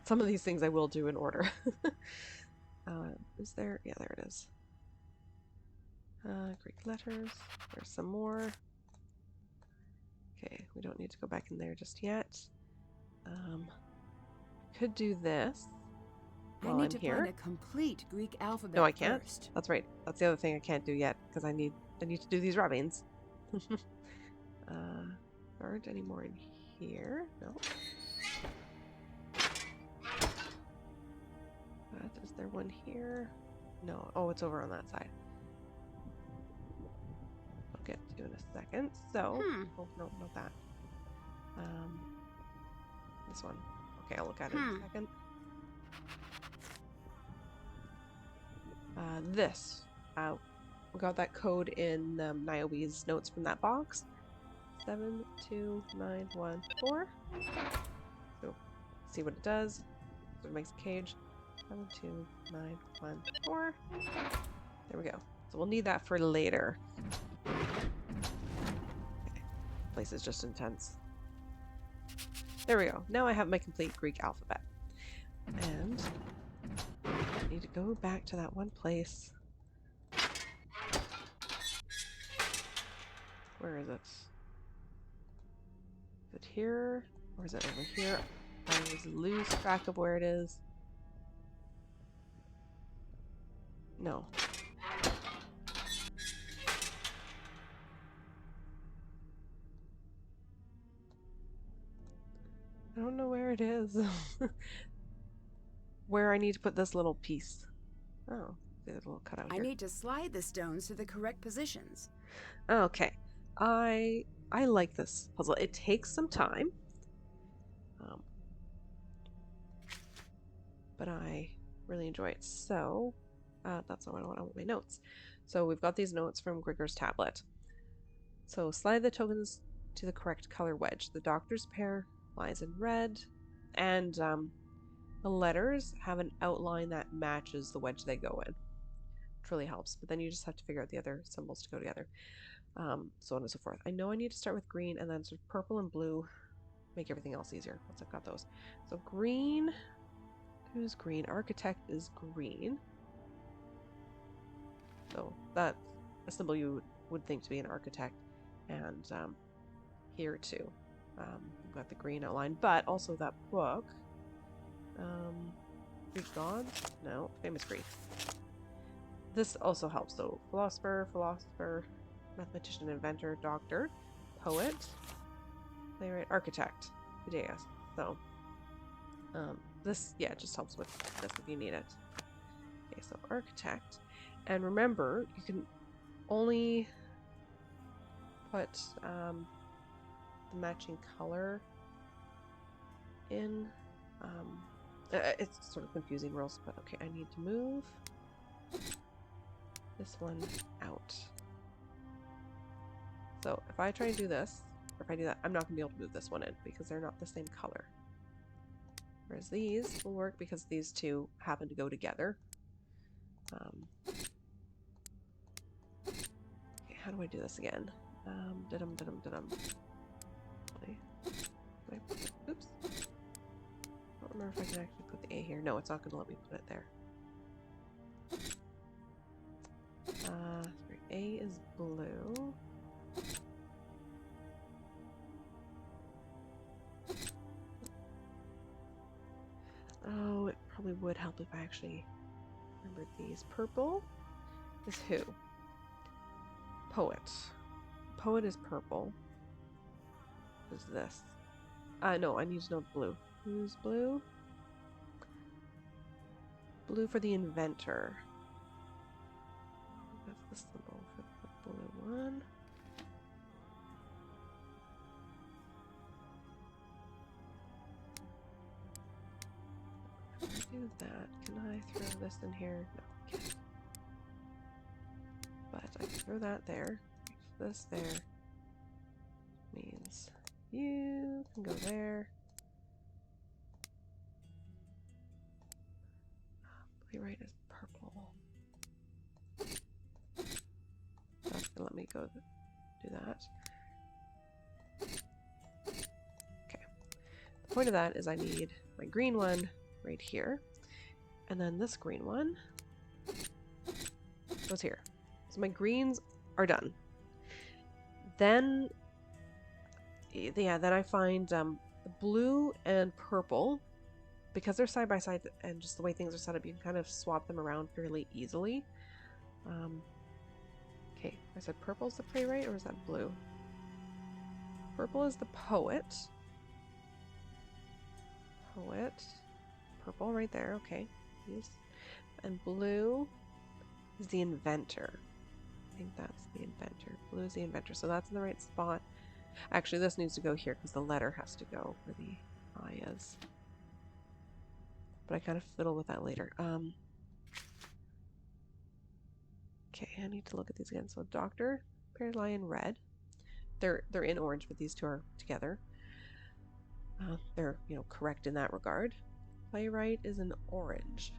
Some of these things I will do in order. Is there? Yeah, there it is. Greek letters. There's some more. Okay, we don't need to go back in there just yet. Could do this while I need I'm to here. find a complete Greek alphabet. No, I can't. First. That's right. That's the other thing I can't do yet because I need to do these rubbings. Aren't any more in here? No. But is there one here? No. Oh, it's over on that side. I'll get to in a second. So, oh no, not that. This one. Okay, I'll look at it in a second. This. We got that code in Niobe's notes from that box. 72914. So, see what it does. So it makes a cage. 72914. There we go. So we'll need that for later. Okay. Place is just intense. There we go. Now I have my complete Greek alphabet. And I need to go back to that one place. Where is it? Is it here? Or is it over here? I always lose track of where it is. No. I don't know where it is. Where I need to put this little piece. Oh, there's a little cutout here. I need to slide the stones to the correct positions. Okay. I like this puzzle. It takes some time. But I really enjoy it. So, that's not what I want. I want my notes. So we've got these notes from Grigor's tablet. So slide the tokens to the correct color wedge. The doctor's pair lies in red, and the letters have an outline that matches the wedge they go in. Which really helps. But then you just have to figure out the other symbols to go together. So on and so forth. I know I need to start with green and then sort of purple and blue. Make everything else easier once I've got those. So green. Who's green? Architect is green. So that's a symbol you would think to be an architect. And here too. We've got the green outline, but also that book. Greek gods? No, famous Greek. This also helps. So philosopher, mathematician, inventor, doctor, poet, playwright, architect, Phidias. So this, yeah, just helps with this if you need it. Okay, so architect. And remember, you can only put the matching color in. It's sort of confusing rules, but okay, I need to move this one out. So if I try and do this, or if I do that, I'm not going to be able to move this one in because they're not the same color. Whereas these will work because these two happen to go together. Okay, how do I do this again? Oops. I don't remember if I can actually put the A here. No, it's not going to let me put it there. Sorry, A is blue. Oh, it probably would help if I actually remembered these. Purple is who? Poet. Poet is purple. Who's this? No, I need to know blue. Who's blue? Blue for the inventor. That's the symbol for the blue one. If I do that, can I throw this in here? No, I can't. But I can throw that there. This there means you can go there. Playwright is purple. That's gonna let me go do that. Okay. The point of that is I need my green one right here. And then this green one goes here. So my greens are done. Then, yeah, then I find the blue and purple. Because they're side by side and just the way things are set up, you can kind of swap them around fairly easily. Okay, I said purple's the playwright, or is that blue? Purple is the poet. Poet. Purple right there, okay. Use And blue is the inventor. I think that's the inventor. Blue is the inventor, so that's in the right spot. Actually, this needs to go here because the letter has to go where the I is. But I kind of fiddle with that later. Okay, I need to look at these again. So doctor pairs lie in red. They're in orange, but these two are together. They're correct in that regard. Playwright is in orange.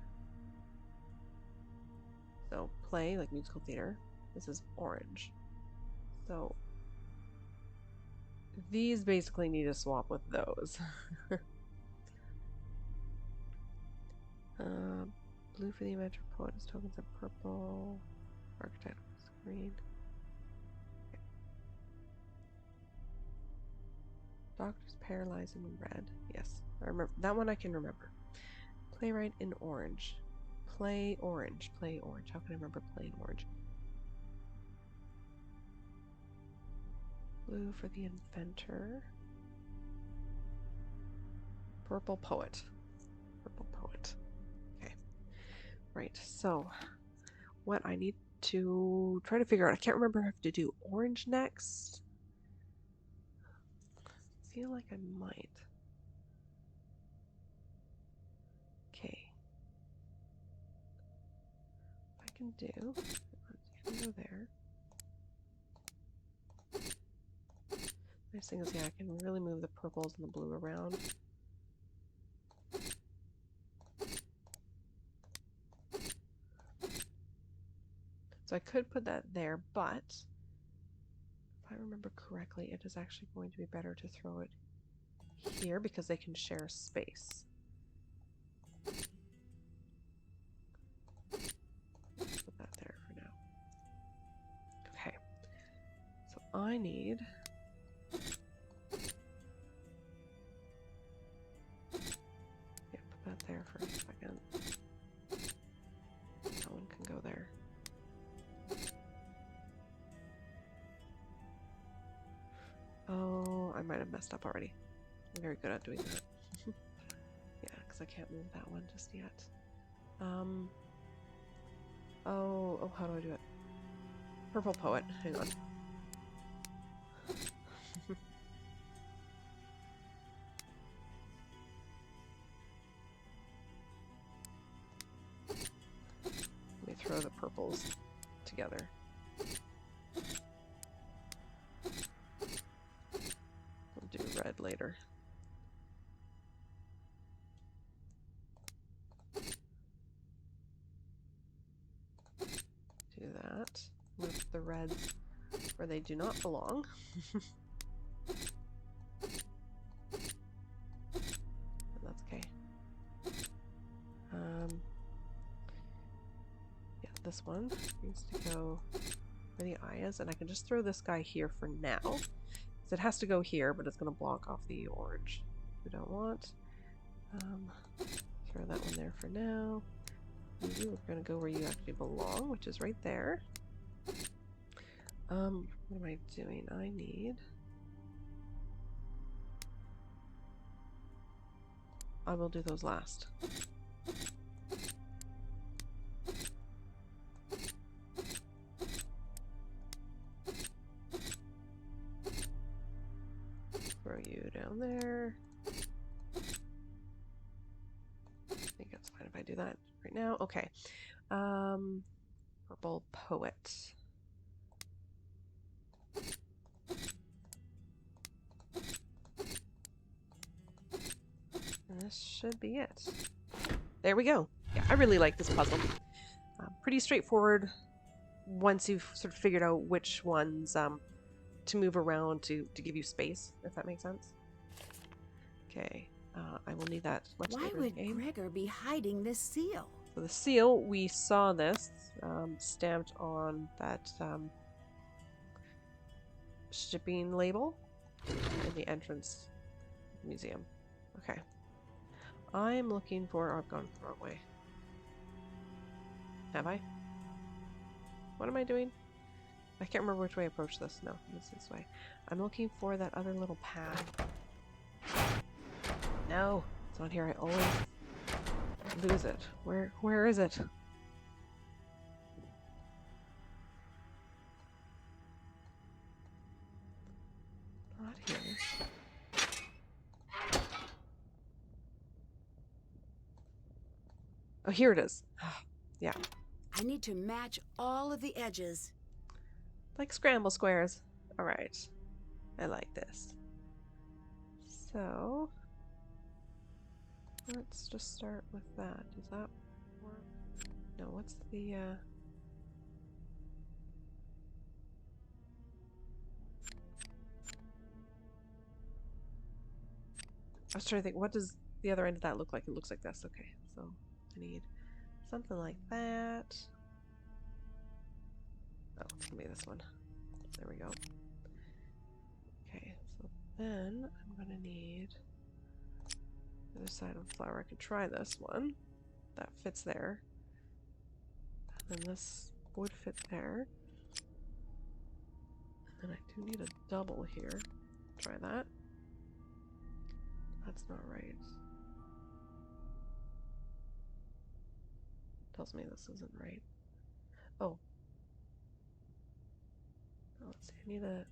So play, like musical theater, this is orange. So these basically need to swap with those. Blue for the inventor, poet is tokens of purple, architect is green. Okay. Doctor's pair lies in red. Yes, I remember that one. I can remember. Playwright in orange. Play orange. Play orange. How can I remember play in orange? Blue for the inventor. Purple poet. Purple poet. Okay. Right. So, what I need to try to figure out. I can't remember if I have to do orange next. I feel like I might. Okay. I can do. You can go there. Nice thing is, yeah, I can really move the purples and the blue around. So I could put that there, but if I remember correctly, it is actually going to be better to throw it here because they can share space. Put that there for now. Okay. So I need... Yeah, put that there for a second. That one can go there. Oh, I might have messed up already. I'm very good at doing that. Yeah, because I can't move that one just yet. Oh, how do I do it? Purple poet. Hang on. Let me throw the purples together. We'll do red later. Do that. Move the reds where they do not belong. That's okay. Yeah, this one needs to go where the eye is, and I can just throw this guy here for now. Because it has to go here, but it's going to block off the orange. We don't want. Throw that one there for now. You are going to go where you actually belong, which is right there. What am I doing? I need... I will do those last. Throw you down there. I think that's fine if I do that right now. Okay. Purple poet. And this should be it. There we go. Yeah, I really like this puzzle. Pretty straightforward once you've sort of figured out which ones to move around to give you space, if that makes sense. Okay, I will need that much Why later would in the game. Gregor be hiding this seal? So the seal, we saw this stamped on that shipping label in the entrance museum. Okay. I'm looking for... Oh, I've gone the wrong way. Have I? What am I doing? I can't remember which way I approached this. No, it's this way. I'm looking for that other little path. No, it's not here. I always lose it. Where is it? not here. Oh, here it is. Yeah. I need to match all of the edges. Like scramble squares. Alright. I like this. So, let's just start with that. Does that work? No, what's the, I was trying to think, what does the other end of that look like? It looks like this. Okay, so I need something like that. Oh, it's gonna be this one. There we go. Okay, so then I'm gonna need the other side of the flower. I could try this one. That fits there. And then this would fit there. And I do need a double here. Try that. That's not right. Tells me this isn't right. Oh. Let's see. I need a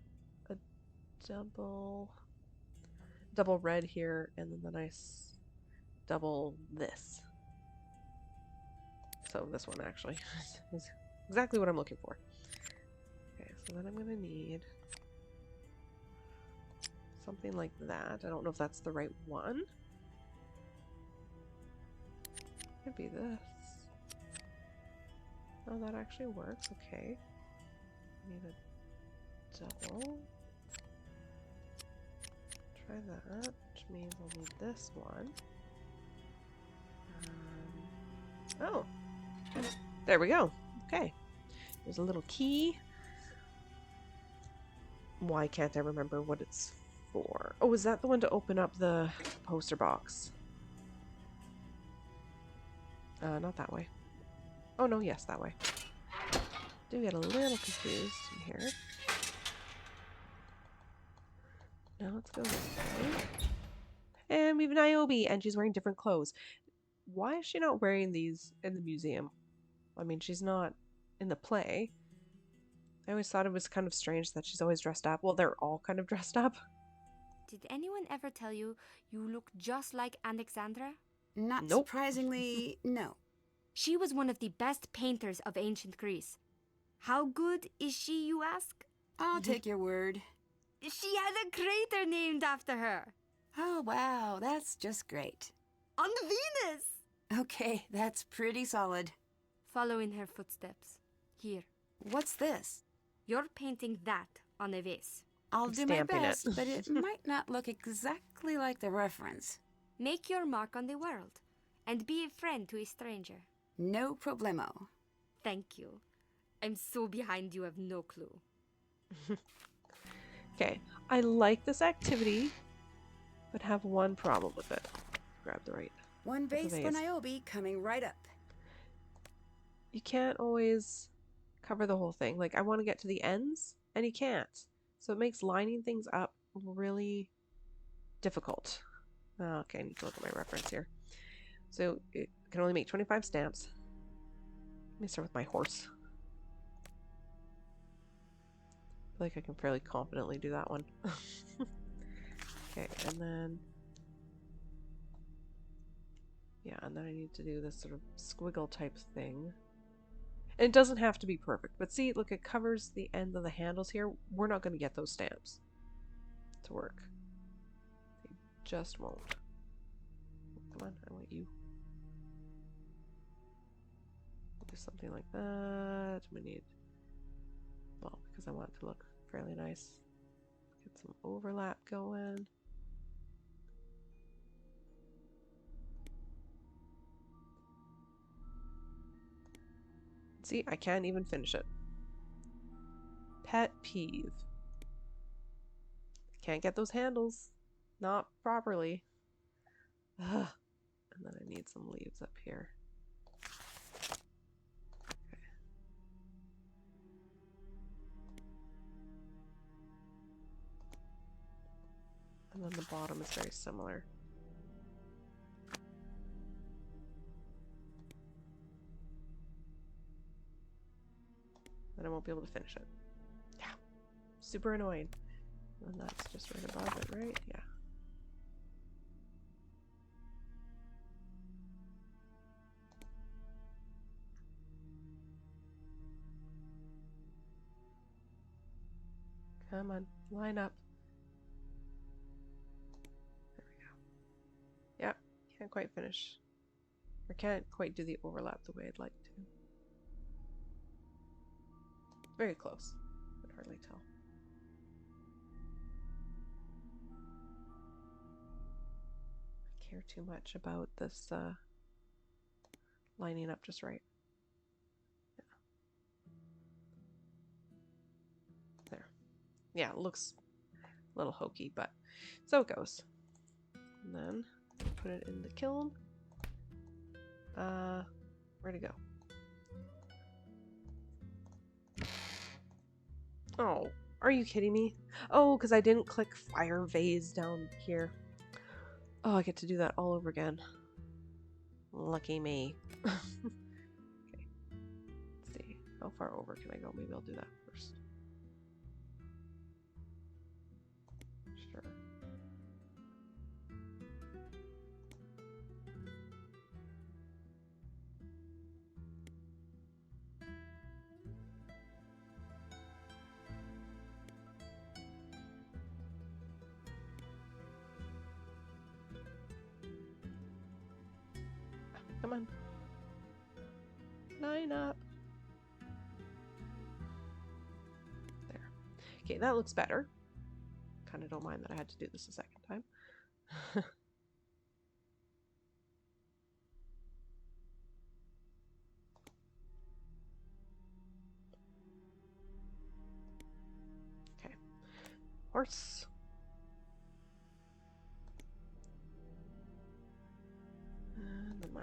double red here, and then the nice double this. So this one actually is exactly what I'm looking for. Okay, so then I'm gonna need something like that. I don't know if that's the right one. Could be this. Oh, that actually works. Okay. Need a double. Try that, which means I'll need this one. Oh, there we go. Okay. There's a little key. Why can't I remember what it's for? Oh, is that the one to open up the poster box? Not that way. Oh no, yes, that way. Do get a little confused in here. Now let's go this way. And we have Niobe, and she's wearing different clothes. Why is she not wearing these in the museum? I mean, she's not in the play. I always thought it was kind of strange that she's always dressed up. Well, they're all kind of dressed up. Did anyone ever tell you you look just like Alexandra? Not Nope. surprisingly, no. She was one of the best painters of ancient Greece. How good is she, you ask? I'll take your word. She has a crater named after her. Oh, wow, that's just great. On Venus! Okay, that's pretty solid. Follow in her footsteps. Here. What's this? You're painting that on a vase. I'll I'm do my stamping it. best, but it might not look exactly like the reference. Make your mark on the world, and be a friend to a stranger. No problemo. Thank you. I'm so behind you have no clue. Okay, I like this activity, but have one problem with it. Grab the right. One That's vase a for vase. Niobe coming right up. You can't always cover the whole thing. Like, I want to get to the ends, and you can't. So it makes lining things up really difficult. Okay, I need to look at my reference here. So it can only make 25 stamps. Let me start with my horse. I feel like I can fairly confidently do that one. Okay, and then... yeah, and then I need to do this sort of squiggle type thing. And it doesn't have to be perfect, but see, look, it covers the end of the handles here. We're not going to get those stamps to work. They just won't. Come on, I want you. Do something like that. We need, well, because I want it to look fairly nice. Get some overlap going. See, I can't even finish it. Pet peeve. Can't get those handles. Not properly. Ugh. And then I need some leaves up here. Okay. And then the bottom is very similar. Then I won't be able to finish it. Yeah. Super annoying. And that's just right above it, right? Yeah. Come on, line up. There we go. Yep, can't quite finish. Or can't quite do the overlap the way I'd like to. Very close. Could hardly tell. I care too much about this lining up just right. Yeah. There. Yeah, it looks a little hokey, but so it goes. And then put it in the kiln. Where'd it go? Oh, are you kidding me? Oh, because I didn't click fire vase down here. Oh, I get to do that all over again. Lucky me. Okay. Let's see. How far over can I go? Maybe I'll do that first. Sure. Come on. Line up. There. Okay, that looks better. Kind of don't mind that I had to do this a second time. Okay. Horse. And then my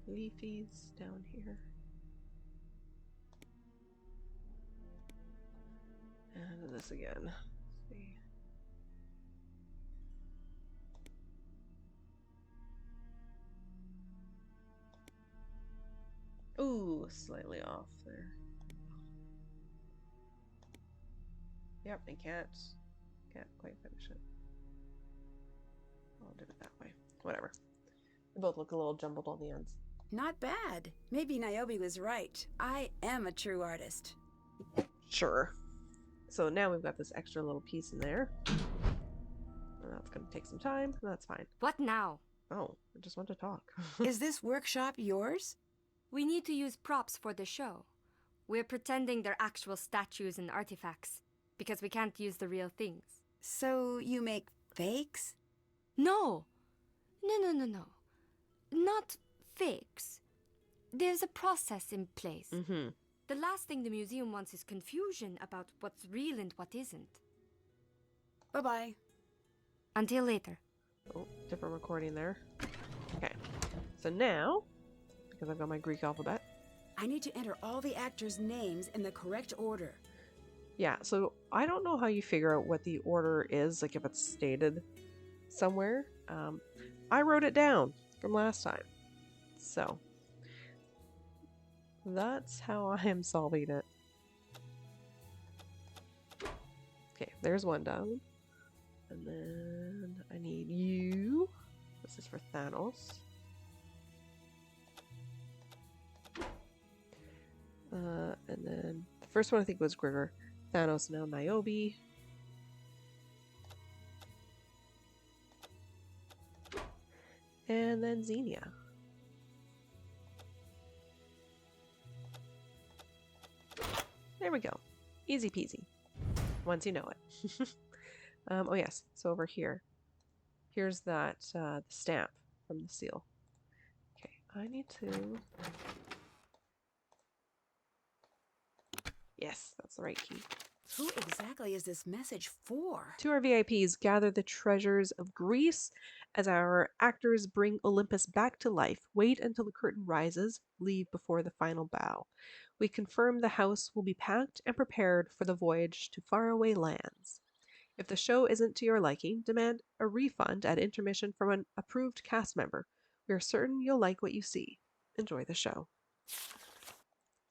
leafies down here. And this again. Let's see. Ooh, slightly off there. Yep, I can't quite finish it. I'll do it that way. Whatever. They both look a little jumbled on the ends. Not bad. Maybe Niobe was right. I am a true artist. Sure. So now we've got this extra little piece in there. And that's going to take some time, and that's fine. What now? Oh, I just want to talk. Is this workshop yours? We need to use props for the show. We're pretending they're actual statues and artifacts, because we can't use the real things. So you make fakes? No! No. Not fakes. There's a process in place. Mm-hmm. The last thing the museum wants is confusion about what's real and what isn't. Bye-bye. Until later. Oh, different recording there. Okay. So now, because I've got my Greek alphabet. I need to enter all the actors' names in the correct order. Yeah, so I don't know how you figure out what the order is, like if it's stated somewhere. I wrote it down from last time. So that's how I am solving it. Okay, there's one done. And then I need you. This is for Thanos. And then the first one I think was Grigor. Thanos, now Niobe. And then Xenia. There we go. Easy peasy. Once you know it. Oh yes, so over here. Here's that the stamp from the seal. Okay, I need to... Yes, that's the right key. Who exactly is this message for? To our VIPs, gather the treasures of Greece as our actors bring Olympus back to life. Wait until the curtain rises. Leave before the final bow. We confirm the house will be packed and prepared for the voyage to faraway lands. If the show isn't to your liking, demand a refund at intermission from an approved cast member. We are certain you'll like what you see. Enjoy the show.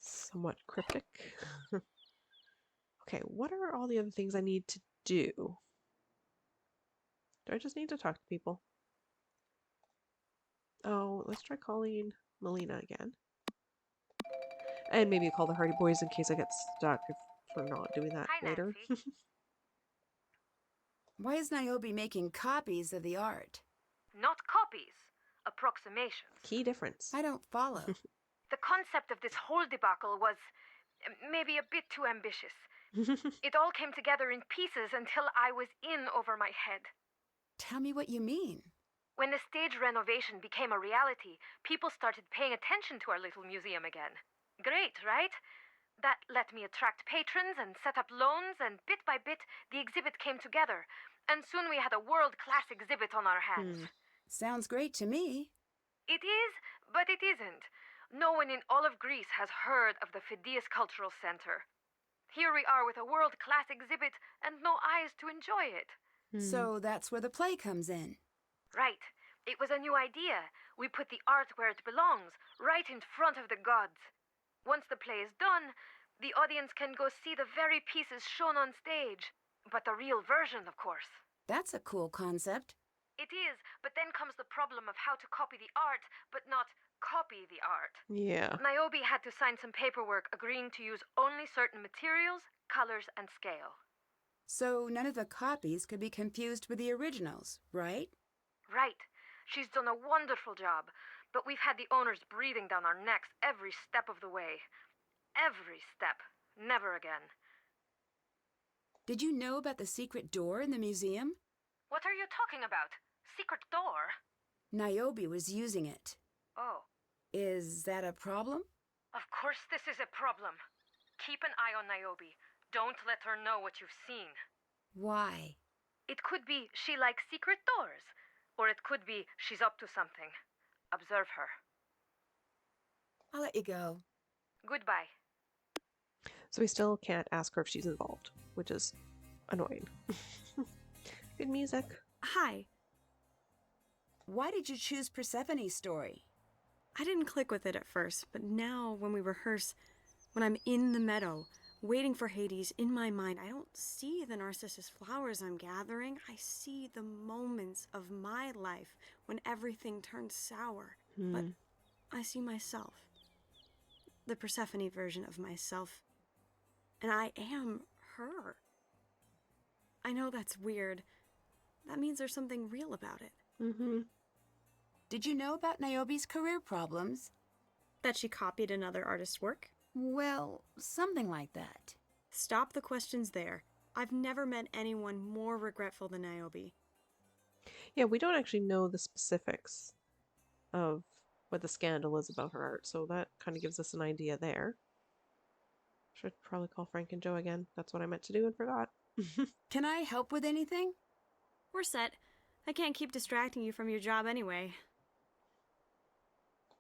Somewhat cryptic. Okay, what are all the other things I need to do? Do I just need to talk to people? Oh, let's try calling Melina again. And maybe call the Hardy Boys in case I get stuck if we're not doing that Hi, later. Nancy. Why is Niobe making copies of the art? Not copies, approximations. Key difference. I don't follow. The concept of this whole debacle was maybe a bit too ambitious. It all came together in pieces until I was in over my head. Tell me what you mean. When the stage renovation became a reality, people started paying attention to our little museum again. Great, right? That let me attract patrons and set up loans, and bit by bit, the exhibit came together. And soon we had a world-class exhibit on our hands. Sounds great to me. It is, but it isn't. No one in all of Greece has heard of the Phidias Cultural Center. Here we are with a world-class exhibit and no eyes to enjoy it. So that's where the play comes in. Right. It was a new idea. We put the art where it belongs, right in front of the gods. Once the play is done, the audience can go see the very pieces shown on stage. But the real version, of course. That's a cool concept. It is, but then comes the problem of how to copy the art, but not copy the art. Yeah. Niobe had to sign some paperwork agreeing to use only certain materials, colors, and scale. So none of the copies could be confused with the originals, right? Right. She's done a wonderful job, but we've had the owners breathing down our necks every step of the way. Every step. Never again. Did you know about the secret door in the museum? What are you talking about? Secret door? Niobe was using it. Oh. Is that a problem? Of course this is a problem. Keep an eye on Niobe. Don't let her know what you've seen. Why? It could be she likes secret doors, or it could be she's up to something. Observe her. I'll let you go. Goodbye. So we still can't ask her if she's involved, which is annoying. Good music. Hi. Why did you choose Persephone's story? I didn't click with it at first, but now when we rehearse, when I'm in the meadow, waiting for Hades, in my mind, I don't see the narcissus flowers I'm gathering. I see the moments of my life when everything turned sour. But I see myself. The Persephone version of myself. And I am her. I know that's weird. That means there's something real about it. Did you know about Niobe's career problems? That she copied another artist's work? Well, something like that. Stop the questions there. I've never met anyone more regretful than Niobe. Yeah, we don't actually know the specifics of what the scandal is about her art, so that kind of gives us an idea there. Should probably call Frank and Joe again. That's what I meant to do and forgot. Can I help with anything? We're set. I can't keep distracting you from your job anyway.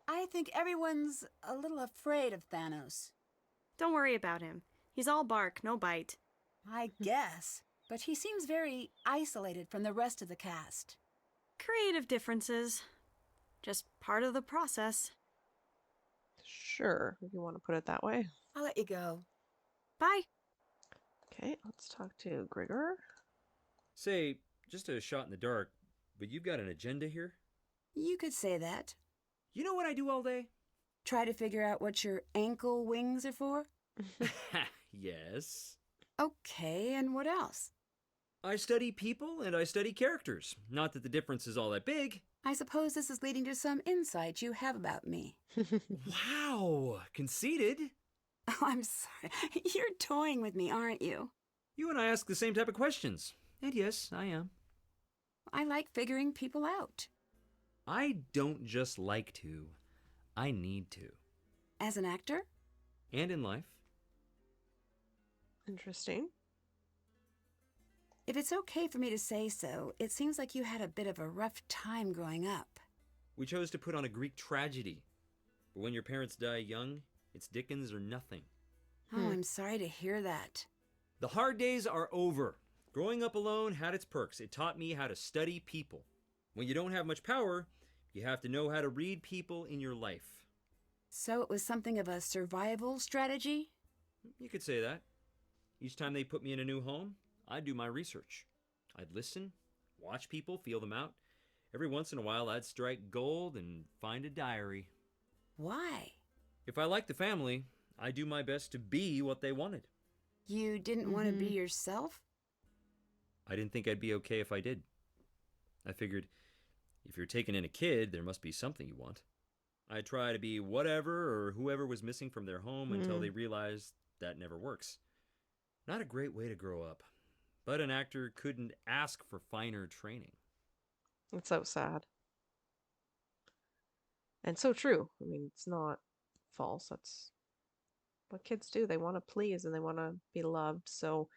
I think everyone's a little afraid of Thanos. Don't worry about him. He's all bark, no bite. I guess. But he seems very isolated from the rest of the cast. Creative differences. Just part of the process. Sure, if you want to put it that way. I'll let you go. Bye. Okay, let's talk to Grigor. Say, just a shot in the dark, but you've got an agenda here? You could say that. You know what I do all day? Try to figure out what your ankle wings are for? Yes. Okay, and what else? I study people and I study characters. Not that the difference is all that big. I suppose this is leading to some insight you have about me. Wow, conceited. Oh, I'm sorry. You're toying with me, aren't you? You and I ask the same type of questions. And yes, I am. I like figuring people out. I don't just like to. I need to. As an actor? And in life. Interesting. If it's okay for me to say so, it seems like you had a bit of a rough time growing up. We chose to put on a Greek tragedy. But when your parents die young, it's Dickens or nothing. Oh, I'm sorry to hear that. The hard days are over. Growing up alone had its perks. It taught me how to study people. When you don't have much power, you have to know how to read people in your life. So it was something of a survival strategy? You could say that. Each time they put me in a new home, I'd do my research. I'd listen, watch people, feel them out. Every once in a while, I'd strike gold and find a diary. Why? If I liked the family, I do my best to be what they wanted. You didn't want to be yourself? I didn't think I'd be okay if I did. I figured, if you're taking in a kid, there must be something you want. I try to be whatever or whoever was missing from their home until they realized that never works. Not a great way to grow up, but an actor couldn't ask for finer training. It's so sad. And so true. I mean, it's not false. That's what kids do. They want to please and they want to be loved. So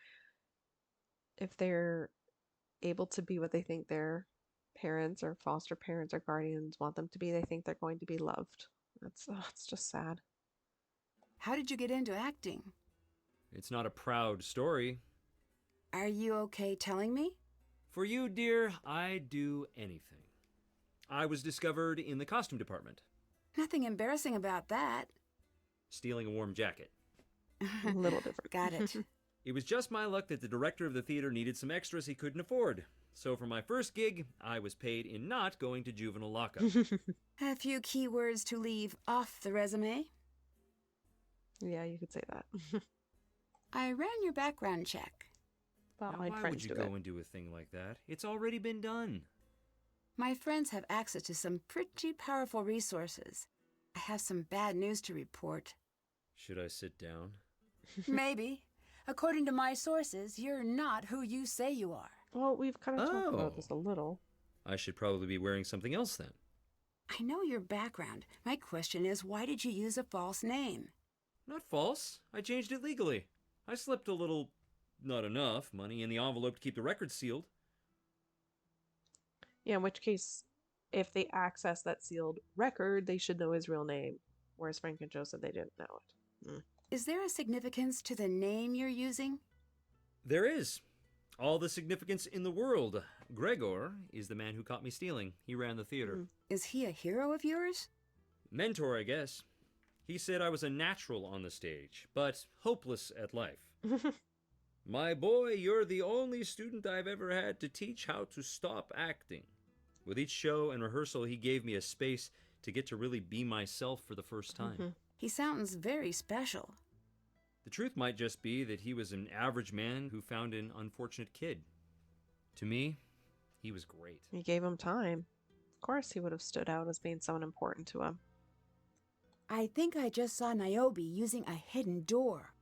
if they're able to be what they think their parents or foster parents or guardians want them to be, they think they're going to be loved. It's just sad. How did you get into acting? It's not a proud story. Are you okay telling me? For you, dear, I'd do anything. I was discovered in the costume department. Nothing embarrassing about that. Stealing a warm jacket. A little different. Got it. It was just my luck that the director of the theater needed some extras he couldn't afford. So for my first gig, I was paid in not going to juvenile lockup. A few keywords to leave off the resume. Yeah, you could say that. I ran your background check. Well, Now, my why friends would you do go it. and do a thing like that? It's already been done. My friends have access to some pretty powerful resources. I have some bad news to report. Should I sit down? Maybe. According to my sources, you're not who you say you are. Well, we've kind of talked Oh. about this a little. I should probably be wearing something else then. I know your background. My question is, why did you use a false name? Not false. I changed it legally. I slipped a little, not enough, money in the envelope to keep the record sealed. Yeah, in which case, if they access that sealed record, they should know his real name. Whereas Frank and Joe said they didn't know it. Is there a significance to the name you're using? There is. All the significance in the world. Gregor is the man who caught me stealing. He ran the theater. Is he a hero of yours? Mentor, I guess. He said I was a natural on the stage, but hopeless at life. My boy, you're the only student I've ever had to teach how to stop acting. With each show and rehearsal, he gave me a space to get to really be myself for the first time. He sounds very special. The truth might just be that he was an average man who found an unfortunate kid. To me, he was great. He gave him time. Of course, he would have stood out as being someone important to him. I think I just saw Niobe using a hidden door.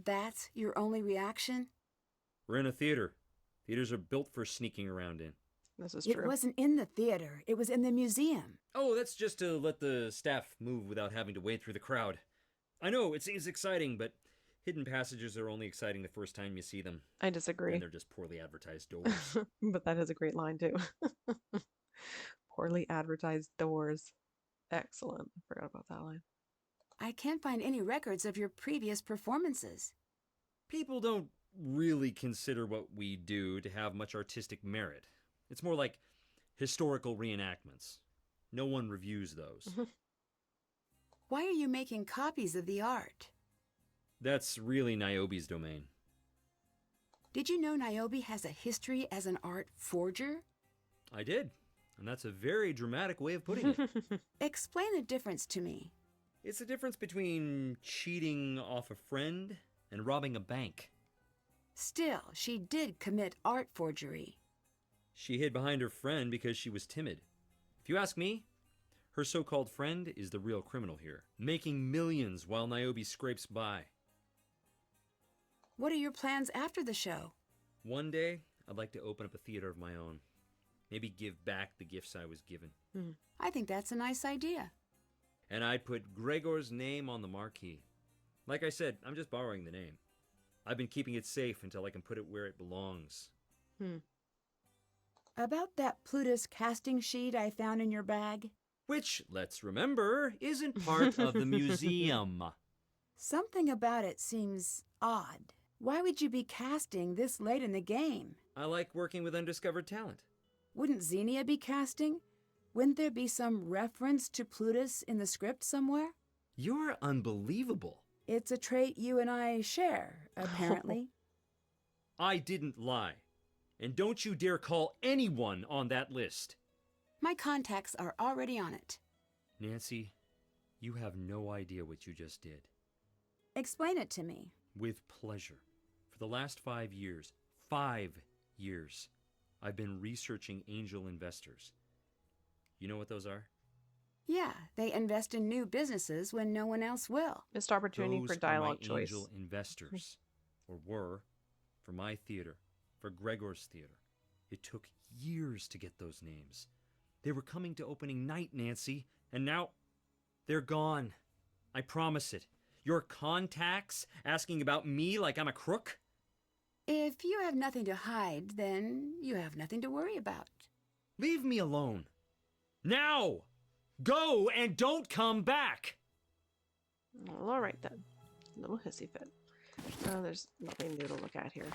That's your only reaction? We're in a theater. Theaters are built for sneaking around in. This is It true. wasn't in the theater. It was in the museum. Oh, that's just to let the staff move without having to wade through the crowd. I know, it seems exciting, but hidden passages are only exciting the first time you see them. I disagree. And they're just poorly advertised doors. But that is a great line, too. Poorly advertised doors. Excellent. I forgot about that line. I can't find any records of your previous performances. People don't really consider what we do to have much artistic merit. It's more like historical reenactments. No one reviews those. Why are you making copies of the art? That's really Niobe's domain. Did you know Niobe has a history as an art forger? I did, and that's a very dramatic way of putting it. Explain the difference to me. It's the difference between cheating off a friend and robbing a bank. Still, she did commit art forgery. She hid behind her friend because she was timid. If you ask me, her so-called friend is the real criminal here, making millions while Niobe scrapes by. What are your plans after the show? One day, I'd like to open up a theater of my own. Maybe give back the gifts I was given. I think that's a nice idea. And I'd put Gregor's name on the marquee. Like I said, I'm just borrowing the name. I've been keeping it safe until I can put it where it belongs. About that Plutus casting sheet I found in your bag? Which, let's remember, isn't part of the museum. Something about it seems odd. Why would you be casting this late in the game? I like working with undiscovered talent. Wouldn't Xenia be casting? Wouldn't there be some reference to Plutus in the script somewhere? You're unbelievable. It's a trait you and I share, apparently. I didn't lie. And don't you dare call anyone on that list. My contacts are already on it. Nancy, you have no idea what you just did. Explain it to me. With pleasure. For the last 5 years, I've been researching angel investors. You know what those are? Yeah, they invest in new businesses when no one else will. Missed opportunity Those for are dialogue my choice. angel investors, or were, for my theater, for Gregor's theater. It took years to get those names. They were coming to opening night, Nancy, and now they're gone. I promise it. Your contacts asking about me like I'm a crook? If you have nothing to hide, then you have nothing to worry about. Leave me alone. Now! Go and don't come back! Well, all right then. Little hissy fit. Oh, there's nothing new to look at here.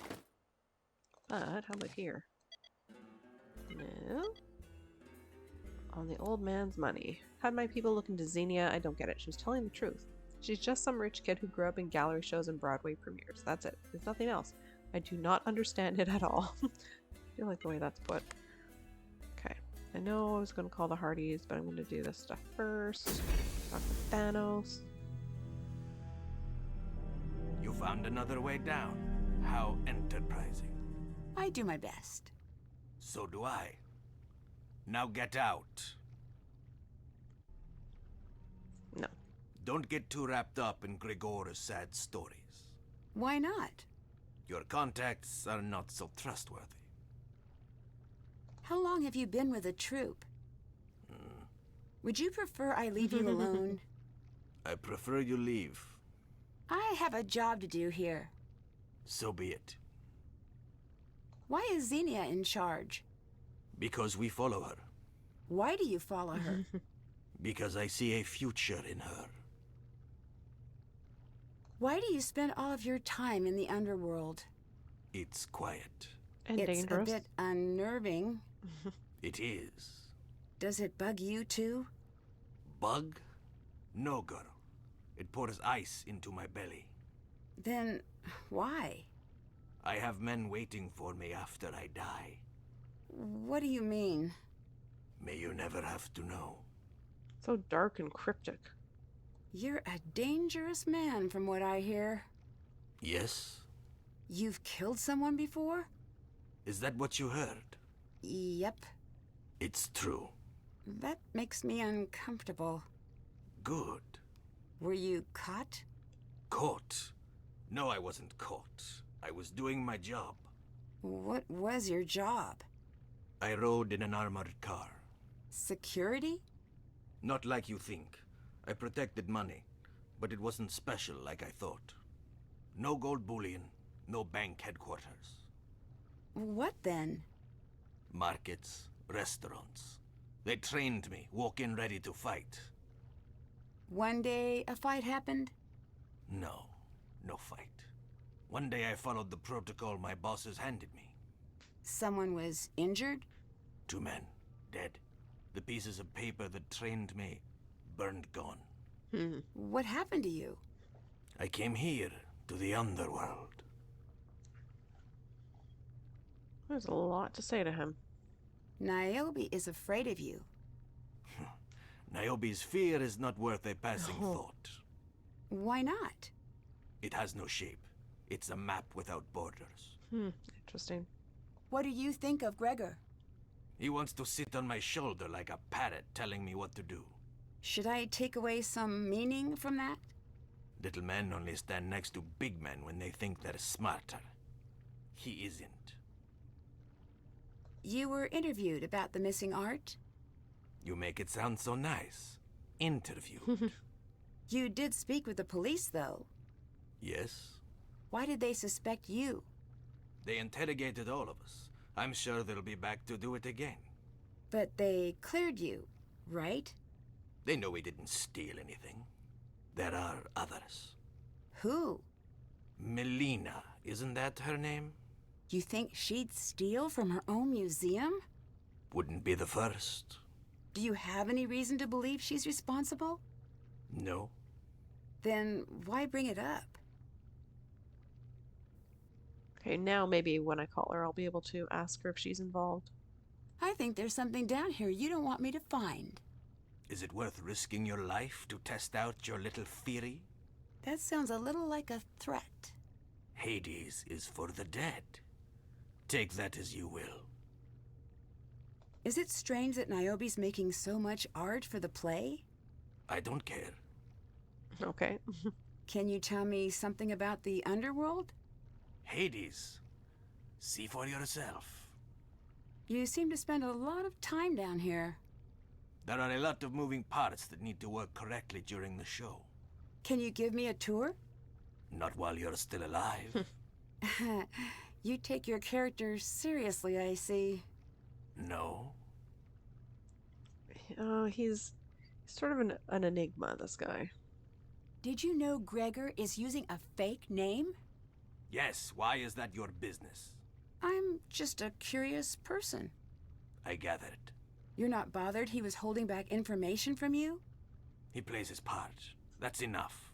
But how about here? No. On the old man's money. Had my people look into Xenia? I don't get it. She was telling the truth. She's just some rich kid who grew up in gallery shows and Broadway premieres. That's it. There's nothing else. I do not understand it at all. I feel like the way that's put. Okay. I know I was going to call the Hardys, but I'm going to do this stuff first. Talk to Thanos. You found another way down. How enterprising. I do my best. So do I. Now get out. No. Don't get too wrapped up in Gregor's sad stories. Why not? Your contacts are not so trustworthy. How long have you been with the troupe? Would you prefer I leave you alone? I prefer you leave. I have a job to do here. So be it. Why is Xenia in charge? Because we follow her. Why do you follow her? Because I see a future in her. Why do you spend all of your time in the underworld? It's quiet. And It's dangerous. a bit unnerving. It is. Does it bug you too? Bug? No, girl. It pours ice into my belly. Then why? I have men waiting for me after I die. What do you mean? May you never have to know. So dark and cryptic. You're a dangerous man from what I hear. Yes? You've killed someone before? Is that what you heard? Yep. It's true. That makes me uncomfortable. Good. Were you caught? Caught? No, I wasn't caught. I was doing my job. What was your job? I rode in an armored car. Security? Not like you think. I protected money, but it wasn't special like I thought. No gold bullion, no bank headquarters. What then? Markets, restaurants. They trained me, walk in ready to fight. One day a fight happened? No, no fight. One day I followed the protocol my bosses handed me. Someone was injured? 2 men, dead. The pieces of paper that trained me, burned gone. What happened to you? I came here, to the underworld. There's a lot to say to him. Niobe is afraid of you. Niobe's fear is not worth a passing thought. Why not? It has no shape. It's a map without borders. Interesting. What do you think of Gregor? He wants to sit on my shoulder like a parrot telling me what to do. Should I take away some meaning from that? Little men only stand next to big men when they think they're smarter. He isn't. You were interviewed about the missing art? You make it sound so nice. Interviewed. You did speak with the police, though. Yes? Why did they suspect you? They interrogated all of us. I'm sure they'll be back to do it again. But they cleared you, right? They know we didn't steal anything. There are others. Who? Melina, isn't that her name? You think she'd steal from her own museum? Wouldn't be the first. Do you have any reason to believe she's responsible? No. Then why bring it up? Okay, now maybe when I call her, I'll be able to ask her if she's involved. I think there's something down here you don't want me to find. Is it worth risking your life to test out your little theory? That sounds a little like a threat. Hades is for the dead. Take that as you will. Is it strange that Niobe's making so much art for the play? I don't care. Okay. Can you tell me something about the underworld? Hades. See for yourself. You seem to spend a lot of time down here. There are a lot of moving parts that need to work correctly during the show. Can you give me a tour? Not while you're still alive. You take your character seriously, I see. No. He's sort of an enigma, this guy. Did you know Gregor is using a fake name? Yes, why is that your business? I'm just a curious person. I gather it. You're not bothered he was holding back information from you? He plays his part. That's enough.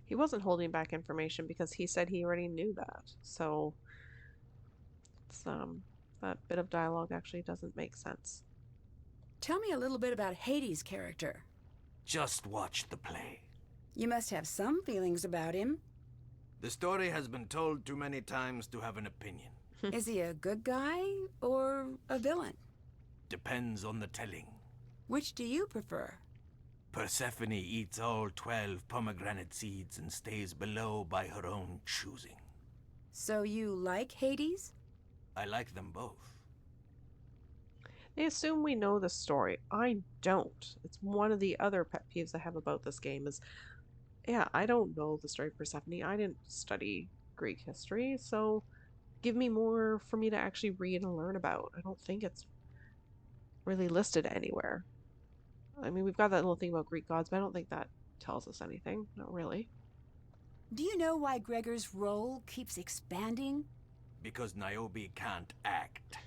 He wasn't holding back information because he said he already knew that. So it's that bit of dialogue actually doesn't make sense. Tell me a little bit about Hades' character. Just watch the play. You must have some feelings about him. The story has been told too many times to have an opinion. Is he a good guy or a villain? Depends on the telling. Which do you prefer? Persephone eats all 12 pomegranate seeds and stays below by her own choosing. So you like Hades? I like them both. They assume we know the story. I don't. It's one of the other pet peeves I have about this game is, yeah, I don't know the story of Persephone. I didn't study Greek history, so give me more for me to actually read and learn about. I don't think it's really listed anywhere. I mean, we've got that little thing about Greek gods, but I don't think that tells us anything. Not really. Do you know why Gregor's role keeps expanding? Because Niobe can't act.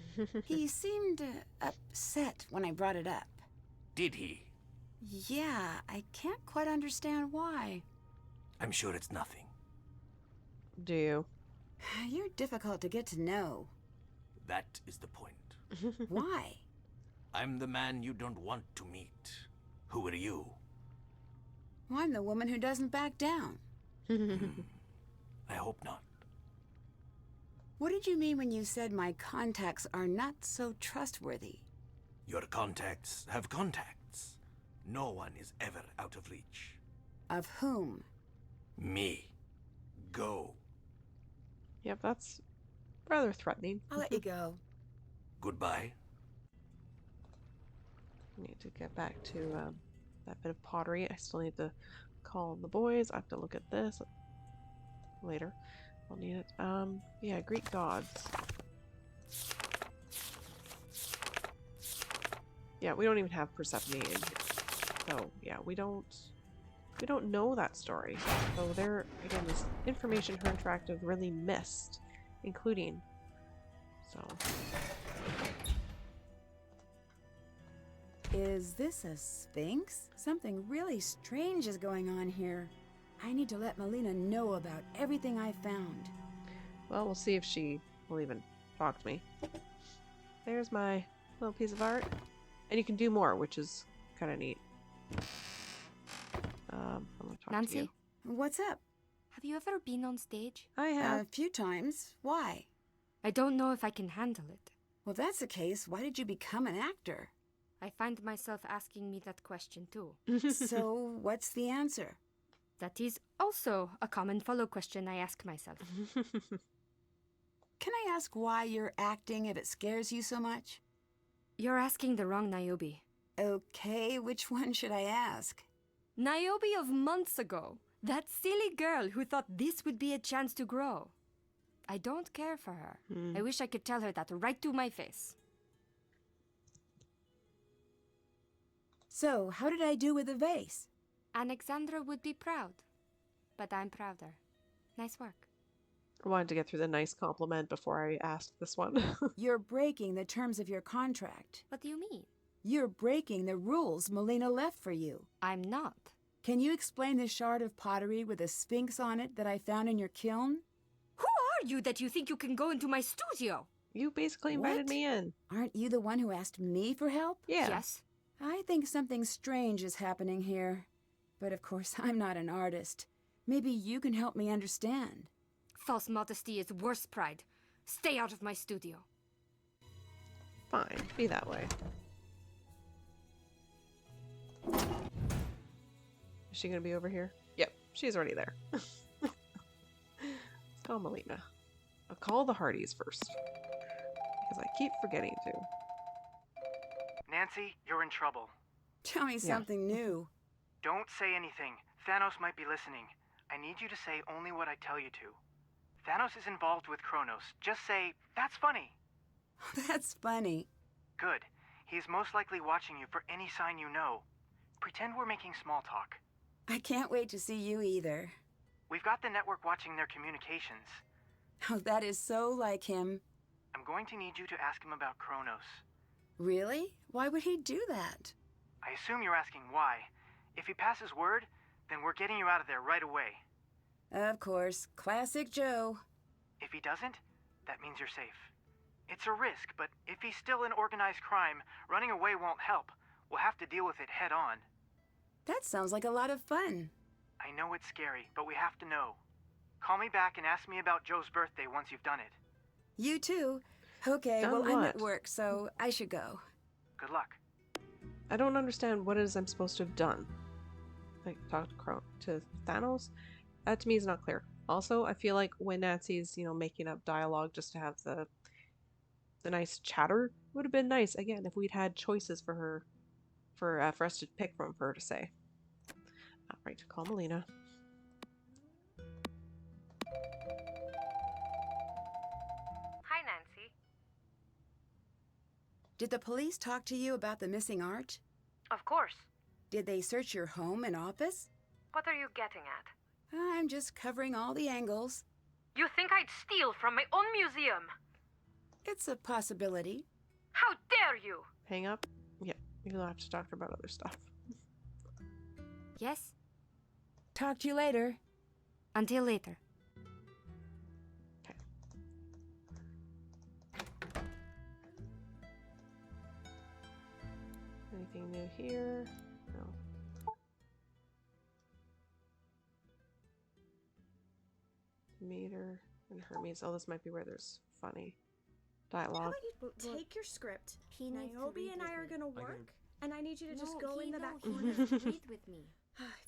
He seemed upset when I brought it up. Did he? Yeah, I can't quite understand why. I'm sure it's nothing. Do you? You're difficult to get to know. That is the point. Why? I'm the man you don't want to meet. Who are you? Well, I'm the woman who doesn't back down. I hope not. What did you mean when you said my contacts are not so trustworthy? Your contacts have contacts. No one is ever out of reach. Of whom? Me. Go. Yep, that's rather threatening. I'll let you go. Goodbye. Need to get back to that bit of pottery. I still need to call the boys. I have to look at this later. I'll need it. Yeah, Greek gods. Yeah, we don't even have Persephone in here. So yeah, we don't know that story. So there again, this information her interactive really missed, including. So. Is this a sphinx? Something really strange is going on here. I need to let Melina know about everything I found. Well, we'll see if she will even talk to me. There's my little piece of art. And you can do more, which is kind of neat. I'm gonna talk to Nancy, you. What's up? have you ever been on stage? I have. A few times. Why? I don't know if I can handle it. Well, if that's the case, why did you become an actor? I find myself asking me that question too. So, what's the answer? That is also a common follow question I ask myself. Can I ask why you're acting if it scares you so much? You're asking the wrong Niobe. Okay, which one should I ask? Niobe of months ago. That silly girl who thought this would be a chance to grow. I don't care for her. I wish I could tell her that right to my face. So, how did I do with the vase? Alexandra would be proud. But I'm prouder. Nice work. I wanted to get through the nice compliment before I asked this one. You're breaking the terms of your contract. What do you mean? You're breaking the rules Melina left for you. I'm not. Can you explain the shard of pottery with a sphinx on it that I found in your kiln? Who are you that you think you can go into my studio? You basically invited What? me in. Aren't you the one who asked me for help? Yeah. Yes. I think something strange is happening here. But of course, I'm not an artist. Maybe you can help me understand. False modesty is worse pride. Stay out of my studio. Fine. Be that way. Is she gonna be over here? Yep. She's already there. Let's call Melina. I'll call the Hardys first. Because I keep forgetting to. Nancy, you're in trouble. Tell me something new. Don't say anything. Thanos might be listening. I need you to say only what I tell you to. Thanos is involved with Kronos. Just say, that's funny. That's funny. Good. He's most likely watching you for any sign you know. Pretend we're making small talk. I can't wait to see you either. We've got the network watching their communications. Oh, that is so like him. I'm going to need you to ask him about Kronos. Really? Why would he do that? I assume you're asking why. If he passes word, then we're getting you out of there right away. Of course. Classic Joe. If he doesn't, that means you're safe. It's a risk, but if he's still in organized crime, running away won't help. We'll have to deal with it head on. That sounds like a lot of fun. I know it's scary, but we have to know. Call me back and ask me about Joe's birthday once you've done it. You too. Okay, Done well, I'm at what? work, so I should go. Good luck. I don't understand what it is I'm supposed to have done. Like, talk to Thanos? That to me is not clear. Also, I feel like when Nancy's, making up dialogue just to have the nice chatter, would have been nice, again, if we'd had choices for her, for us to pick from for her to say. Alright, call Melina. Hi, Nancy. Did the police talk to you about the missing art? Of course. Did they search your home and office? What are you getting at? I'm just covering all the angles. You think I'd steal from my own museum? It's a possibility. How dare you! Hang up? Yep, you'll have to talk to her about other stuff. Yes? Talk to you later. Until later. Okay. Anything new here? No. Meter and Hermes. Oh, this might be where there's funny How dialogue. about you take your script? He needs to Niobe read and with I are me. gonna I work, and I need you to just go in the back He corner. needs to read with me.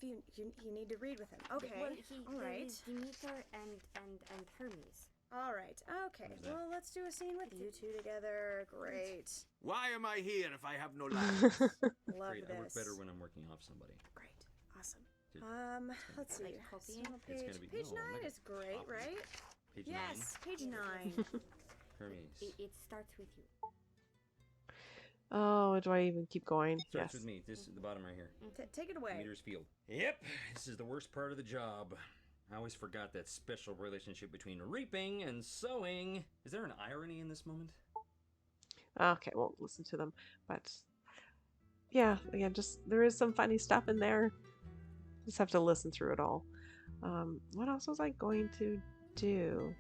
If you need to read with him. Okay. Well, All there right. is Demeter and Hermes. All right. Okay. What is that? Well, let's do a scene with you two together. Great. Why am I here if I have no lines? Love Great, I work this. better when I'm working off somebody. Great. Awesome. Did- Let's see. Like copying? So It's page gonna be- page no, 9 I'm is great, copying. right? Page Yes, page 9. 9. Hermes. It starts with you. Oh, do I even keep going? Starts Yes. with me. This is the bottom right here. Take it away. Demeter's field. Yep, this is the worst part of the job. I always forgot that special relationship between reaping and sowing. Is there an irony in this moment? Okay, won't listen to them. But yeah, again, just there is some funny stuff in there. Just have to listen through it all. What else was I going to do?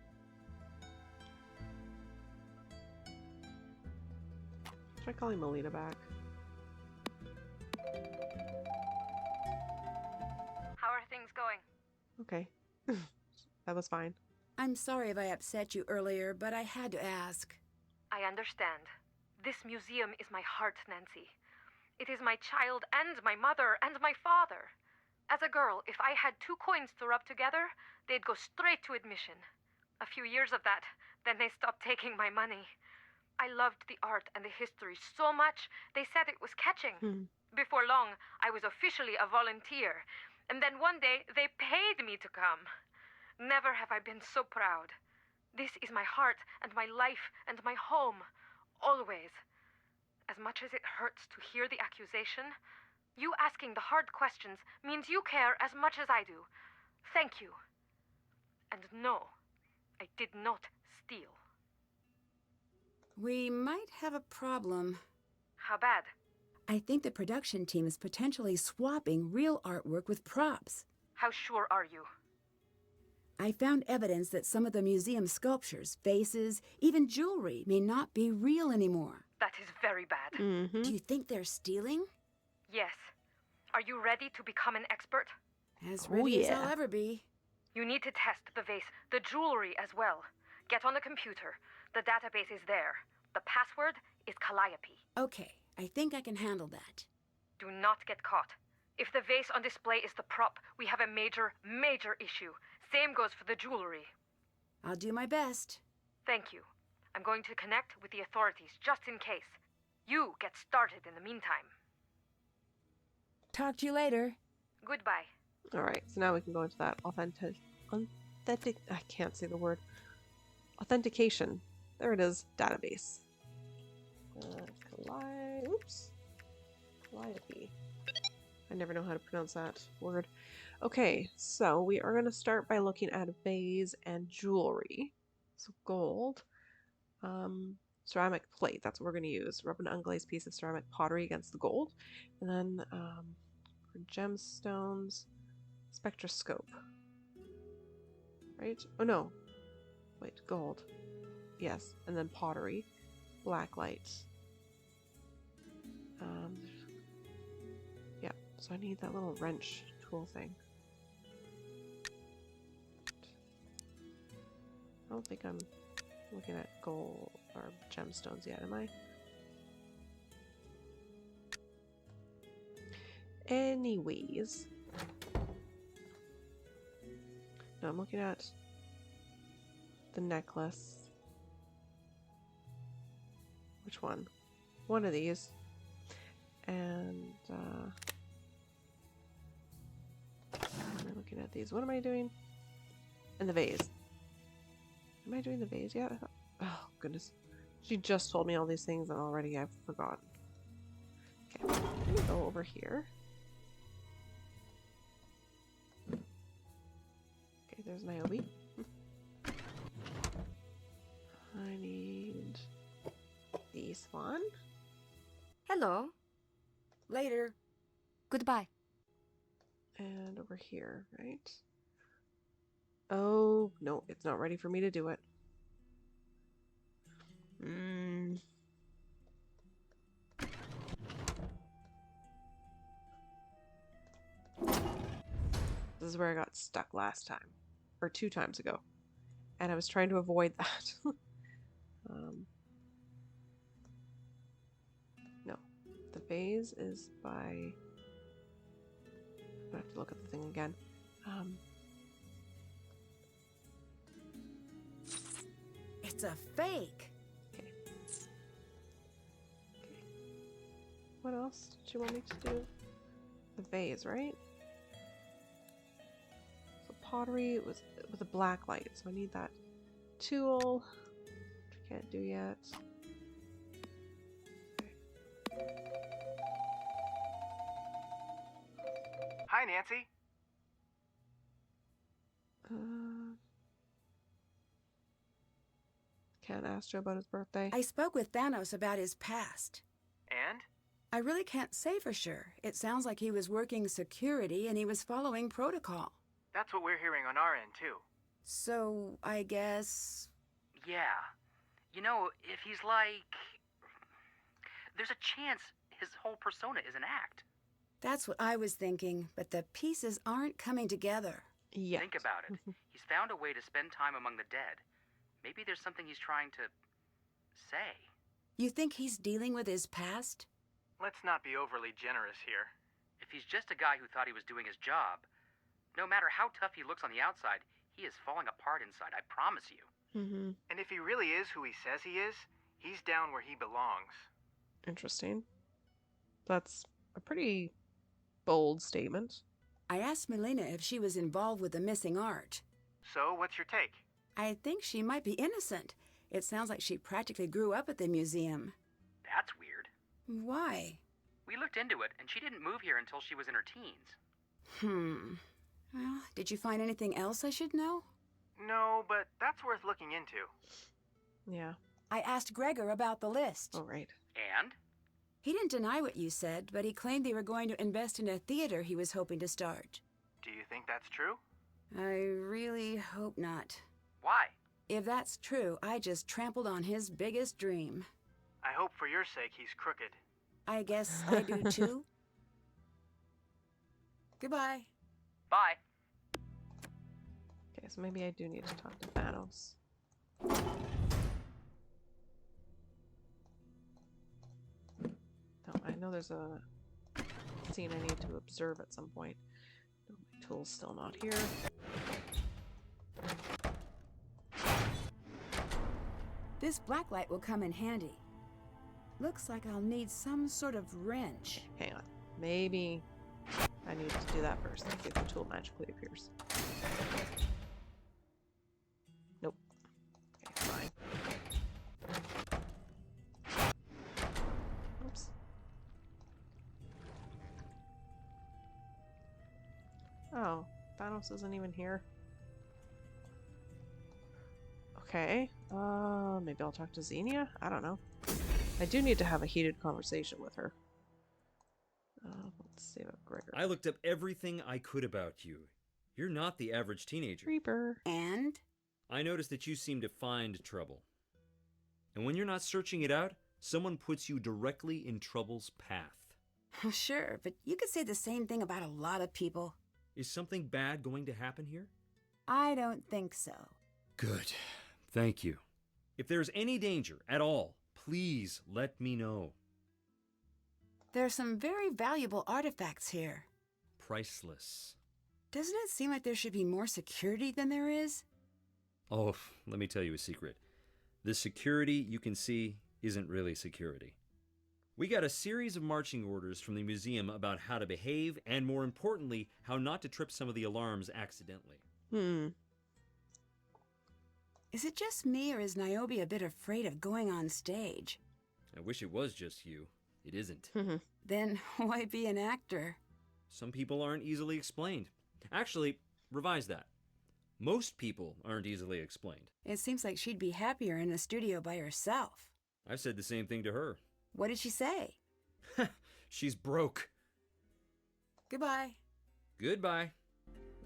Try calling Melina back. How are things going? Okay. That was fine. I'm sorry if I upset you earlier, but I had to ask. I understand. This museum is my heart, Nancy. It is my child and my mother and my father. As a girl, if I had 2 coins to rub together, they'd go straight to admission. A few years of that, then they stopped taking my money. I loved the art and the history so much, they said it was catching. Before long, I was officially a volunteer. And then one day, they paid me to come. Never have I been so proud. This is my heart and my life and my home. Always. As much as it hurts to hear the accusation, you asking the hard questions means you care as much as I do. Thank you. And no, I did not steal. We might have a problem. How bad? I think the production team is potentially swapping real artwork with props. How sure are you? I found evidence that some of the museum sculptures, vases, even jewelry may not be real anymore. That is very bad. Mm-hmm. Do you think they're stealing? Yes. Are you ready to become an expert? As Oh, ready as yeah. I'll ever be. You need to test the vase, the jewelry as well. Get on the computer. The database is there. The password is Calliope. Okay, I think I can handle that. Do not get caught. If the vase on display is the prop, we have a major, major issue. Same goes for the jewelry. I'll do my best. Thank you. I'm going to connect with the authorities just in case. You get started in the meantime. Talk to you later. Goodbye. All right, so now we can go into that I can't say the word. Authentication. There it is. Database. Calliope. I never know how to pronounce that word. Okay, so we are going to start by looking at vase and jewelry. So gold. Ceramic plate. That's what we're going to use. Rub an unglazed piece of ceramic pottery against the gold. And then for gemstones, spectroscope. Right? Oh no. Wait, gold. Yes. And then pottery. Black light. Yeah, so I need that little wrench tool thing. I don't think I'm looking at gold or gemstones yet, am I? Anyways. No, I'm looking at the necklace. Which one? One of these. And am I looking at these? What am I doing? And the vase. Am I doing the vase yet? Oh goodness. She just told me all these things and already I've forgotten. Okay, let me go over here. Okay, there's Niobe. I need this one. Hello. Later. Goodbye. And over here, right? Oh, no, it's not ready for me to do it. This is where I got stuck last time. Or 2 times ago. And I was trying to avoid that. No. The vase is by... I have to look at the thing again. It's a fake. Okay. What else did you want me to do? The vase, right? So pottery was with a black light, so I need that tool, which I can't do yet. Hi, Nancy. Can't ask Joe about his birthday. I spoke with Thanos about his past. And? I really can't say for sure. It sounds like he was working security and he was following protocol. That's what we're hearing on our end, too. So, I guess... Yeah. You know, if he's like... There's a chance his whole persona is an act. That's what I was thinking, but the pieces aren't coming together. Yeah. Think about it. He's found a way to spend time among the dead. Maybe there's something he's trying to say. You think he's dealing with his past? Let's not be overly generous here. If he's just a guy who thought he was doing his job, no matter how tough he looks on the outside, he is falling apart inside, I promise you. And if he really is who he says he is, he's down where he belongs. Interesting. That's a pretty bold statement. I asked Melina if she was involved with the missing art. So, what's your take? I think she might be innocent. It sounds like she practically grew up at the museum. That's weird. Why? We looked into it, and she didn't move here until she was in her teens. Well, did you find anything else I should know? No, but that's worth looking into. Yeah. I asked Gregor about the list. All right. And? He didn't deny what you said, but he claimed they were going to invest in a theater he was hoping to start. Do you think that's true? I really hope not. Why? If that's true, I just trampled on his biggest dream. I hope for your sake he's crooked. I guess I do too. Goodbye. Bye. Okay, so maybe I do need to talk to Thanos. No, I know there's a scene I need to observe at some point. No, my tool's still not here. This blacklight will come in handy. Looks like I'll need some sort of wrench. Hang on. Maybe I need to do that first. Let's see if the tool magically appears. Nope. Okay, fine. Oops. Oh, Thanos isn't even here. Okay. Maybe I'll talk to Xenia? I don't know. I do need to have a heated conversation with her. Let's see about Gregor. I looked up everything I could about you. You're not the average teenager. Reaper. And? I noticed that you seem to find trouble. And when you're not searching it out, someone puts you directly in trouble's path. Sure, but you could say the same thing about a lot of people. Is something bad going to happen here? I don't think so. Good. Thank you. If there's any danger at all, please let me know. There's some very valuable artifacts here. Priceless. Doesn't it seem like there should be more security than there is? Oh, let me tell you a secret. The security you can see isn't really security. We got a series of marching orders from the museum about how to behave and, more importantly, how not to trip some of the alarms accidentally. Is it just me, or is Niobe a bit afraid of going on stage? I wish it was just you. It isn't. Then why be an actor? Some people aren't easily explained. Actually, revise that. Most people aren't easily explained. It seems like she'd be happier in a studio by herself. I've said the same thing to her. What did she say? She's broke. Goodbye. Goodbye.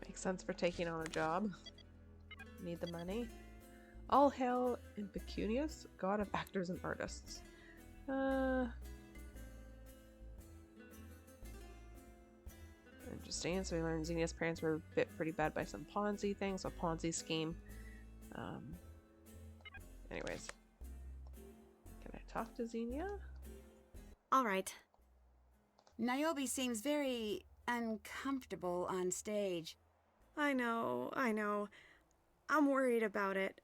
Makes sense for taking on a job. Need the money. All hail Impecunious, god of actors and artists. Interesting. So we learned Xenia's parents were bit pretty bad by some Ponzi things, a Ponzi scheme. Anyways. Can I talk to Xenia? All right. Niobe seems very uncomfortable on stage. I know. I'm worried about it.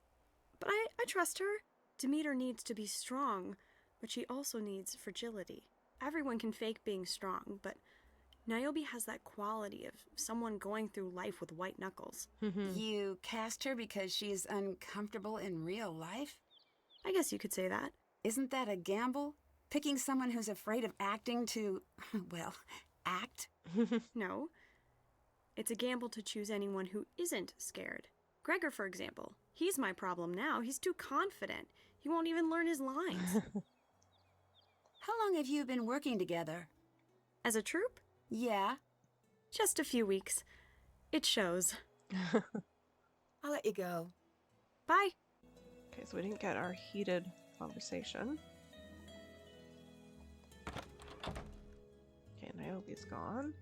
But I trust her. Demeter needs to be strong, but she also needs fragility. Everyone can fake being strong, but Niobe has that quality of someone going through life with white knuckles. You cast her because she's uncomfortable in real life? I guess you could say that. Isn't that a gamble? Picking someone who's afraid of acting to, well, act? No. It's a gamble to choose anyone who isn't scared. Gregor, for example. He's my problem now. He's too confident. He won't even learn his lines. How long have you been working together? As a troupe? Yeah. Just a few weeks. It shows. I'll let you go. Bye. Okay, so we didn't get our heated conversation. Okay, Niobe's gone.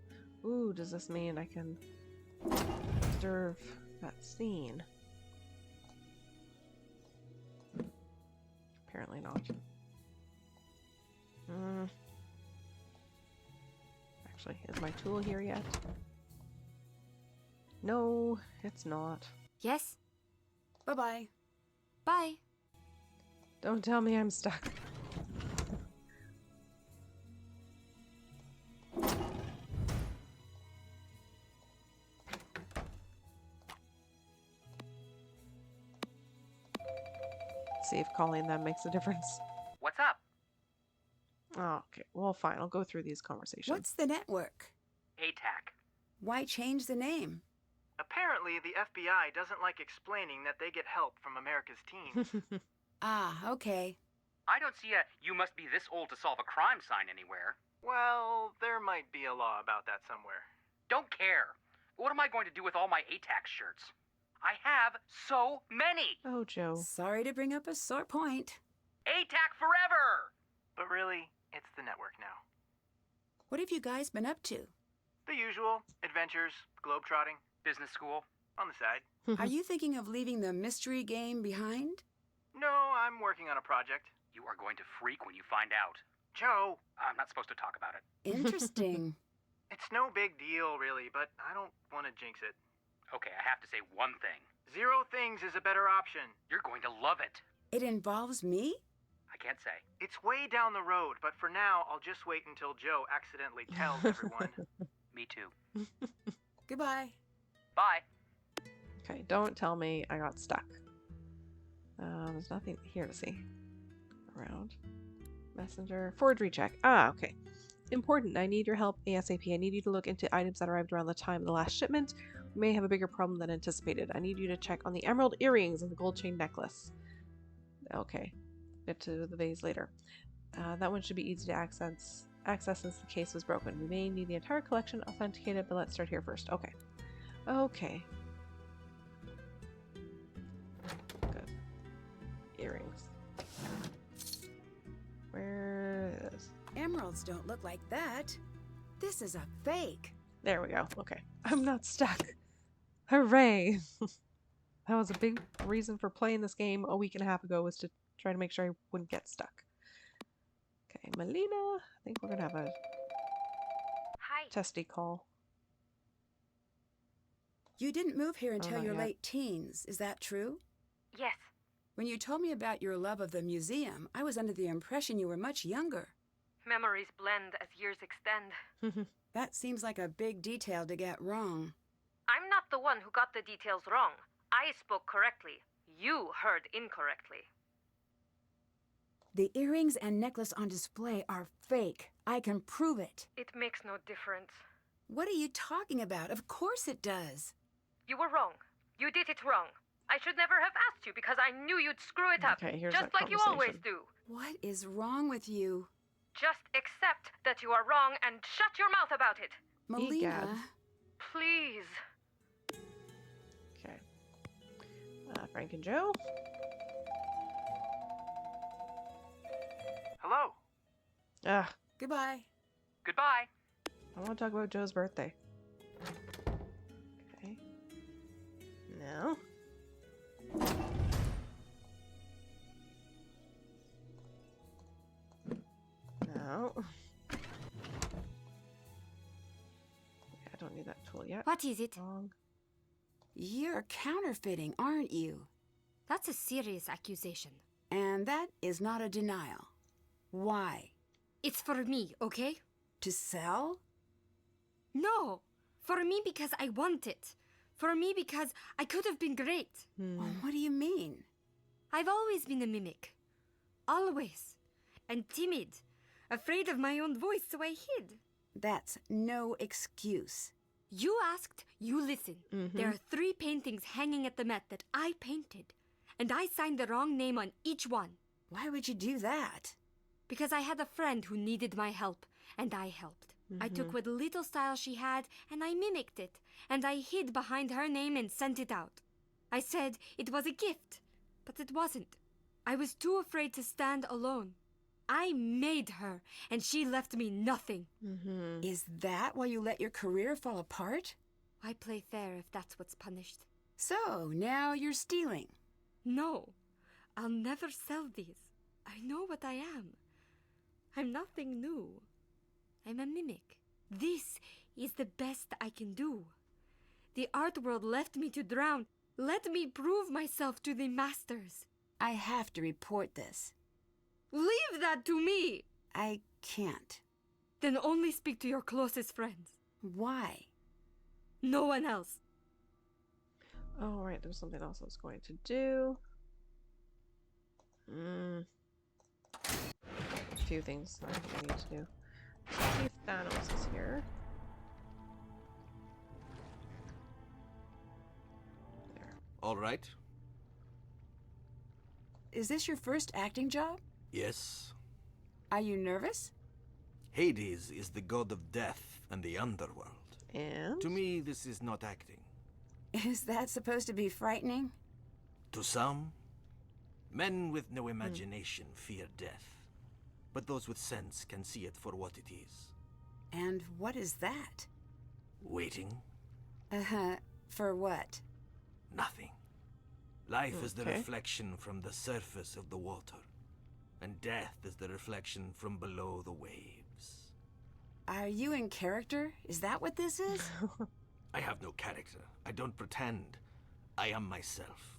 Ooh, does this mean I can observe that scene? Apparently not. Actually, is my tool here yet? No, it's not. Yes? Bye-bye. Bye. Don't tell me I'm stuck. See if calling them makes a difference. What's up? Oh, okay, well, fine. I'll go through these conversations. What's the network? ATAC. Why change the name? Apparently, the FBI doesn't like explaining that they get help from America's teens. Ah, okay. I don't see a "you must be this old to solve a crime" sign anywhere. Well, there might be a law about that somewhere. Don't care. What am I going to do with all my ATAC shirts? I have so many! Oh, Joe. Sorry to bring up a sore point. ATAC forever! But really, it's the network now. What have you guys been up to? The usual. Adventures, globetrotting, Business school. on the side. Are you thinking of leaving the mystery game behind? No, I'm working on a project. You are going to freak when you find out. Joe, I'm not supposed to talk about it. Interesting. it's no big deal, really, but I don't want to jinx it. Okay, I have to say one thing. 0 things is a better option. You're going to love it. It involves me? I can't say. It's way down the road, but for now, I'll just wait until Joe accidentally tells everyone. Me too. Goodbye. Bye. Okay, don't tell me I got stuck. There's nothing here to see. Around. Messenger. Forgery check. Ah, okay. Important. I need your help ASAP. I need you to look into items that arrived around the time of the last shipment. We may have a bigger problem than anticipated. I need you to check on the emerald earrings and the gold chain necklace. Okay. Get to the vase later. That one should be easy to access since the case was broken. We may need the entire collection authenticated, but let's start here first. Okay. Okay. Good. Earrings. Where is... Emeralds don't look like that. This is a fake. There we go. Okay. I'm not stuck. Hooray! That was a big reason for playing this game a week and a half ago, was to try to make sure I wouldn't get stuck. Okay, Melina. I think we're gonna have a Hi. testy call. You didn't move here until not your yet. late teens, is that true? Yes. When you told me about your love of the museum, I was under the impression you were much younger. Memories blend as years extend. That seems like a big detail to get wrong. I'm not the one who got the details wrong. I spoke correctly. You heard incorrectly. The earrings and necklace on display are fake. I can prove it. It makes no difference. What are you talking about? Of course it does. You were wrong. You did it wrong. I should never have asked you because I knew you'd screw it up. Okay, here's just that like you always conversation. do. What is wrong with you? Just accept that you are wrong and shut your mouth about it. Melina, Egad. Please. Okay. Frank and Joe. Hello? Ah, goodbye. Goodbye. I want to talk about Joe's birthday. Okay. No. No. Okay, I don't need that tool yet. What is it? Wrong. You're counterfeiting, aren't you? That's a serious accusation. And that is not a denial. Why? It's for me, okay? To sell? No! For me because I want it. For me because I could have been great. Well, what do you mean? I've always been a mimic. Always. And timid. Afraid of my own voice, so I hid. That's no excuse. You asked, you listen. There are 3 paintings hanging at the Met that I painted. And I signed the wrong name on each one. Why would you do that? Because I had a friend who needed my help, and I helped. I took what little style she had, and I mimicked it. And I hid behind her name and sent it out. I said it was a gift, but it wasn't. I was too afraid to stand alone. I made her, and she left me nothing. Is that why you let your career fall apart? I play fair if that's what's punished. So, now you're stealing. No, I'll never sell these. I know what I am. I'm nothing new. I'm a mimic. This is the best I can do. The art world left me to drown. Let me prove myself to the masters. I have to report this. Leave that to me! I can't. Then only speak to your closest friends. Why? No one else. Oh, right, there's something else I was going to do. A few things I think I need to do. Let's see if Thanos is here. There. All right. Is this your first acting job? Yes. Are you nervous? Hades is the god of death and the underworld. And? To me, this is not acting. Is that supposed to be frightening? To some, men with no imagination fear death. But those with sense can see it for what it is. And what is that? Waiting? For what? Nothing. Life is the Okay. reflection from the surface of the water, and death is the reflection from below the waves. Are you in character? Is that what this is? I have no character. I don't pretend. I am myself.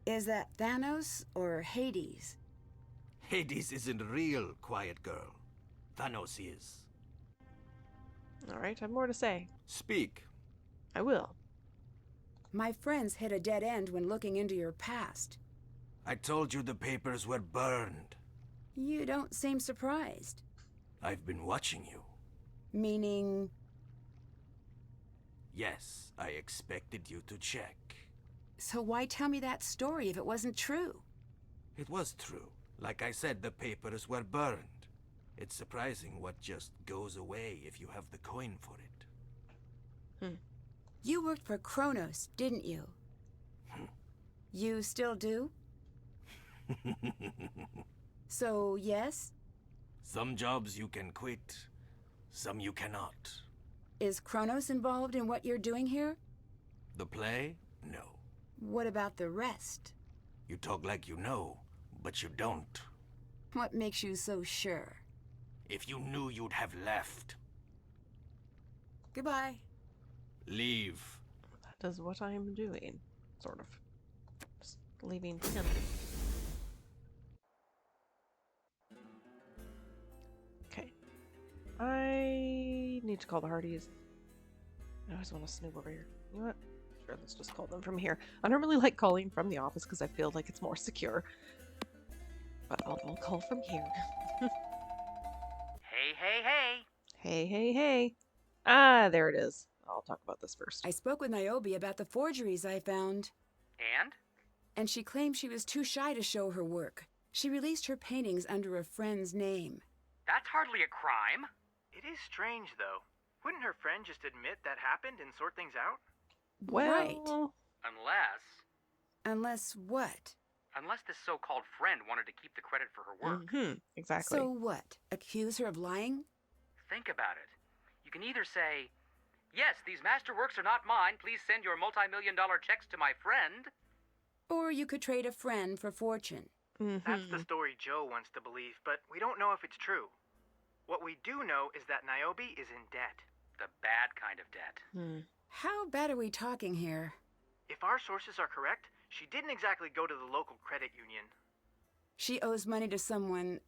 Is that Thanos or Hades? Hades isn't real, quiet girl. Thanos is. All right, I have more to say. Speak. I will. My friends hit a dead end when looking into your past. I told you the papers were burned. You don't seem surprised. I've been watching you. Meaning... Yes, I expected you to check. So why tell me that story if it wasn't true? It was true. Like I said, the papers were burned. It's surprising what just goes away if you have the coin for it. You worked for Kronos, didn't you? You still do? So, yes? Some jobs you can quit, some you cannot. Is Kronos involved in what you're doing here? The play? No. What about the rest? You talk like you know, but you don't. What makes you so sure? If you knew, you'd have left. Goodbye. Leave. That is what I am doing. Sort of. Just leaving him. Okay. I need to call the Hardys. I always want to snoop over here. You know what? Sure, let's just call them from here. I don't really like calling from the office because I feel like it's more secure. But I'll call from here. Hey. Hey, hey, hey. Ah, there it is. I'll talk about this first. I spoke with Niobe about the forgeries I found, And? and she claimed she was too shy to show her work. She released her paintings under a friend's name. That's hardly a crime. It is strange, though. Wouldn't her friend just admit that happened and sort things out? Well, Right. Unless what? Unless this so-called friend wanted to keep the credit for her work. exactly. So what? Accuse her of lying? Think about it. You can either say, yes, these masterworks are not mine. Please send your multi-million-dollar checks to my friend. Or you could trade a friend for fortune. That's the story Joe wants to believe, but we don't know if it's true. What we do know is that Niobe is in debt. The bad kind of debt. How bad are we talking here? If our sources are correct, she didn't exactly go to the local credit union. She owes money to someone,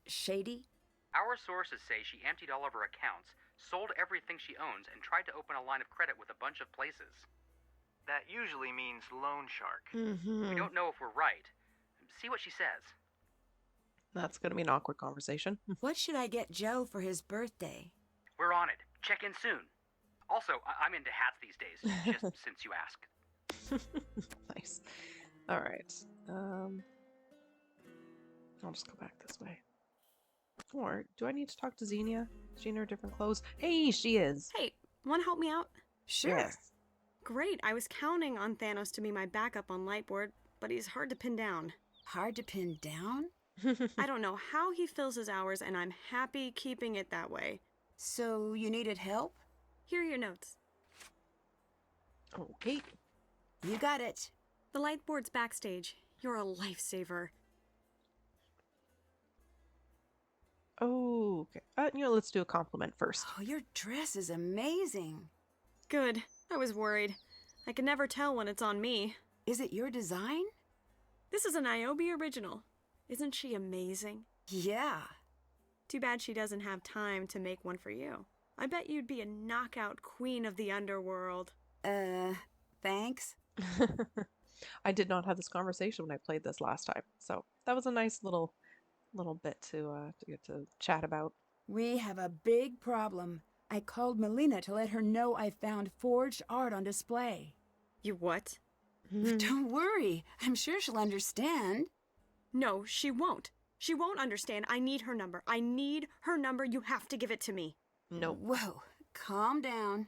shady? Our sources say she emptied all of her accounts, sold everything she owns, and tried to open a line of credit with a bunch of places. That usually means loan shark. We don't know if we're right. See what she says. That's going to be an awkward conversation. What should I get Joe for his birthday? We're on it. Check in soon. Also, I'm into hats these days, just since you ask. Nice. All right. I'll just go back this way. Or do I need to talk to Xenia? Is she in her different clothes? Hey, she is. Hey, want to help me out? Sure. Yes. Great, I was counting on Thanos to be my backup on Lightboard, but he's hard to pin down. Hard to pin down? I don't know how he fills his hours, and I'm happy keeping it that way. So you needed help? Here are your notes. Okay. You got it. The Lightboard's backstage. You're a lifesaver. Oh, okay. Let's do a compliment first. Oh, your dress is amazing. Good. I was worried. I can never tell when it's on me. Is it your design? This is a Niobe original. Isn't she amazing? Yeah. Too bad she doesn't have time to make one for you. I bet you'd be a knockout queen of the underworld. Thanks. I did not have this conversation when I played this last time, so that was a nice little bit to get to chat about. We have a big problem. I called Melina to let her know I found forged art on display. You what? Don't worry. I'm sure she'll understand. No, she won't. She won't understand. I need her number. I need her number. You have to give it to me. No. Whoa. Calm down.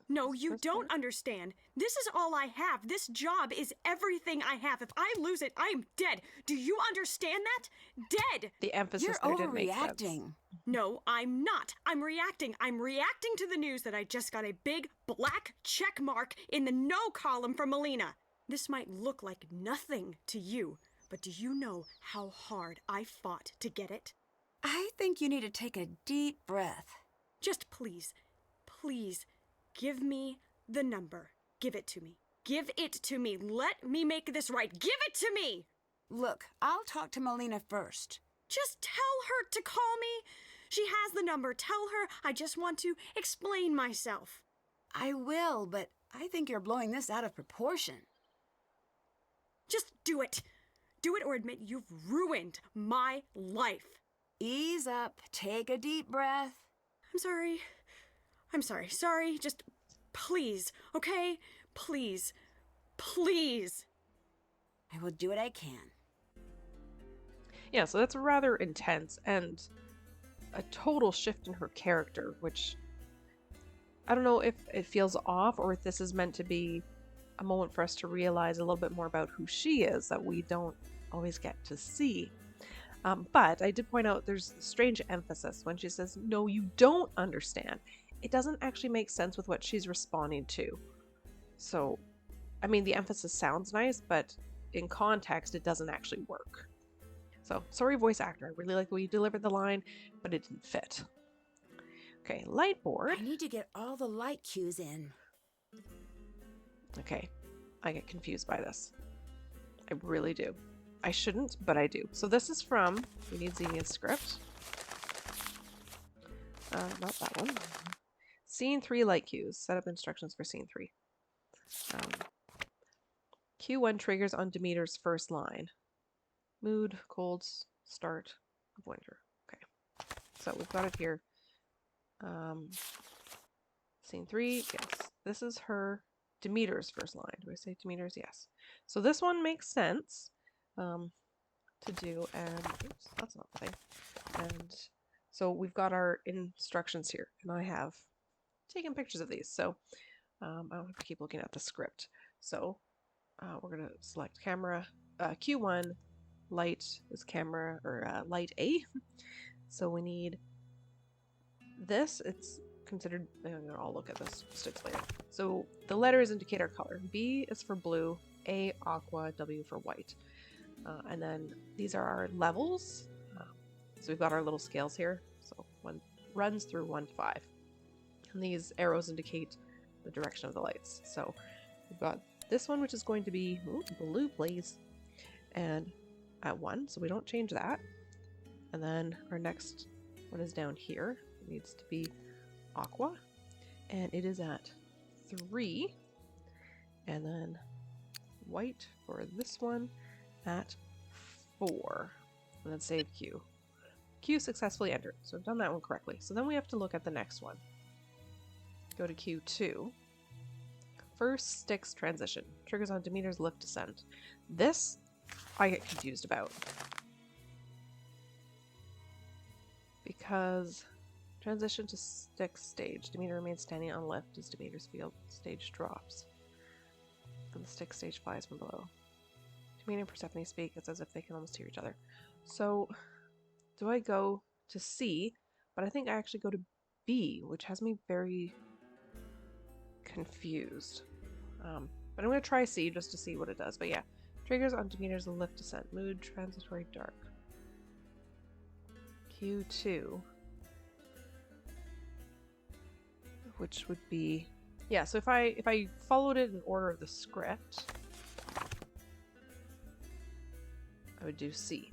No, you don't understand. This is all I have. This job is everything I have. If I lose it, I am dead. Do you understand that? Dead! The emphasis You're there didn't make sense. overreacting. No, I'm not. I'm reacting. I'm reacting to the news that I just got a big black check mark in the no column from Melina. This might look like nothing to you, but do you know how hard I fought to get it? I think you need to take a deep breath. Just please, please, give me the number. Give it to me. Give it to me. Let me make this right. Give it to me! Look, I'll talk to Melina first. Just tell her to call me. She has the number. Tell her I just want to explain myself. I will, but I think you're blowing this out of proportion. Just do it. Do it or admit you've ruined my life. Ease up. Take a deep breath. I'm sorry. I'm sorry. Sorry. Just please, okay? Please. Please. I will do what I can. Yeah, so that's rather intense and a total shift in her character, which I don't know if it feels off or if this is meant to be a moment for us to realize a little bit more about who she is that we don't always get to see. But I did point out there's strange emphasis when she says, no, you don't understand. It doesn't actually make sense with what she's responding to. So, I mean, the emphasis sounds nice, but in context, it doesn't actually work. So, sorry, voice actor. I really like the way you delivered the line, but it didn't fit. Okay, light board. I need to get all the light cues in. Okay, I get confused by this. I really do. I shouldn't, but I do. So this is from, we need Xenia's script. Not that one. Scene 3 light cues. Set up instructions for scene 3. Q1 triggers on Demeter's first line. Mood, colds, start of winter. Okay, so we've got it here. Scene 3, yes. This is her Demeter's first line. Do I say Demeter's? Yes. So this one makes sense to do, and oops, that's not the thing. And so we've got our instructions here, and I have taken pictures of these, so I don't have to keep looking at the script. So we're going to select camera Q1. Light is camera, or light A. So we need this. It's considered, I'll look at this just to explain it. So the letters indicate our color. B is for blue, A aqua, W for white. And then these are our levels. So we've got our little scales here. So one runs through 1 to 5. And these arrows indicate the direction of the lights. So we've got this one, which is going to be blue, please. And at 1, so we don't change that. And then our next one is down here. It needs to be aqua, and it is at 3. And then white for this one at 4. And then save Q. Q successfully entered, so I've done that one correctly. So then we have to look at the next one. Go to Q2. First sticks transition. Triggers on Demeter's lift descent. This I get confused about. Because transition to stick stage. Demeter remains standing on lift as Demeter's field stage drops. And the stick stage flies from below. Demeter and Persephone speak. It's as if they can almost hear each other. So, do I go to C? But I think I actually go to B, which has me very confused. But I'm going to try C just to see what it does. But yeah, triggers on Demeter's lift descent. Mood, transitory dark. Q2. Which would be... Yeah, so if I followed it in order of the script, I would do C.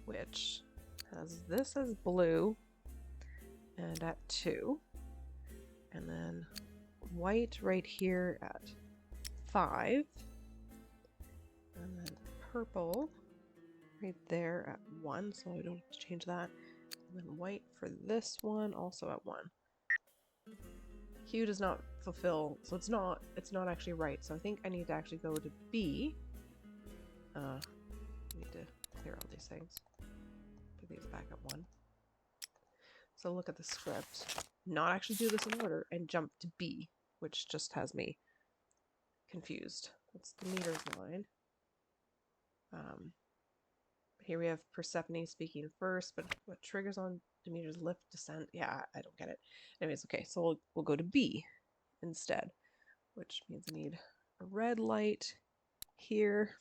Which has this as blue and at 2. And then white right here at 5. And then purple right there at 1, so I don't have to change that. And then white for this one also at 1. Q does not fulfill, so it's not actually right. So I think I need to actually go to B. I need to clear all these things. Put these back at 1. So look at the script. not actually do this in order and jump to B, which just has me confused. That's Demeter's line. Here we have Persephone speaking first, but what triggers on Demeter's lift descent? Yeah, I don't get it. Anyways, okay, so we'll go to B instead, which means I need a red light here,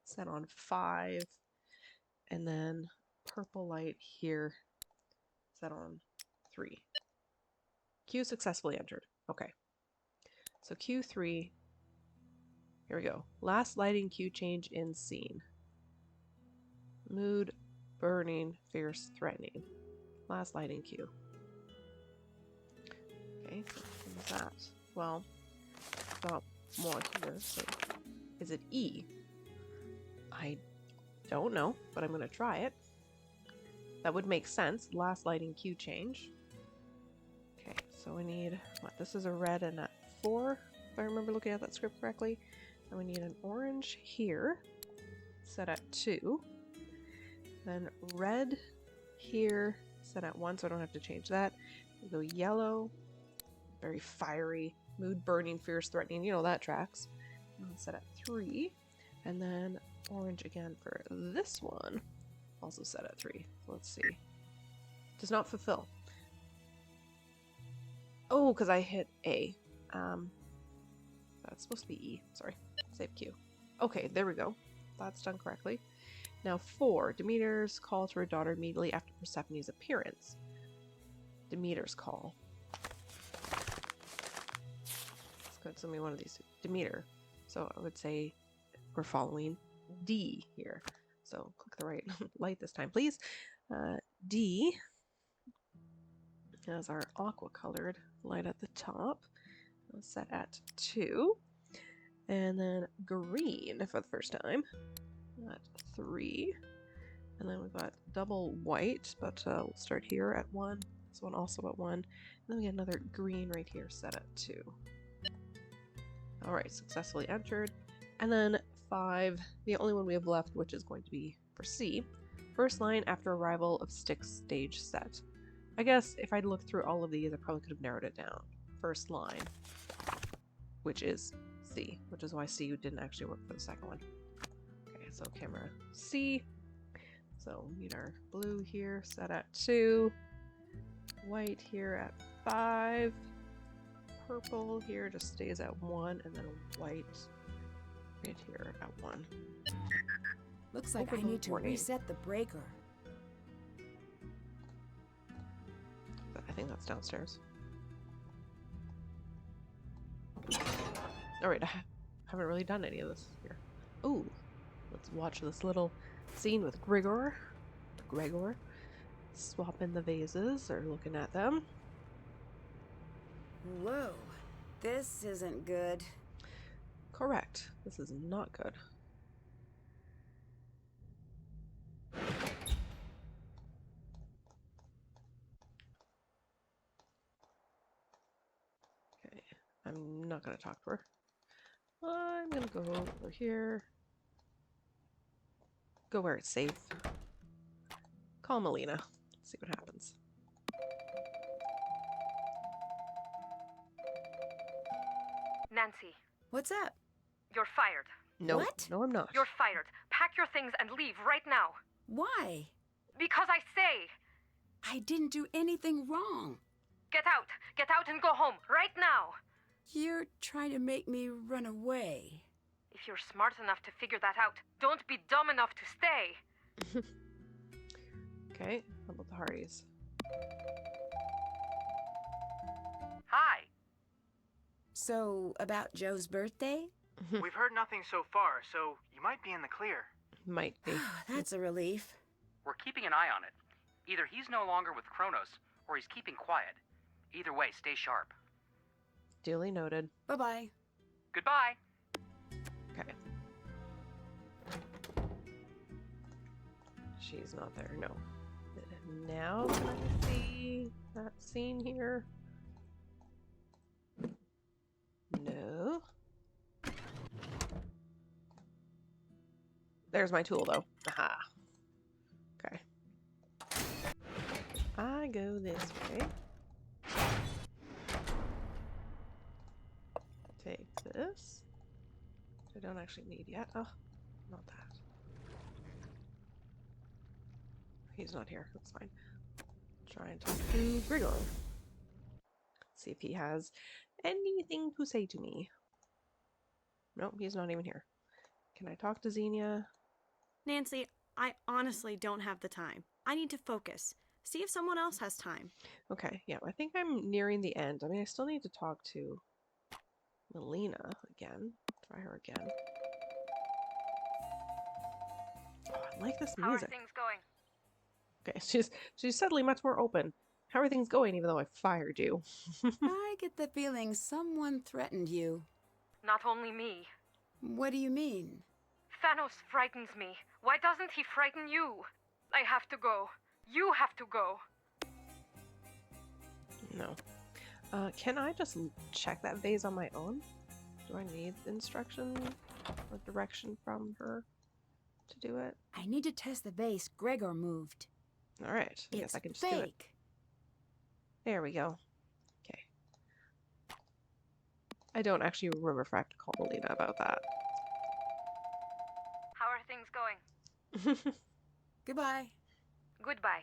set on 5, and then purple light here, set on 3. Q successfully entered. Okay. So Q3, here we go. Last lighting Q change in scene. Mood, burning, fierce, threatening. Last lighting Q. Okay, so what is that? Well, got more here, so is it E? I don't know, but I'm going to try it. That would make sense. Last lighting Q change. Okay, so we need, what, this is a red and a 4, if I remember looking at that script correctly. And we need an orange here, set at 2. Then red here, set at 1, so I don't have to change that. We go yellow, very fiery, mood burning, fierce, threatening, you know, that tracks. And set at 3. And then orange again for this one, also set at 3. So let's see. Does not fulfill. Oh, because I hit A. That's supposed to be E. Sorry. Save Q. Okay, there we go. That's done correctly. Now 4. Demeter's call to her daughter immediately after Persephone's appearance. Demeter's call. Let's go to somebody one of these. Demeter. So I would say we're following D here. So click the right light this time, please. D has our aqua colored light at the top. We'll set at 2. And then green for the first time at 3. And then we've got double white, but we'll start here at 1. This one also at 1. And then we get another green right here set at 2. Alright, successfully entered. And then 5, the only one we have left, which is going to be for C. First line after arrival of Styx stage set. I guess if I'd looked through all of these, I probably could have narrowed it down. First line, which is C, which is why C didn't actually work for the second one. Okay, so camera C. So we need our blue here set at 2. White here at 5. Purple here just stays at 1, and then white right here at 1. Looks like I need to reset the breaker. I think that's downstairs. Alright, I haven't really done any of this here. Ooh, let's watch this little scene with Gregor. Swapping the vases or looking at them. Whoa, this isn't good. Correct. This is not good. Okay, I'm not going to talk to her. I'm going to go over here. Go where it's safe. Call Melina. See what happens. Nancy, What's up? you're fired. No, What? no, I'm not. You're fired. Pack your things and leave right now. Why? Because I say, I didn't do anything wrong. get out. Get out and go home right now. You're trying to make me run away. If you're smart enough to figure that out, don't be dumb enough to stay. Okay, how about the Hardys? Hi. So, about Joe's birthday? We've heard nothing so far, so you might be in the clear. Might be. That's a relief. We're keeping an eye on it. Either he's no longer with Kronos, or he's keeping quiet. Either way, stay sharp. Duly noted. Bye-bye. Goodbye. Okay. She's not there, no. Now can I see that scene here? No. There's my tool, though. Aha. Okay. I go this way. I don't actually need yet. Oh, not that. He's not here. That's fine. Try and talk to Grigor. See if he has anything to say to me. Nope, he's not even here. Can I talk to Xenia? Nancy, I honestly don't have the time. I need to focus. See if someone else has time. Okay, yeah, I think I'm nearing the end. I mean, I still need to talk to Melina again. Try her again. Oh, I like this How are music. things going? Okay, she's suddenly much more open. How are things going, even though I fired you? I get the feeling someone threatened you. Not only me. What do you mean? Thanos frightens me. Why doesn't he frighten you? I have to go. You have to go. No. Can I just check that vase on my own? Do I need instruction or direction from her to do it? I need to test the vase Gregor moved. All right. I guess It's I can just do it. fake. There we go. Okay. I don't actually remember if I have to call Melina about that. How are things going? Goodbye. Goodbye.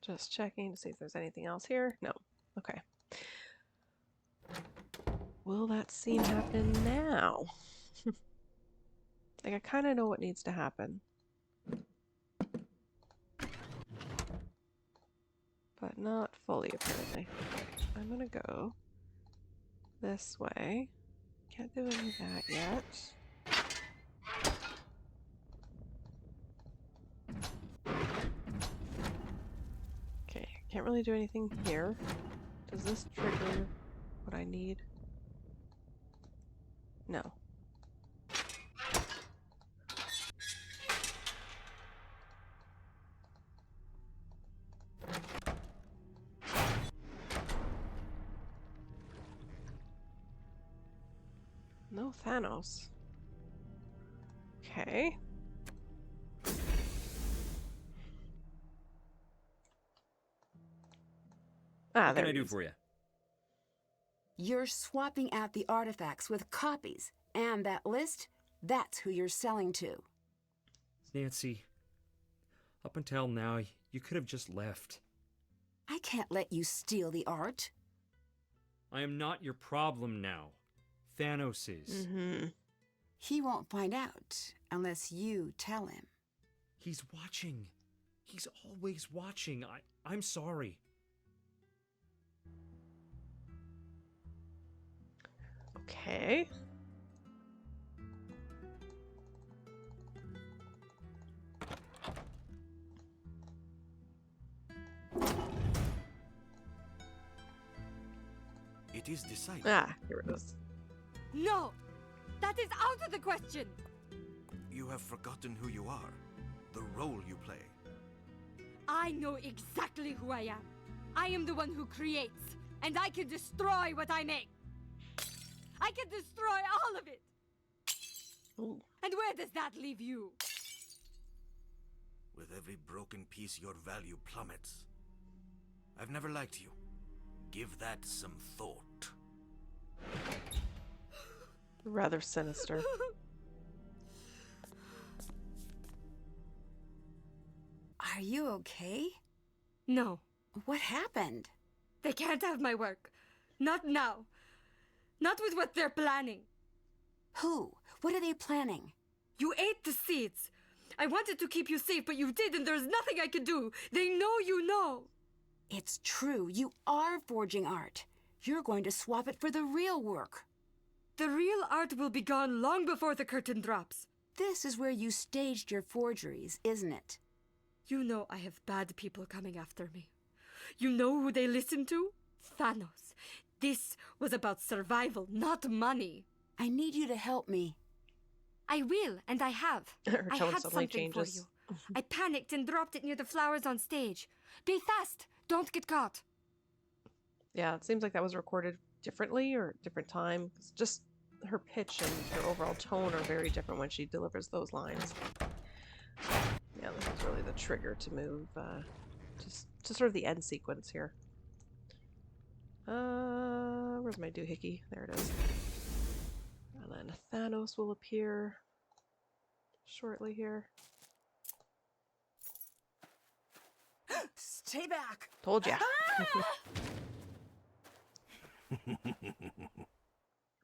Just checking to see if there's anything else here. No. Okay. Will that scene happen now? Like, I kind of know what needs to happen. But not fully, apparently. I'm gonna go this way. Can't do any of that yet. Okay, can't really do anything here. Does this trigger what I need? No. No Thanos. Okay. Ah, What there can I it do is. for you? You're swapping out the artifacts with copies, and that list, that's who you're selling to. Nancy, up until now, you could have just left. I can't let you steal the art. I am not your problem now. Thanos is. Mm-hmm. He won't find out unless you tell him. He's watching. He's always watching. I'm sorry. Okay. It is decided. Ah, here it is. No! That is out of the question! You have forgotten who you are, the role you play. I know exactly who I am. I am the one who creates, and I can destroy what I make. I can destroy all of it! Ooh. And where does that leave you? With every broken piece, your value plummets. I've never liked you. Give that some thought. Rather sinister. Are you okay? No, What happened? they can't have my work. Not now. Not with what they're planning. Who? What are they planning? You ate the seeds. I wanted to keep you safe, but you did, and there's nothing I can do. They know you know. It's true, you are forging art. You're going to swap it for the real work. The real art will be gone long before the curtain drops. This is where you staged your forgeries, isn't it? You know I have bad people coming after me. You know who they listen to? Thanos. This was about survival, not money. I need you to help me. I will, and I have. Her I tone had suddenly something for changes. you. I panicked and dropped it near the flowers on stage. Be fast! Don't get caught! Yeah, it seems like that was recorded differently or different time. It's just her pitch and her overall tone are very different when she delivers those lines. Yeah, this is really the trigger to move just to sort of the end sequence here. Where's my doohickey? There it is. And then Thanos will appear shortly here. Stay back! Told ya.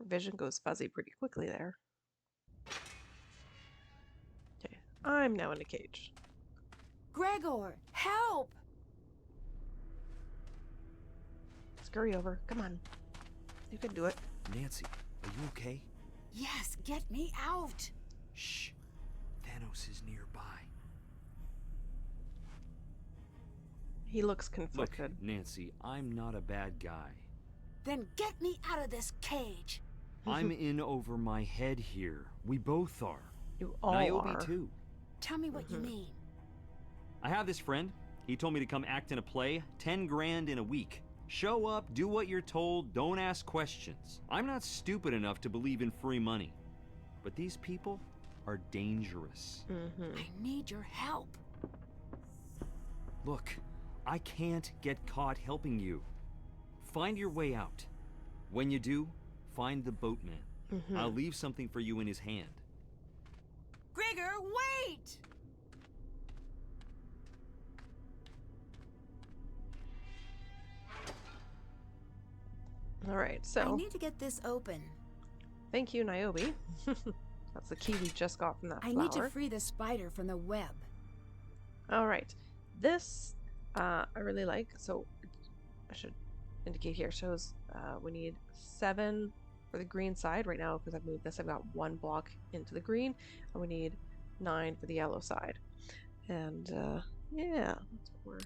Vision goes fuzzy pretty quickly there. Okay, I'm now in a cage. Gregor, help! Scurry over. Come on. You can do it. Nancy, are you okay? Yes, get me out! Shh. Thanos is nearby. He looks Look, conflicted. Nancy, I'm not a bad guy. Then get me out of this cage! I'm in over my head here. We both are. You all Niobe are. too. Tell me what you mean. I have this friend. He told me to come act in a play, 10 grand in a week. Show up, do what you're told, don't ask questions. I'm not stupid enough to believe in free money. But these people are dangerous. I need your help. Look, I can't get caught helping you. Find your way out. When you do, find the boatman. I'll leave something for you in his hand. Gregor, wait! All right, I so need to get this open. thank you, Niobe. That's the key we just got from that I flower. need to free the spider from the web. All right, this I really like. So I should indicate here. Shows we need 7 for the green side right now because I've moved this. I've got 1 block into the green, and we need 9 for the yellow side. And yeah, that's what we're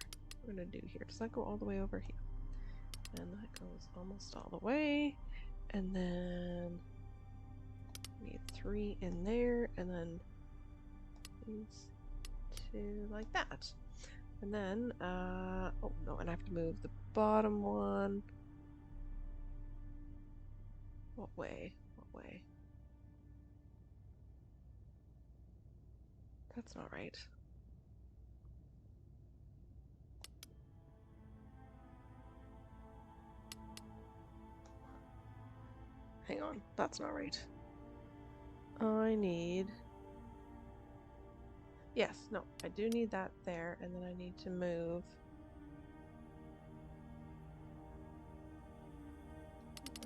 gonna do here. Does that go all the way over here? And that goes almost all the way. And then we need 3 in there, and then these 2 like that. And then, oh no, and I have to move the bottom one. What way? What way? That's not right. Hang on, that's not right. I need... Yes, no, I do need that there, and then I need to move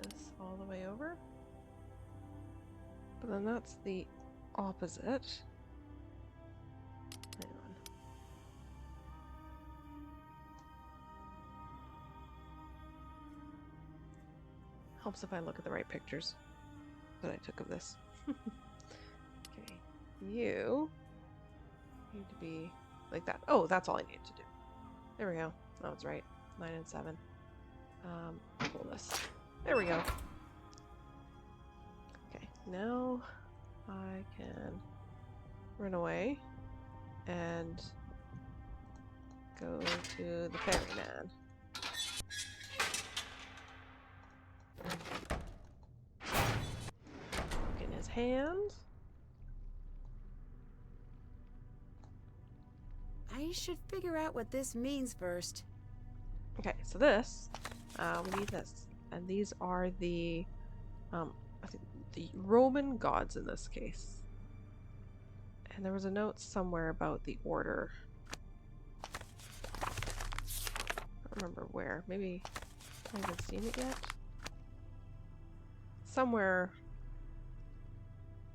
this all the way over. But then that's the opposite. Hang on. Helps if I look at the right pictures that I took of this. Okay, you need to be like that. Oh, that's all I need to do. There we go. That was right. 9 and 7. Pull this. There we go. Okay, now I can run away and go to the ferryman. Look in his hand. I should figure out what this means first. Okay, so this, we need this. And these are the, I think the Roman gods in this case. And there was a note somewhere about the order. I don't remember where. Maybe I haven't seen it yet. Somewhere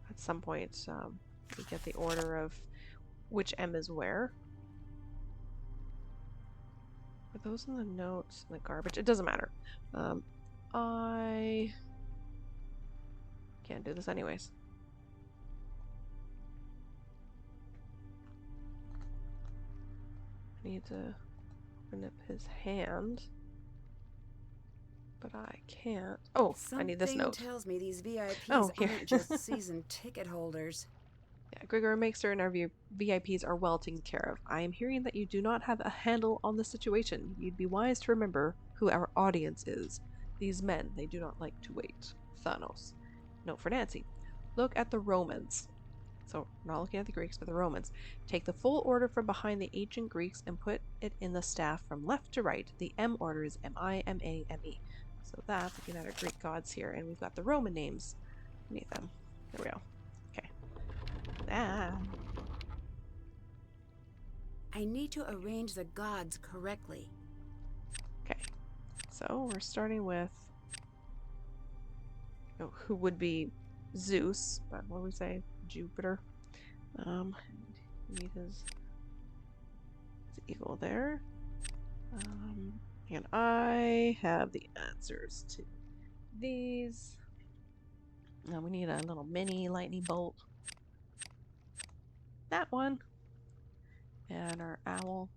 at some point, we get the order of which M is where. Are those in the notes in the garbage? It doesn't matter. I can't do this anyways. I need to nip his hand, but I can't. Oh, I need this note. Something tells me these VIPs Oh, here. aren't just season ticket holders. Yeah, Gregor, make certain our VIPs are well taken care of. I am hearing that you do not have a handle on the situation. You'd be wise to remember who our audience is. These men, they do not like to wait. Thanos. Note for Nancy. Look at the Romans. So, not looking at the Greeks, but the Romans. Take the full order from behind the ancient Greeks and put it in the staff from left to right. The M order is M-I-M-A-M-E. So that's looking at our Greek gods here, and we've got the Roman names beneath them. There we go. Okay. Ah. I need to arrange the gods correctly. Okay. So we're starting with who would be Zeus, but what do we say? Jupiter. Need his eagle there. And I have the answers to these. Now we need a little mini lightning bolt. That one. And our owl.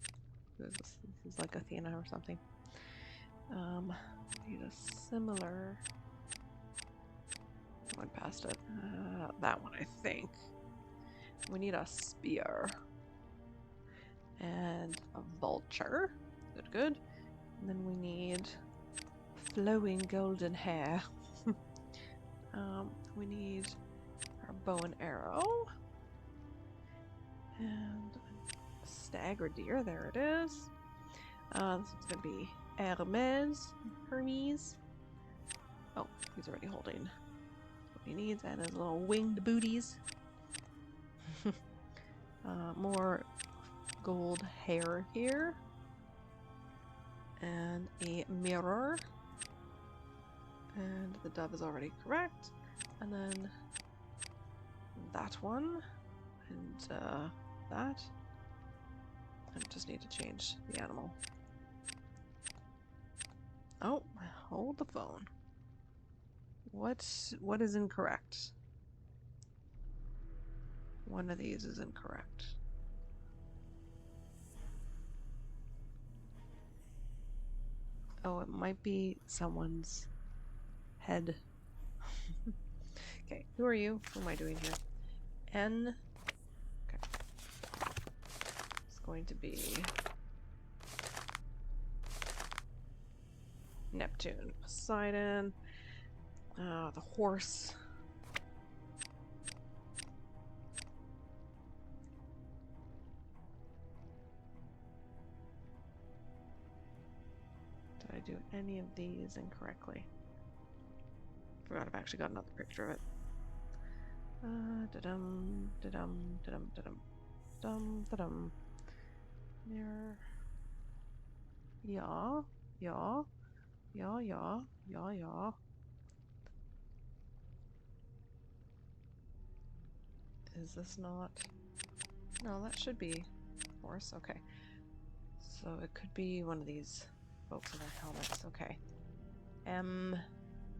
This is like Athena or something. Need a similar. I went past it. That one, I think. We need a spear. And a vulture. Good, good. And then we need flowing golden hair. We need our bow and arrow. And a stag or deer. There it is. This one's going to be Hermes. Oh, he's already holding what he needs. And his little winged booties. More gold hair here. And a mirror. And the dove is already correct. And then that one. And that. I just need to change the animal. Oh, hold the phone. What is incorrect? One of these is incorrect. Oh, it might be someone's head. Okay, who are you? What am I doing here? N. Okay. It's going to be Neptune. Poseidon. The horse. Did I do any of these incorrectly? Forgot I've actually got another picture of it. Da-dum, da-dum, da-dum, da-dum, da-dum, da-dum. Mirror. Yeah, yeah, yeah, yeah, yeah, yeah. Is this not? No, that should be horse. Okay. So it could be one of these folks in their helmets. Okay.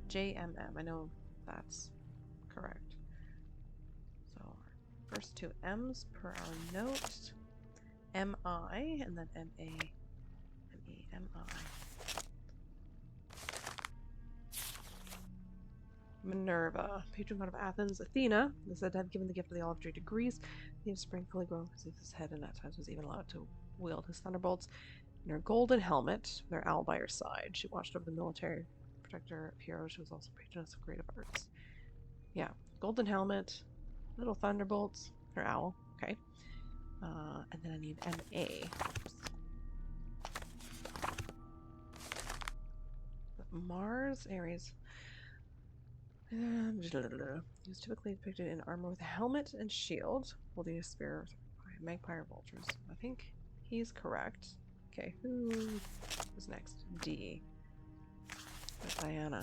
JMM. I know that's correct. So our first two M's per our note. MI and then MA. MEMI. Minerva, patron god of Athens. Athena is said to have given the gift of the olive tree to Greece. The spring fully grown Zeus' head, and at times was even allowed to wield his thunderbolts. In her golden helmet, with her owl by her side, she watched over the military protector of heroes. She was also patroness of creative arts. Yeah, golden helmet, little thunderbolts, her owl. Okay. And then I need MA. Mars, Aries. He was typically depicted in armor with a helmet and shield, holding a spear with magpie or vultures. I think he's correct. Okay, who is next? D. That's Diana.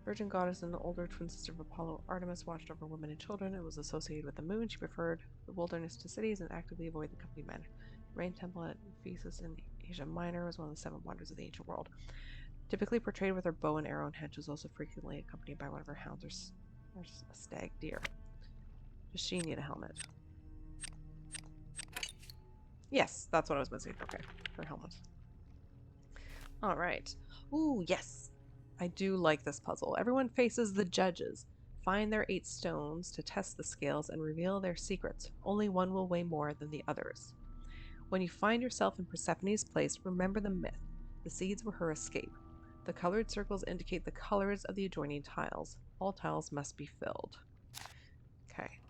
Virgin goddess and the older twin sister of Apollo, Artemis watched over women and children. It was associated with the moon. She preferred the wilderness to cities and actively avoided the company of men. Rain temple at Ephesus in Asia Minor was one of the 7 wonders of the ancient world. Typically portrayed with her bow and arrow in hand, she was also frequently accompanied by one of her hounds or a stag deer. Does she need a helmet? Yes, that's what I was missing. Okay, her helmet. All right. Ooh, yes. I do like this puzzle. Everyone faces the judges. Find their 8 stones to test the scales and reveal their secrets. Only one will weigh more than the others. When you find yourself in Persephone's place, remember the myth. The seeds were her escape. The colored circles indicate the colors of the adjoining tiles. All tiles must be filled. Okay.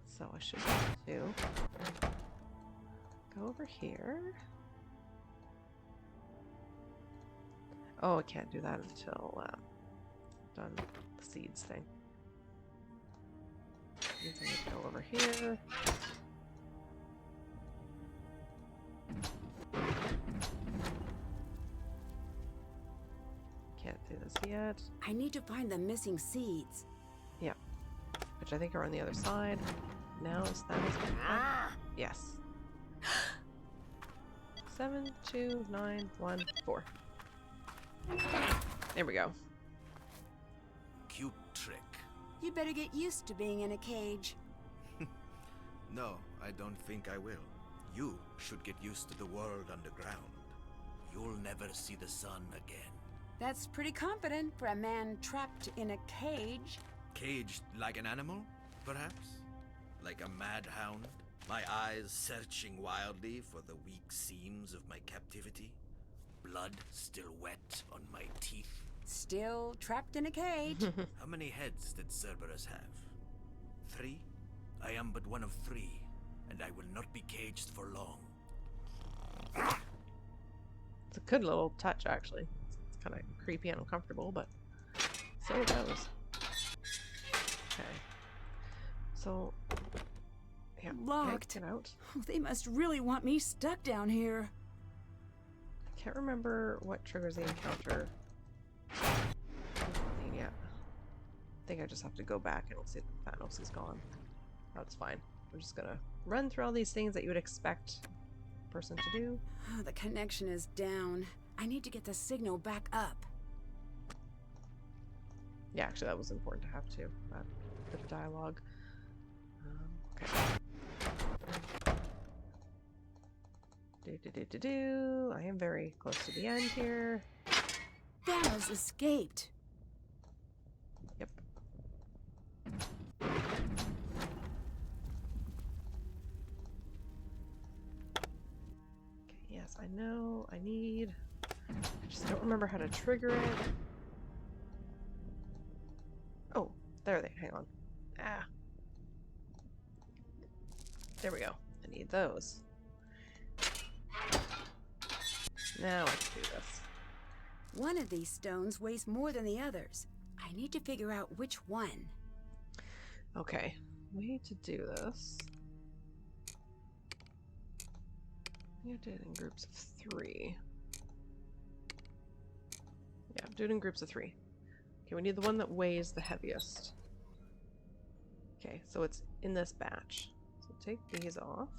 So I should do Go over here. Oh, I can't do that until done the seeds thing. Means I need to go over here. Can't do this yet. I need to find the missing seeds. Yep. Which I think are on the other side. Now is that yes. 7, 2, 9, 1, 4. There we go. Cute trick. You better get used to being in a cage. No, I don't think I will. You should get used to the world underground. You'll never see the sun again. That's pretty confident for a man trapped in a cage. Caged like an animal, perhaps? Like a mad hound? My eyes searching wildly for the weak seams of my captivity? Blood still wet on my teeth? Still trapped in a cage. How many heads did Cerberus have? 3? I am but one of 3, and I will not be caged for long. It's a good little touch, actually. It's kind of creepy and uncomfortable, but so it goes. Okay. So, yeah, Locked. Get out. Oh, they must really want me stuck down here. I can't remember what triggers the encounter. Yeah. I think I just have to go back and we'll see that Thanos is gone. That's fine. We're just gonna run through all these things that you would expect a person to do. Oh, the connection is down. I need to get the signal back up. Yeah, actually that was important to have too. That bit of dialogue. Okay. I am very close to the end here. Thanos escaped. Yep. Okay, yes, I know. I just don't remember how to trigger it. Oh, there they, hang on. Ah. There we go. I need those. Now I can do this. One of these stones weighs more than the others. I need to figure out which one. Okay, way to do this. You did it in groups of 3. Yeah, do it in groups of 3. Okay, we need the one that weighs the heaviest. Okay, so it's in this batch. So take these off.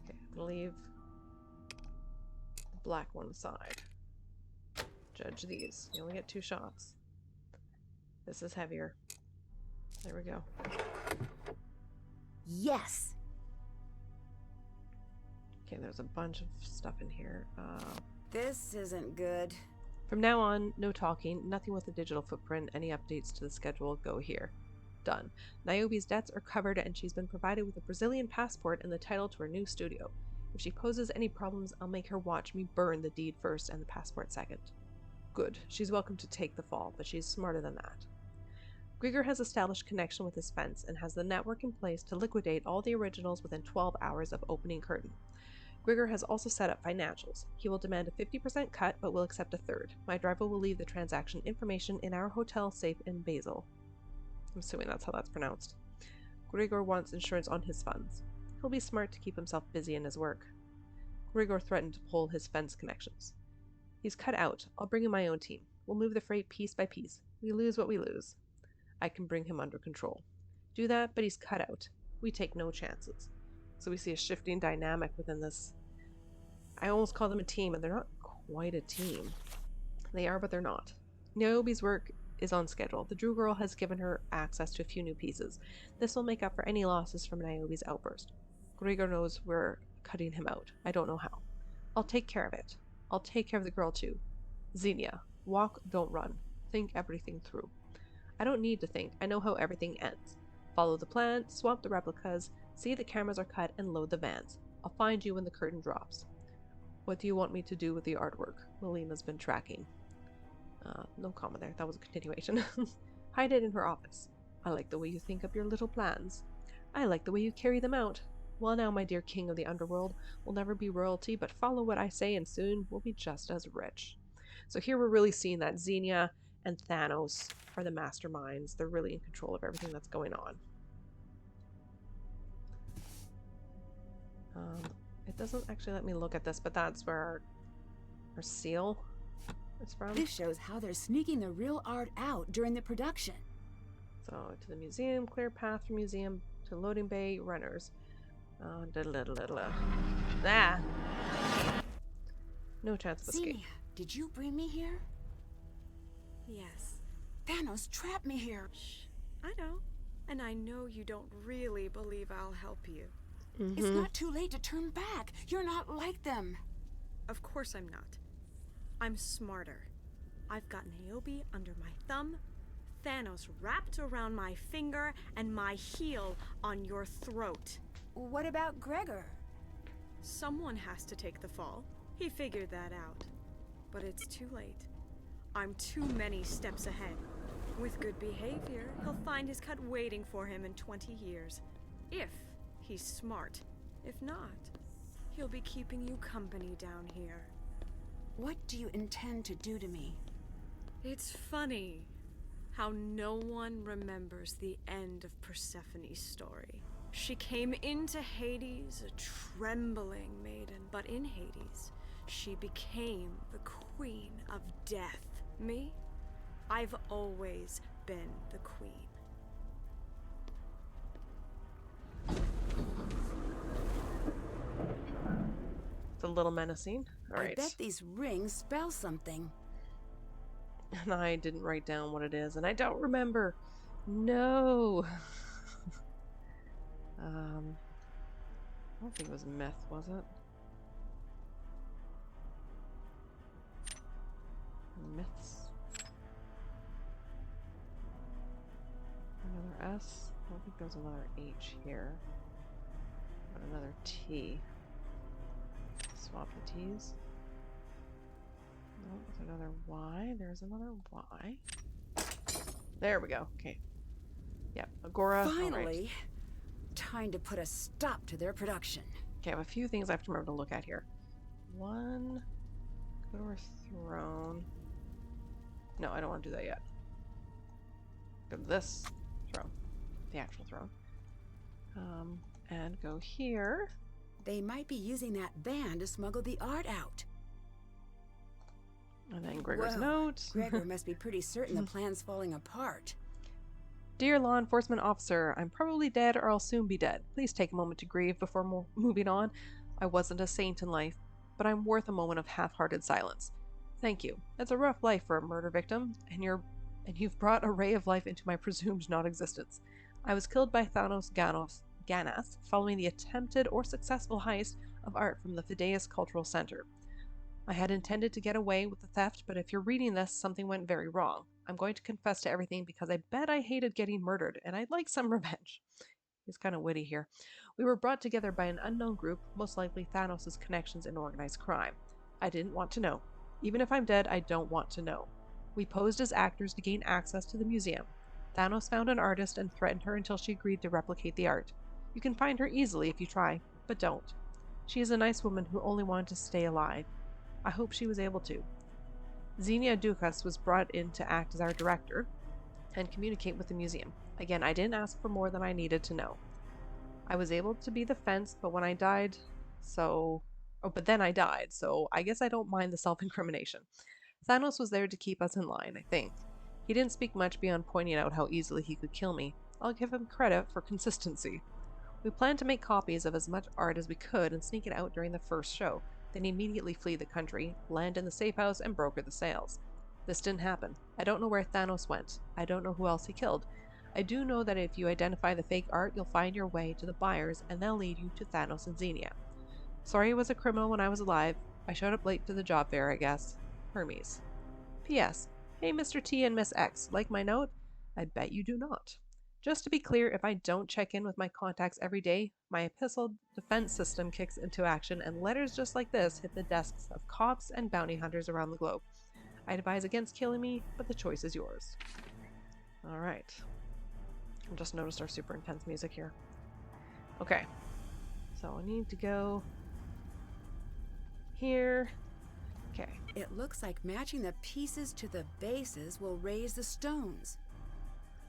Okay, I'm gonna leave the black one aside. Judge these. You only get 2 shots. This is heavier. There we go. Yes! Okay, there's a bunch of stuff in here. This isn't good. From now on, no talking, nothing with a digital footprint. Any updates to the schedule, go here. Done. Niobe's debts are covered and she's been provided with a Brazilian passport and the title to her new studio. If she poses any problems, I'll make her watch me burn the deed first and the passport second. Good. She's welcome to take the fall, but she's smarter than that. Grigor has established connection with his fence and has the network in place to liquidate all the originals within 12 hours of opening curtain. Grigor has also set up financials. He will demand a 50% cut, but will accept a third. My driver will leave the transaction information in our hotel safe in Basel. I'm assuming that's how that's pronounced. Grigor wants insurance on his funds. He'll be smart to keep himself busy in his work. Grigor threatened to pull his fence connections. He's cut out. I'll bring in my own team. We'll move the freight piece by piece. We lose what we lose. I can bring him under control. Do that, but he's cut out. We take no chances. So we see a shifting dynamic within this. I almost call them a team, and they're not quite a team. They are, but they're not. Niobe's work is on schedule. The Drew girl has given her access to a few new pieces. This will make up for any losses from Niobe's outburst. Grigor knows we're cutting him out. I don't know how. I'll take care of it. I'll take care of the girl too. Xenia, walk, don't run. Think everything through. I don't need to think. I know how everything ends. Follow the plan, swap the replicas, see the cameras are cut, and load the vans. I'll find you when the curtain drops. What do you want me to do with the artwork? Melina's been tracking. No comment there. That was a continuation. Hide it in her office. I like the way you think up your little plans. I like the way you carry them out. Well now, my dear king of the underworld, we'll never be royalty, but follow what I say and soon we'll be just as rich. So here we're really seeing that Xenia and Thanos are the masterminds. They're really in control of everything that's going on. It doesn't actually let me look at this, but that's where our seal is from. This shows how they're sneaking the real art out during the production. So to the museum, clear path from museum to loading bay, runners. No chance of escape. Xenia, did you bring me here? Yes. Thanos trapped me here. Shh. I know. And I know you don't really believe I'll help you. It's not too late to turn back. You're not like them. Of course I'm not. I'm smarter. I've got Niobe under my thumb, Thanos wrapped around my finger, and my heel on your throat. What about Gregor? Someone has to take the fall. He figured that out. But it's too late. I'm too many steps ahead. With good behavior, he'll find his cut waiting for him in 20 years. If he's smart. If not, he'll be keeping you company down here. What do you intend to do to me? It's funny how no one remembers the end of Persephone's story. She came into Hades a trembling maiden, but in Hades, she became the Queen of Death. Me? I've always been the Queen. It's a little menacing. All right. I bet these rings spell something. And I didn't write down what it is, and I don't remember. No. I don't think it was myth, was it? Myths. Another S. I don't think there's another H here. But another T. Swap the T's. No, there's another Y. There's another Y. There we go. Okay. Yep. Agora. Finally. Right. Time to put a stop to their production. Okay, I have a few things I have to remember to look at here. One. Go to our throne. No, I don't want to do that yet. Go to this throne. The actual throne. And go here. They might be using that van to smuggle the art out. And then Gregor's Whoa. note. Gregor must be pretty certain the plan's falling apart. Dear law enforcement officer, I'm probably dead or I'll soon be dead. Please take a moment to grieve before moving on. I wasn't a saint in life, but I'm worth a moment of half-hearted silence. Thank you. It's a rough life for a murder victim, and you've brought a ray of life into my presumed non-existence. I was killed by Thanos Ganas following the attempted or successful heist of art from the Phidias Cultural Center. I had intended to get away with the theft, but if you're reading this, something went very wrong. I'm going to confess to everything because I bet I hated getting murdered, and I'd like some revenge. He's kind of witty here. We were brought together by an unknown group, most likely Thanos' connections in organized crime. I didn't want to know. Even if I'm dead, I don't want to know. We posed as actors to gain access to the museum. Thanos found an artist and threatened her until she agreed to replicate the art. You can find her easily if you try, but don't. She is a nice woman who only wanted to stay alive. I hope she was able to. Xenia Dukas was brought in to act as our director and communicate with the museum. Again, I didn't ask for more than I needed to know. I was able to be the fence, but when I died, but then I died, so I guess I don't mind the self-incrimination. Thanos was there to keep us in line, I think. He didn't speak much beyond pointing out how easily he could kill me. I'll give him credit for consistency. We planned to make copies of as much art as we could and sneak it out during the first show, then immediately flee the country, land in the safe house, and broker the sales. This didn't happen. I don't know where Thanos went. I don't know who else he killed. I do know that if you identify the fake art, you'll find your way to the buyers, and they'll lead you to Thanos and Xenia. Sorry I was a criminal when I was alive. I showed up late to the job fair, I guess. Hermes. P.S. Hey, Mr. T and Miss X, like my note? I bet you do not. Just to be clear, if I don't check in with my contacts every day, my epistle defense system kicks into action and letters just like this hit the desks of cops and bounty hunters around the globe. I advise against killing me, but the choice is yours. Alright. I just noticed our super intense music here. Okay. So I need to go here. Okay. It looks like matching the pieces to the bases will raise the stones.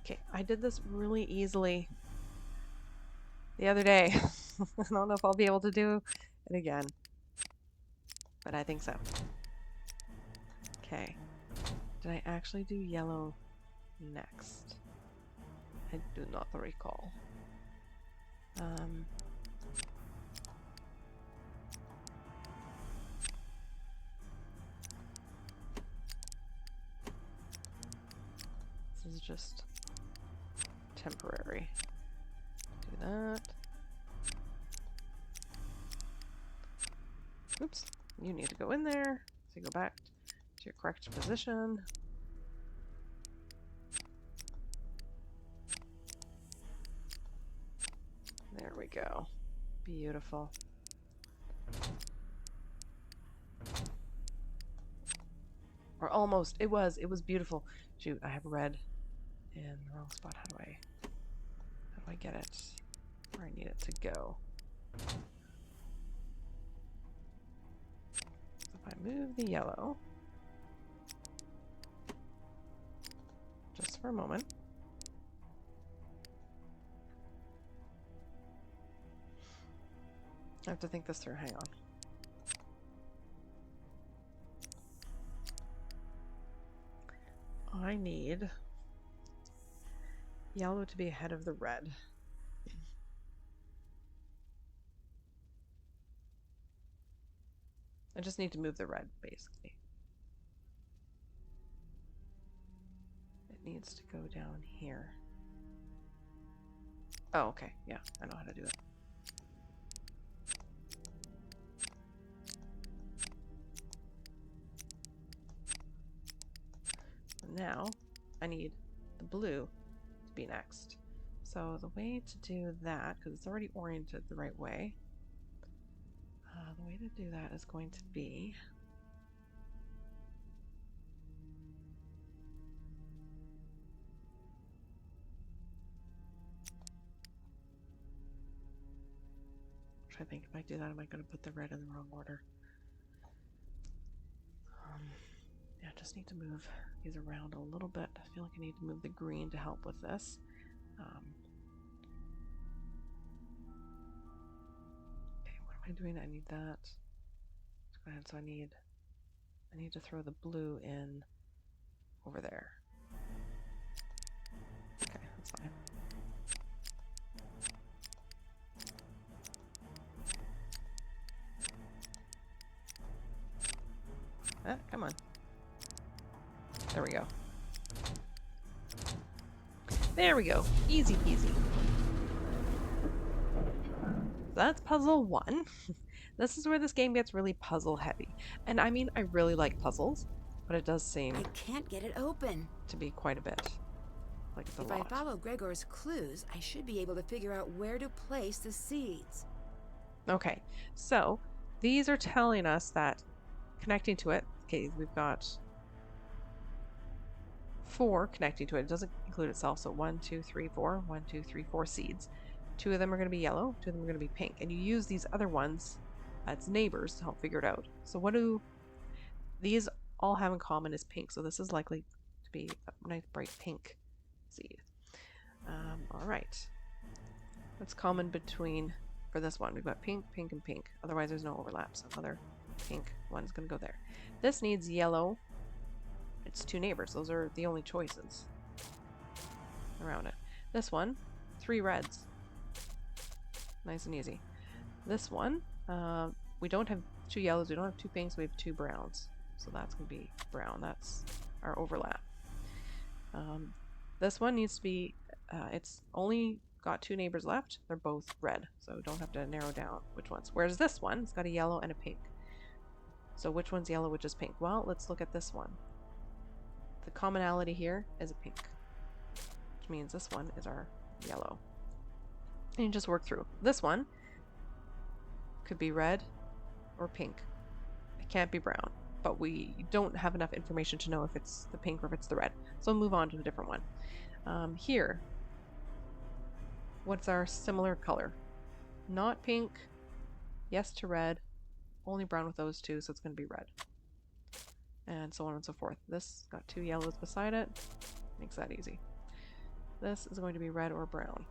Okay, I did this really easily the other day. I don't know if I'll be able to do it again, but I think so. Okay. Did I actually do yellow next? I do not recall. This is just temporary. Do that. Oops. You need to go in there. So you go back to your correct position. There we go. Beautiful. Or almost. It was beautiful. Shoot, I have red in the wrong spot. How do I get it where I need it to go? So if I move the yellow just for a moment. I have to think this through. Hang on. I need yellow to be ahead of the red. I just need to move the red, basically. It needs to go down here. Oh, okay. Yeah, I know how to do it. Now, I need the blue to be next. So the way to do that, because it's already oriented the right way, the way to do that is going to be I think if I do that, am I going to put the red in the wrong order? Yeah, I just need to move these around a little bit. I feel like I need to move the green to help with this. Okay, what am I doing? I need that. Go ahead. So I need to throw the blue in over there. Okay, that's fine. Ah, come on. There we go. There we go. Easy peasy. That's puzzle 1. This is where this game gets really puzzle heavy. And I mean, I really like puzzles, but it does seem I can't get it open. to be quite a bit. Like it's a If lot. I follow Gregor's clues, I should be able to figure out where to place the seeds. Okay, so these are telling us that connecting to it, okay, we've got 4 connecting to it. It doesn't include itself, so 1, 2, 3, 4. 1, 2, 3, 4 seeds. 2 of them are going to be yellow, 2 of them are going to be pink. And you use these other ones as neighbors to help figure it out. So what do these all have in common is pink, so this is likely to be a nice bright pink seed. All right. What's common between, for this one, we've got pink, pink, and pink. Otherwise there's no overlap, so another pink one's going to go there. This needs yellow. It's 2 neighbors. Those are the only choices around it. This one, 3 reds. Nice and easy. This one, we don't have 2 yellows, we don't have 2 pinks, we have 2 browns. So that's going to be brown. That's our overlap. This one needs to be, it's only got 2 neighbors left. They're both red, so we don't have to narrow down which ones. Whereas this one, it's got a yellow and a pink. So which one's yellow, which is pink? Well, let's look at this one. The commonality here is a pink, which means this one is our yellow. And you just work through. This one could be red or pink. It can't be brown, but we don't have enough information to know if it's the pink or if it's the red. So we'll move on to a different one. Here, what's our similar color? Not pink. Yes to red. Only brown with those two, so it's going to be red. And so on and so forth. This got 2 yellows beside it. Makes that easy. This is going to be red or brown.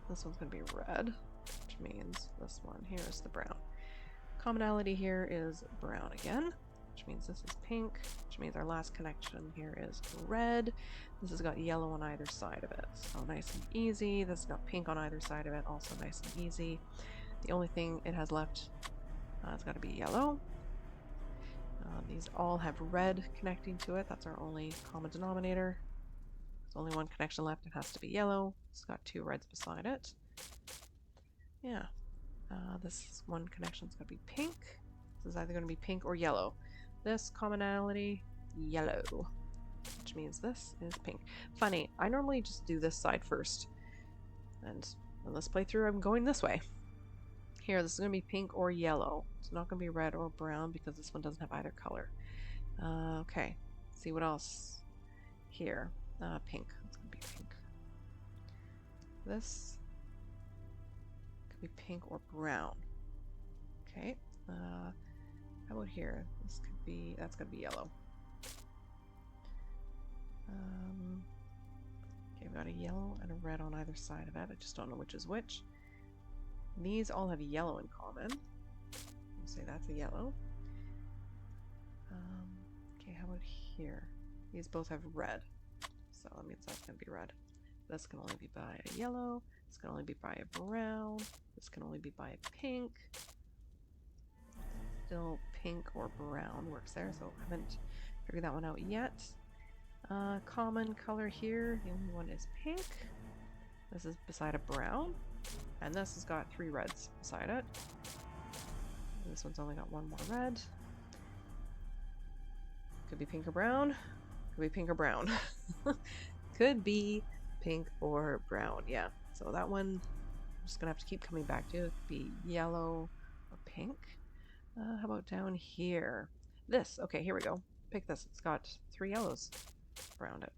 This one's going to be red, which means this one here is the brown. Commonality here is brown again, which means this is pink, which means our last connection here is red. This has got yellow on either side of it, so nice and easy. This has got pink on either side of it, also nice and easy. The only thing it has left, it's got to be yellow. These all have red connecting to it. That's our only common denominator. There's only one connection left. It has to be yellow. It's got 2 reds beside it. Yeah. This one connection's going to be pink. This is either going to be pink or yellow. This commonality, yellow, which means this is pink. Funny, I normally just do this side first. And in this playthrough, I'm going this way. Here, this is going to be pink or yellow. It's not going to be red or brown because this one doesn't have either color. Okay, let's see what else here. Pink. It's going to be pink. This could be pink or brown. Okay. How about here? This could be, that's going to be yellow. Okay, we've got a yellow and a red on either side of it. I just don't know which is which. These all have yellow in common. We'll say that's a yellow. Okay, how about here? These both have red. So that means that's going to be red. This can only be by a yellow. This can only be by a brown. This can only be by a pink. Still pink or brown works there, so I haven't figured that one out yet. Common color here, the only one is pink. This is beside a brown. And this has got 3 reds beside it. And this one's only got 1 more red. Could be pink or brown. Could be pink or brown. Could be pink or brown, yeah. So that one I'm just gonna have to keep coming back to. It could be yellow or pink. How about down here? This, okay, here we go. Pick this. It's got 3 yellows around it.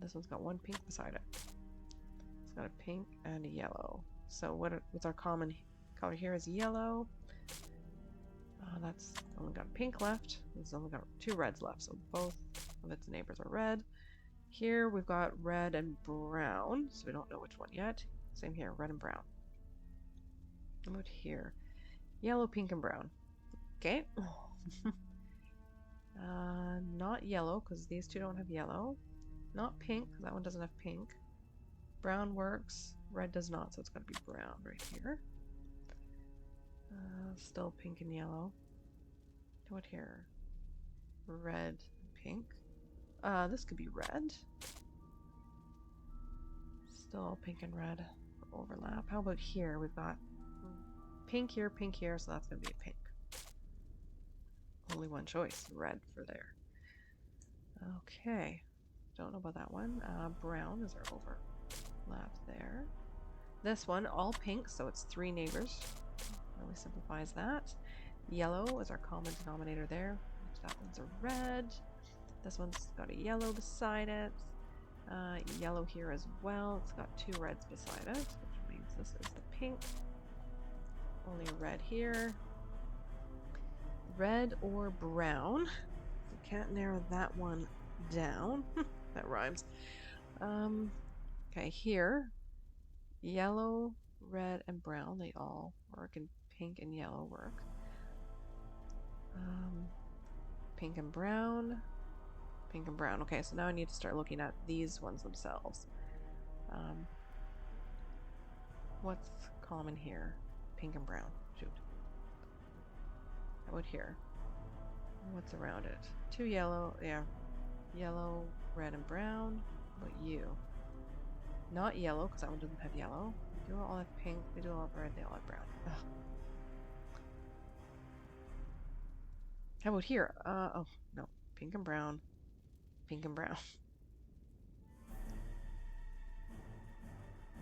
This one's got 1 pink beside it. It's got a pink and a yellow. So what's our common color here is yellow. That's only got pink left. It's only got 2 reds left, so both of its neighbors are red. Here we've got red and brown, so we don't know which one yet. Same here, red and brown. How about here? Yellow, pink, and brown. Okay. Not yellow, because these two don't have yellow. Not pink, because that one doesn't have pink. Brown works. Red does not, so it's got to be brown right here. Still pink and yellow. What here? Red and pink. This could be red. Still pink and red overlap. How about here? We've got pink here, so that's going to be a pink. Only one choice. Red for there. Okay. Don't know about that one. Brown is our overlap there. This one, all pink, so it's 3 neighbors. Really simplifies that. Yellow is our common denominator there. That one's a red. This one's got a yellow beside it. Yellow here as well. It's got 2 reds beside it, which means this is the pink. Only a red here. Red or brown. We can't narrow that one down. That rhymes. Okay, here. Yellow, red, and brown. They all work, and pink and yellow work. Pink and brown. Pink and brown. Okay, so now I need to start looking at these ones themselves. What's common here? Pink and brown. Shoot. How about here? What's around it? 2 yellow. Yeah. Yellow, red, and brown. How about you? Not yellow, because that one doesn't have yellow. They do all have pink. They do all have red. They all have brown. Ugh. How about here? Oh, no. Pink and brown. Pink and brown.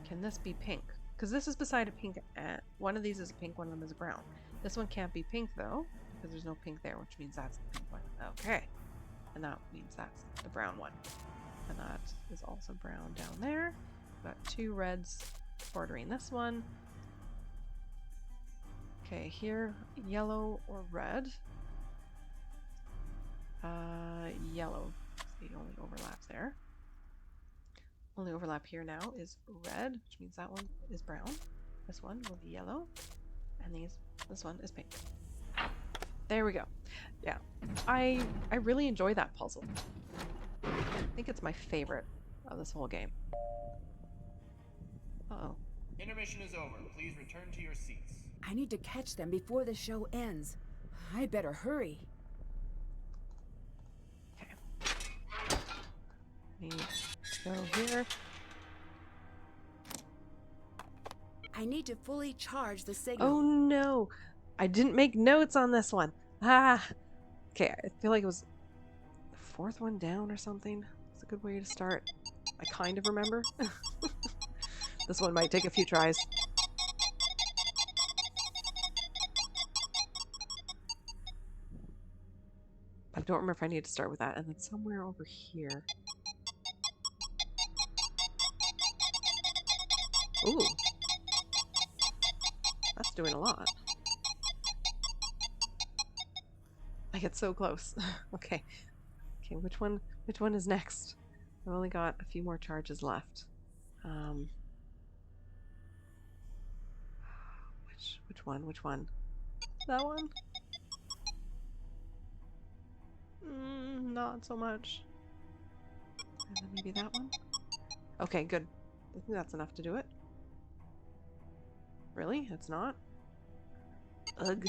Can this be pink? Because this is beside a pink. One of these is a pink, one of them is a brown. This one can't be pink, though, because there's no pink there, which means that's the pink one. Okay. And that means that's the brown one. And that is also brown down there. We've got 2 reds ordering this one. Okay, here, yellow or red? Yellow. It's the only overlap there. Only overlap here now is red, which means that one is brown. This one will be yellow, and this one is pink. There we go. Yeah, I really enjoy that puzzle. I think it's my favorite of this whole game. Uh-oh. Intermission is over. Please return to your seats. I need to catch them before the show ends. I better hurry. Okay. Need to go here. I need to fully charge the signal. Oh no! I didn't make notes on this one. Ah! Okay, I feel like it was the fourth one down or something. It's a good way to start. I kind of remember. This one might take a few tries. But I don't remember if I need to start with that. And then somewhere over here. Ooh. That's doing a lot. I get so close. Okay. Okay, which one is next? I've only got a few more charges left. Which one? That one? Not so much. And then maybe that one? Okay, good. I think that's enough to do it. Really? It's not? Ugh.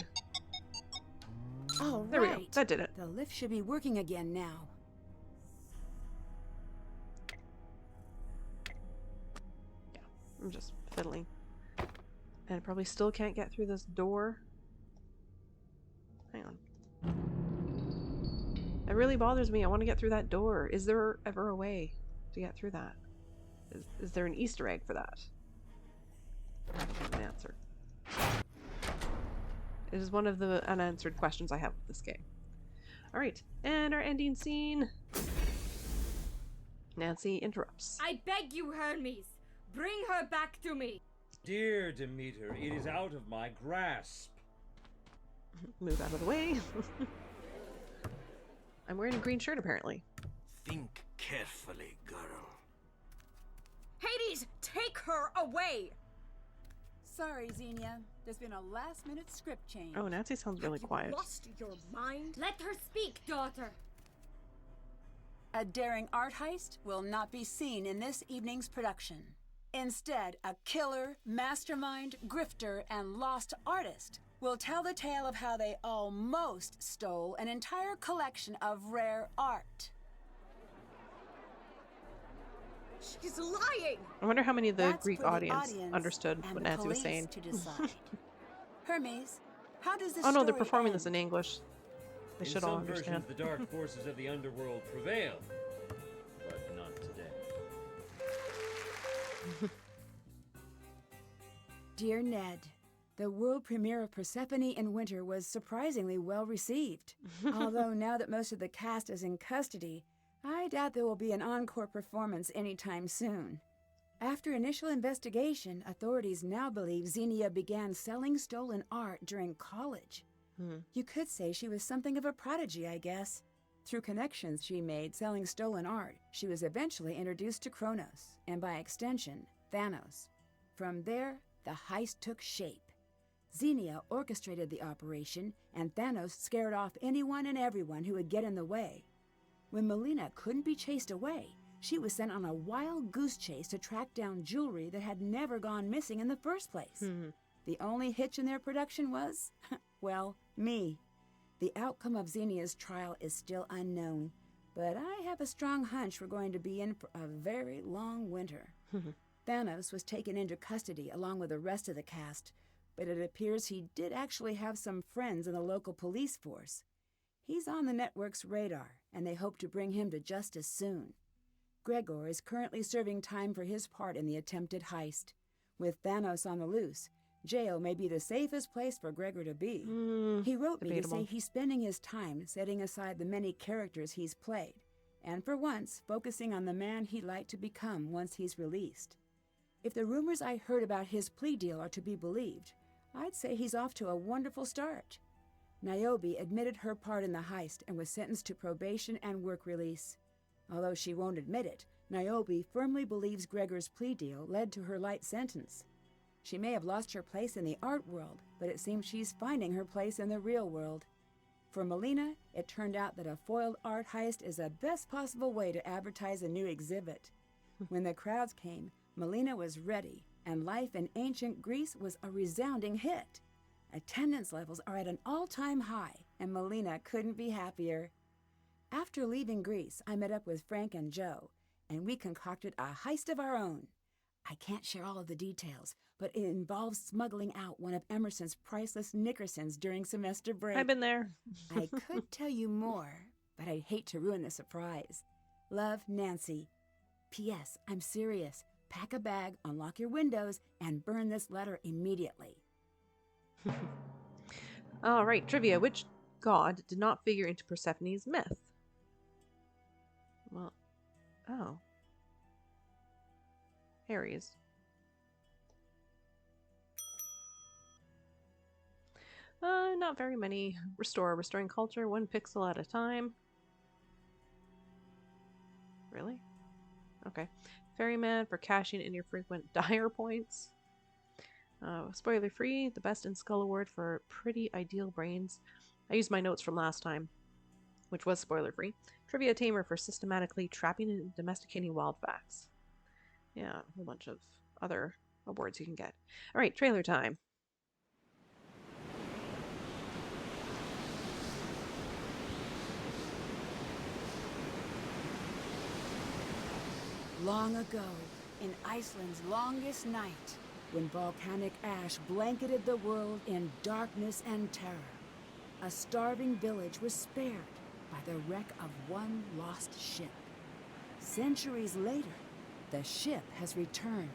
All There we go. right. That did it. The lift should be working again now. Yeah, I'm just fiddling. And I probably still can't get through this door. Hang on. It really bothers me. I want to get through that door. Is there ever a way to get through that? Is there an Easter egg for that? I don't have an answer. It is one of the unanswered questions I have with this game. Alright, and our ending scene. Nancy interrupts. I beg you, Hermes, bring her back to me. Dear Demeter, it is out of my grasp. Move out of the way. I'm wearing a green shirt, apparently. Think carefully, girl. Hades, take her away! Sorry, Xenia. There's been a last-minute script change. Oh, Nancy sounds really quiet. Lost your mind? Let her speak, daughter. A daring art heist will not be seen in this evening's production. Instead, a killer, mastermind, grifter, and lost artist will tell the tale of how they almost stole an entire collection of rare art. She's lying! I wonder how many of the That's Greek for the audience understood and what the Nancy was police saying. to decide. Hermes, how does this Oh no, they're story performing end? this in English. They In should all some understand. versions, the dark forces of the underworld prevail, but not today. Dear Ned, the world premiere of Persephone in Winter was surprisingly well received. Although now that most of the cast is in custody, I doubt there will be an encore performance anytime soon. After initial investigation, authorities now believe Xenia began selling stolen art during college. You could say she was something of a prodigy, I guess. Through connections she made selling stolen art, she was eventually introduced to Kronos, and by extension, Thanos. From there, the heist took shape. Xenia orchestrated the operation, and Thanos scared off anyone and everyone who would get in the way. When Melina couldn't be chased away, she was sent on a wild goose chase to track down jewelry that had never gone missing in the first place. The only hitch in their production was, well, me. The outcome of Xenia's trial is still unknown, but I have a strong hunch we're going to be in for a very long winter. Thanos was taken into custody along with the rest of the cast, but it appears he did actually have some friends in the local police force. He's on the network's radar, and they hope to bring him to justice soon. Gregor is currently serving time for his part in the attempted heist. With Thanos on the loose, jail may be the safest place for Gregor to be. He wrote me to say he's spending his time setting aside the many characters he's played, and for once focusing on the man he'd like to become once he's released. If the rumors I heard about his plea deal are to be believed, I'd say he's off to a wonderful start. Niobe admitted her part in the heist and was sentenced to probation and work release. Although she won't admit it, Niobe firmly believes Gregor's plea deal led to her light sentence. She may have lost her place in the art world, but it seems she's finding her place in the real world. For Melina, it turned out that a foiled art heist is the best possible way to advertise a new exhibit. When the crowds came, Melina was ready, and life in ancient Greece was a resounding hit. Attendance levels are at an all-time high, and Melina couldn't be happier. After leaving Greece, I met up with Frank and Joe, and we concocted a heist of our own. I can't share all of the details, but it involves smuggling out one of Emerson's priceless Nickersons during semester break. I've been there. I could tell you more, but I'd hate to ruin the surprise. Love, Nancy. P.S. I'm serious. Pack a bag, unlock your windows, and burn this letter immediately. All right, trivia. Which god did not figure into Persephone's myth? Well, oh. Aries. Not very many. Restoring culture, 1 pixel at a time. Really? Okay. Ferryman for cashing in your frequent dire points. Spoiler free, the Best in Skull Award for Pretty Ideal Brains. I used my notes from last time, which was spoiler free. Trivia Tamer for systematically trapping and domesticating wild facts. Yeah, a whole bunch of other awards you can get. All right, trailer time. Long ago, in Iceland's longest night, when volcanic ash blanketed the world in darkness and terror, a starving village was spared by the wreck of one lost ship. Centuries later, the ship has returned,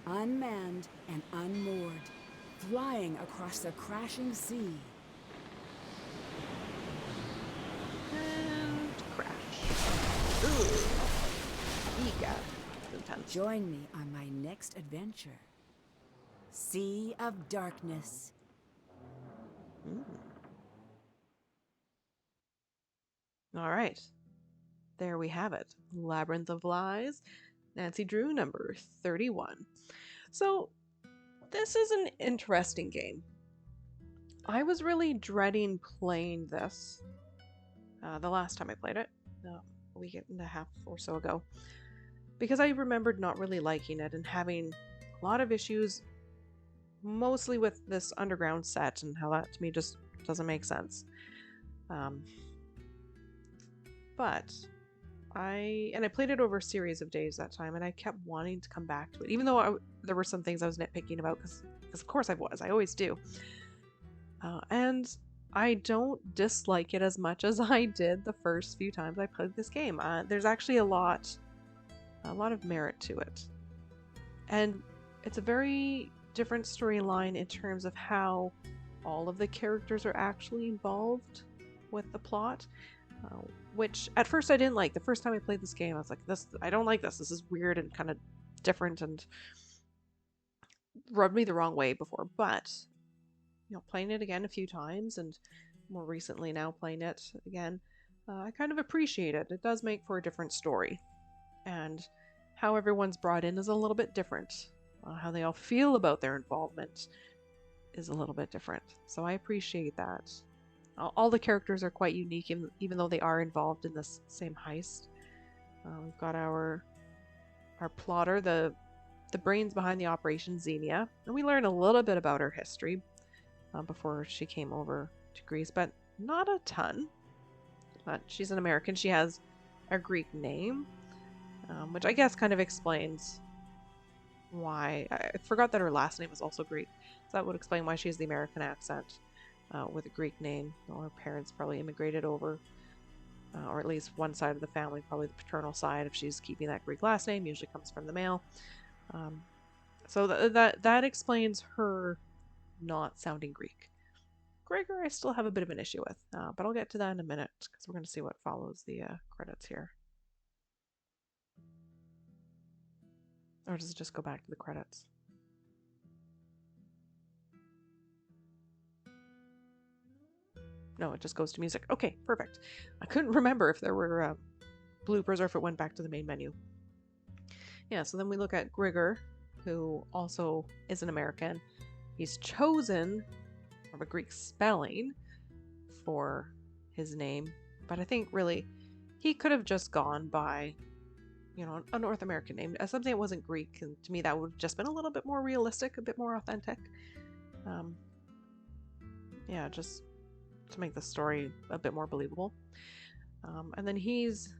unmanned and unmoored, flying across the crashing sea. And crash. Ooh. Ega. Intense. Join me on my next adventure. Sea of Darkness. All right. There we have it. Labyrinth of Lies. Nancy Drew, number 31. So, this is an interesting game. I was really dreading playing this the last time I played it, a week and a half or so ago, because I remembered not really liking it and having a lot of issues, mostly with this underground set and how that to me just doesn't make sense. But I played it over a series of days that time, and I kept wanting to come back to it, even though there were some things I was nitpicking about, because of course I always do. And I don't dislike it as much as I did the first few times I played this game. There's actually a lot of merit to it, and it's a very different storyline in terms of how all of the characters are actually involved with the plot. Which at first I didn't like. The first time I played this game, I was like, I don't like this. This is weird and kind of different and rubbed me the wrong way before. But, playing it again a few times and more recently now playing it again, I kind of appreciate it. It does make for a different story. And how everyone's brought in is a little bit different. How they all feel about their involvement is a little bit different. So I appreciate that. All the characters are quite unique, even though they are involved in this same heist. We've got our plotter, the brains behind the operation, Xenia, and we learn a little bit about her history before she came over to Greece, but not a ton. But she's an American. She has a Greek name, which I guess kind of explains why. I forgot that her last name was also Greek, so that would explain why she has the American accent. With a Greek name. Her parents probably immigrated over, or at least one side of the family, probably the paternal side, if she's keeping that Greek last name, usually comes from the male. So that explains her not sounding Greek. Gregor I still have a bit of an issue with, but I'll get to that in a minute, because we're going to see what follows the credits here. Or does it just go back to the credits? No, it just goes to music. Okay, perfect. I couldn't remember if there were bloopers or if it went back to the main menu. Yeah, so then we look at Grigor, who also is an American. He's chosen from a Greek spelling for his name, but I think really he could have just gone by, a North American name, something that wasn't Greek, and to me that would have just been a little bit more realistic, a bit more authentic. Just to make the story a bit more believable. And then he's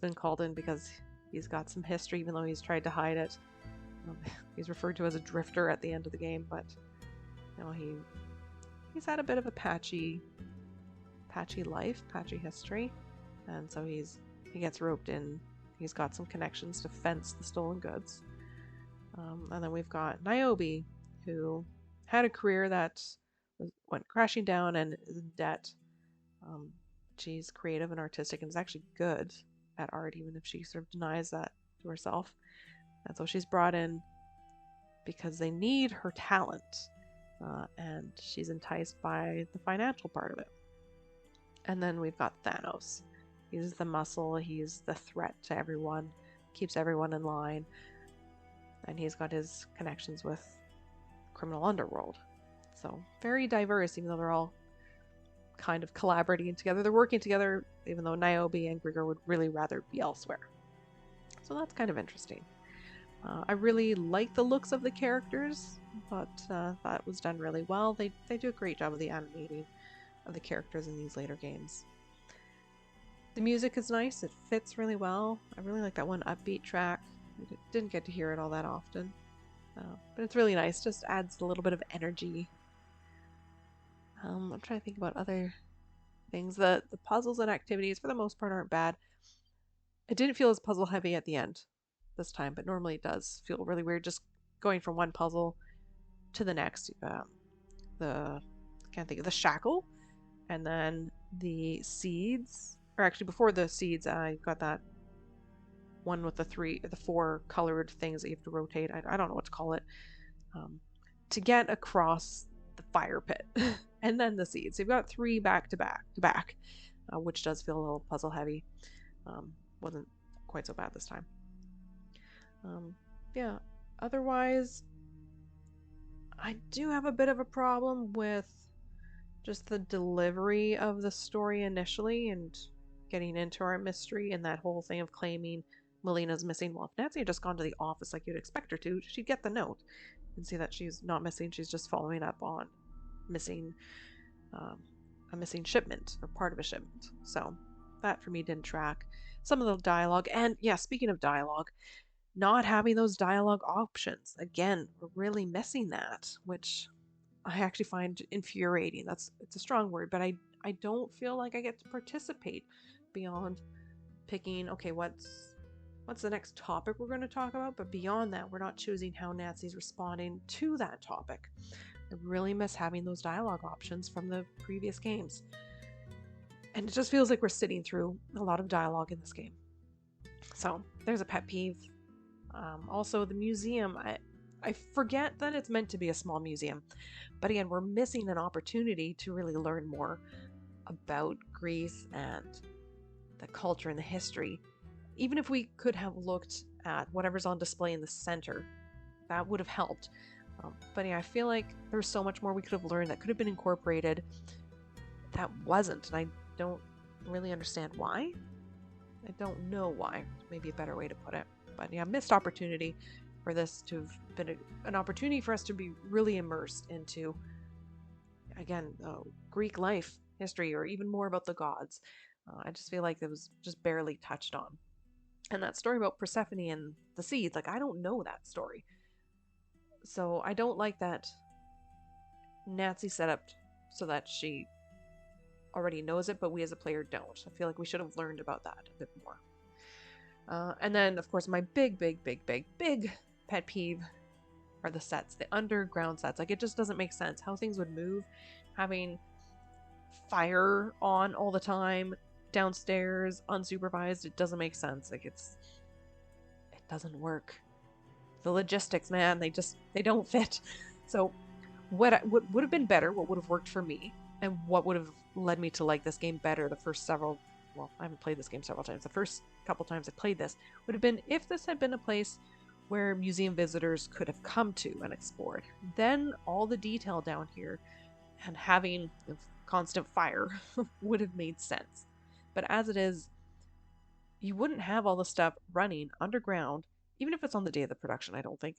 been called in because he's got some history, even though he's tried to hide it. He's referred to as a drifter at the end of the game, but he's had a bit of a patchy life, patchy history, and so he gets roped in. He's got some connections to fence the stolen goods. And then we've got Niobe, who had a career that went crashing down and is in debt. She's creative and artistic and is actually good at art, even if she sort of denies that to herself. And so she's brought in because they need her talent, and she's enticed by the financial part of it. And then we've got Thanos. He's the muscle, he's the threat to everyone, keeps everyone in line, and he's got his connections with criminal underworld. So very diverse, even though they're all kind of collaborating together. They're working together, even though Niobe and Grigor would really rather be elsewhere. So that's kind of interesting. I really like the looks of the characters, but that was done really well. They do a great job of the animating of the characters in these later games. The music is nice. It fits really well. I really like that one upbeat track. I didn't get to hear it all that often. But it's really nice. Just adds a little bit of energy. I'm trying to think about other things. The puzzles and activities, for the most part, aren't bad. It didn't feel as puzzle heavy at the end this time, but normally it does feel really weird just going from one puzzle to the next. I can't think of the shackle, and then the seeds. Or actually, before the seeds, you've got that one with the four colored things that you have to rotate. I don't know what to call it. To get across the fire pit, and then the seeds. So you've got 3 back to back, which does feel a little puzzle heavy. Wasn't quite so bad this time. Otherwise, I do have a bit of a problem with just the delivery of the story initially and getting into our mystery and that whole thing of claiming Melina's missing. Well, if Nancy had just gone to the office like you'd expect her to, she'd get the note and see that she's not missing. She's just following up on missing a missing shipment or part of a shipment. So that for me didn't track. Some of the dialogue, and yeah, speaking of dialogue, not having those dialogue options. Again, we're really missing that, which I actually find infuriating. It's a strong word, but I don't feel like I get to participate beyond picking, okay, what's the next topic we're going to talk about, but beyond that, we're not choosing how Nancy's responding to that topic. I really miss having those dialogue options from the previous games. And it just feels like we're sitting through a lot of dialogue in this game. So there's a pet peeve. Also, the museum, I forget that it's meant to be a small museum, but again, we're missing an opportunity to really learn more about Greece and the culture and the history. Even if we could have looked at whatever's on display in the center, that would have helped. But yeah, I feel like there's so much more we could have learned that could have been incorporated that wasn't, and I don't really understand why. I don't know why. Maybe a better way to put it. But yeah, missed opportunity for this to have been an opportunity for us to be really immersed into, again, Greek life, history, or even more about the gods. I just feel like it was just barely touched on. And that story about Persephone and the seeds, like, I don't know that story. So I don't like that Nancy set up so that she already knows it, but we as a player don't. I feel like we should have learned about that a bit more. And then, of course, my big pet peeve are the sets, the underground sets. Like, it just doesn't make sense how things would move. Having fire on all the time, downstairs, unsupervised, it doesn't make sense. Like, it doesn't work. the logistics, man, they don't fit. So what would have been better, what would have worked for me, and what would have led me to like this game better the first several, well, I haven't played this game several times, the first couple times I played this, would have been if this had been a place where museum visitors could have come to and explored. Then all the detail down here and having constant fire would have made sense. But as it is, you wouldn't have all the stuff running underground, even if it's on the day of the production, I don't think.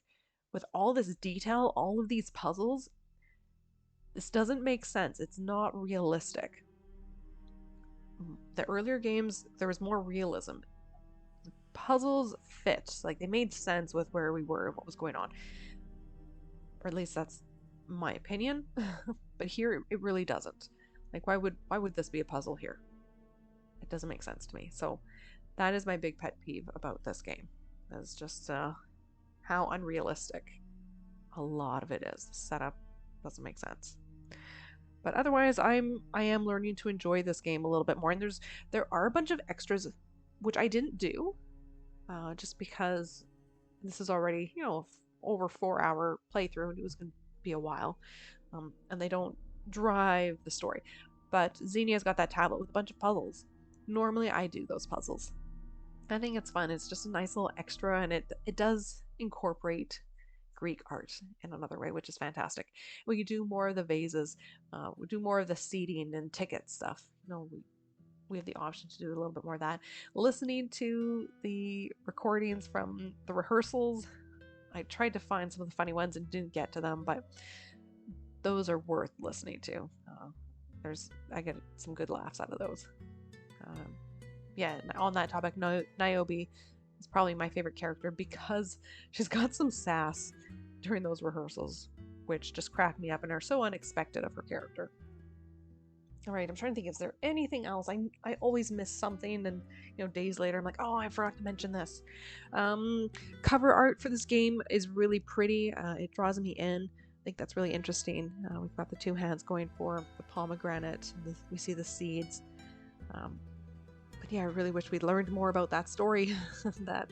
With all this detail, all of these puzzles, this doesn't make sense. It's not realistic. The earlier games, there was more realism. The puzzles fit. Like, they made sense with where we were and what was going on. Or at least that's my opinion. But here, it really doesn't. Like, why would this be a puzzle here? It doesn't make sense to me. So that is my big pet peeve about this game. It's just how unrealistic a lot of it is. The setup doesn't make sense. But otherwise, I am learning to enjoy this game a little bit more. And there are a bunch of extras which I didn't do, just because this is already, over 4-hour playthrough, and it was going to be a while. And they don't drive the story. But Xenia's got that tablet with a bunch of puzzles. Normally, I do those puzzles. I think it's fun. It's just a nice little extra, and it does incorporate Greek art in another way, which is fantastic. We could do more of the vases, we do more of the seating and ticket stuff. We have the option to do a little bit more of that. Listening to the recordings from the rehearsals, I tried to find some of the funny ones and didn't get to them, but those are worth listening to. I get some good laughs out of those. Yeah, on that topic, Niobe is probably my favorite character because she's got some sass during those rehearsals, which just crack me up and are so unexpected of her character. All right, I'm trying to think, is there anything else? I always miss something, and days later I'm like, oh, I forgot to mention this. Cover art for this game is really pretty. It draws me in. I think that's really interesting. We've got the two hands going for the pomegranate. We see the seeds. But yeah, I really wish we'd learned more about that story, that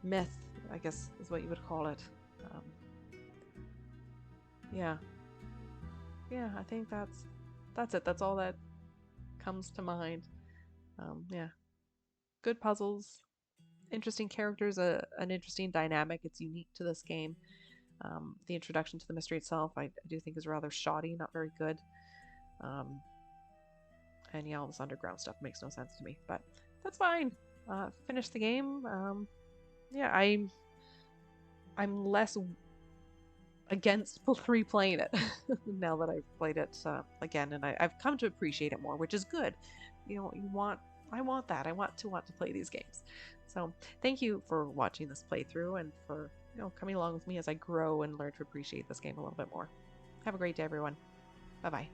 myth, I guess is what you would call it. Yeah, I think that's it. That's all that comes to mind. Yeah, good puzzles, interesting characters, an interesting dynamic. It's unique to this game. The introduction to the mystery itself, I do think is rather shoddy, not very good. And yeah, all this underground stuff makes no sense to me, but that's fine. Finish the game. Yeah, I'm less against replaying it now that I've played it again, and I've come to appreciate it more, which is good. I want that. I want to play these games. So thank you for watching this playthrough and for coming along with me as I grow and learn to appreciate this game a little bit more. Have a great day, everyone. Bye bye.